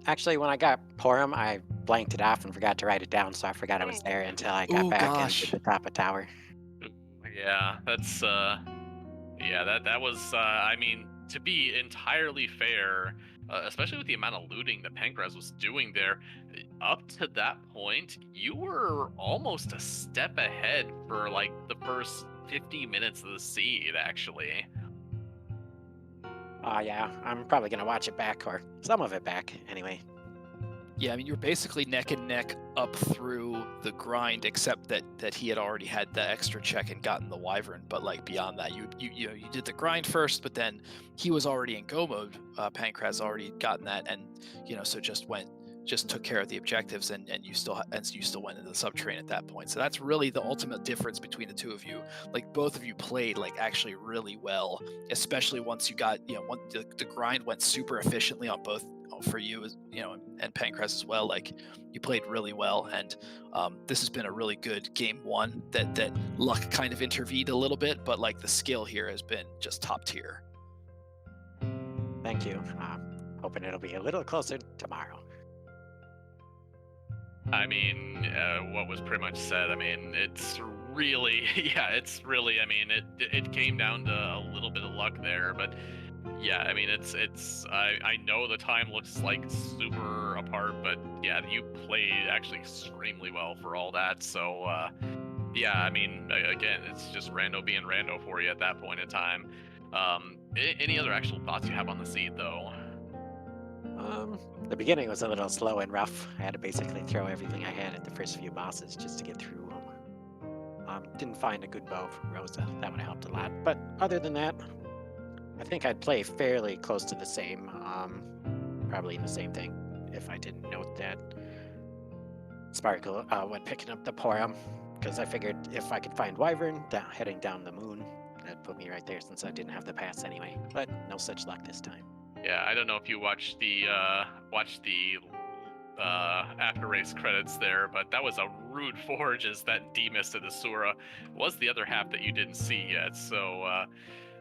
Actually, when I got Porum, I blanked it off and forgot to write it down, so I forgot it was there until I got back and hit the top of tower. Yeah, that's that was I mean, to be entirely fair, especially with the amount of looting that Pankraz was doing there, up to that point, you were almost a step ahead for like the first 50 minutes of the seed, actually. Yeah, I'm probably gonna watch it back, or some of it back, anyway. Yeah, I mean, you're basically neck and neck up through the grind, except that he had already had the extra check and gotten the Wyvern. But like beyond that, you did the grind first, but then he was already in go mode. Pankraz already gotten that, and so just took care of the objectives, and you still went into the subterranean at that point. So that's really the ultimate difference between the two of you. Like both of you played like actually really well, especially once you got the grind went super efficiently on both for you, and Pankraz as well. Like you played really well, and this has been a really good game one. That luck kind of intervened a little bit, but like the skill here has been just top tier. Thank you. Hoping it'll be a little closer tomorrow. I mean, what was pretty much said. I mean, it's really, I mean, it came down to a little bit of luck there, but yeah, I mean, I know the time looks like super apart, but yeah, you played actually extremely well for all that. So yeah, I mean, again, it's just rando being rando for you at that point in time. Any other actual thoughts you have on the seed, though? The beginning was a little slow and rough. I had to basically throw everything I had at the first few bosses just to get through them. Didn't find a good bow for Rosa. That would have helped a lot. But other than that, I think I'd play fairly close to the same. Probably the same thing if I didn't note that Sparkle went picking up the Porum, because I figured if I could find Wyvern heading down the moon, that'd put me right there since I didn't have the pass anyway. But no such luck this time. Yeah, I don't know if you watched the after race credits there, but that was a rude forge as that demisted Asura was the other half that you didn't see yet. So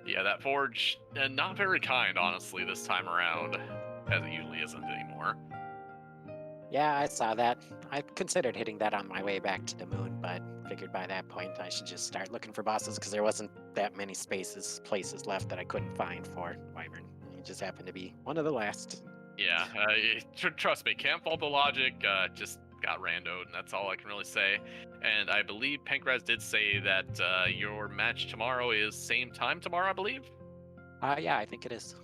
yeah, that forge not very kind, honestly, this time around, as it usually isn't anymore. Yeah, I saw that. I considered hitting that on my way back to the moon, but figured by that point I should just start looking for bosses because there wasn't that many places left that I couldn't find for Wyvern. It just happened to be one of the last. Yeah, trust me, can't fault the logic. Just got randoed, and that's all I can really say. And I believe Pankraz did say that your match tomorrow is same time tomorrow, I believe. Yeah, I think it is.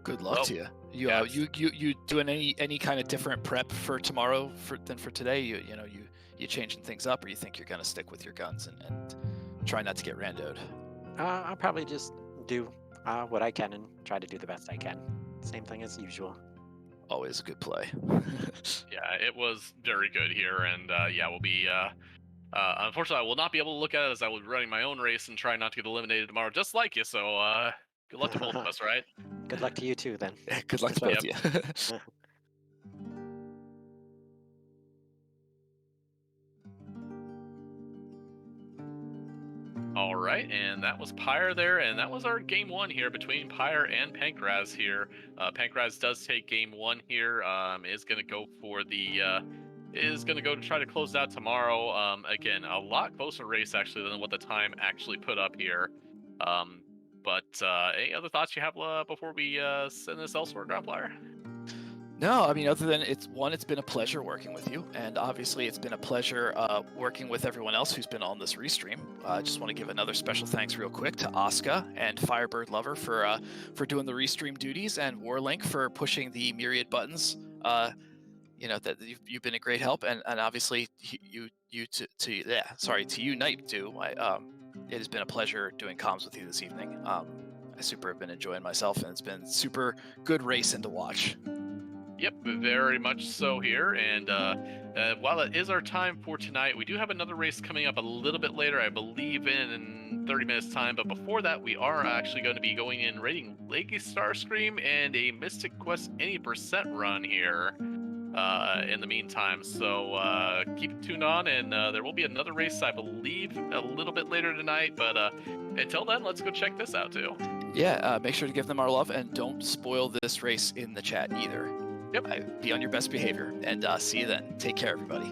Good luck Well, to you. You yes. you doing any kind of different prep for tomorrow than for today? You changing things up, or you think you're gonna stick with your guns and try not to get randoed? I'll probably just do what I can and try to do the best I can. Same thing as usual. Always a good play. Yeah, it was very good here, and yeah, we'll be. Unfortunately, I will not be able to look at it as I will be running my own race and try not to get eliminated tomorrow, just like you. So, good luck to both of us, right? Good luck to you too, then. Good luck to both of you. All right, and that was Pyre there, and that was our game one here between Pyre and Pankraz here. Pankraz does take game one here. Is going to go for the. Is going to go to try to close out tomorrow. Again, a lot closer race actually than what the time actually put up here. But any other thoughts you have before we send this elsewhere, Grappler? No, I mean, other than it's been a pleasure working with you, and obviously it's been a pleasure working with everyone else who's been on this restream. I just want to give another special thanks real quick to Asuka and Firebird Lover for doing the restream duties, and Warlink for pushing the myriad buttons. That you've been a great help, and obviously to you, Knight, too. It has been a pleasure doing comms with you this evening. I super have been enjoying myself, and it's been super good racing to watch. Yep, very much so here. And while it is our time for tonight, we do have another race coming up a little bit later, I believe in 30 minutes time. But before that, we are actually going to be going in rating Legacy Starscream and a Mystic Quest any percent run here in the meantime. So keep tuned on, and there will be another race, I believe, a little bit later tonight. But until then, let's go check this out too. Yeah, make sure to give them our love, and don't spoil this race in the chat either. Yep. Be on your best behavior, and see you then. Take care, everybody.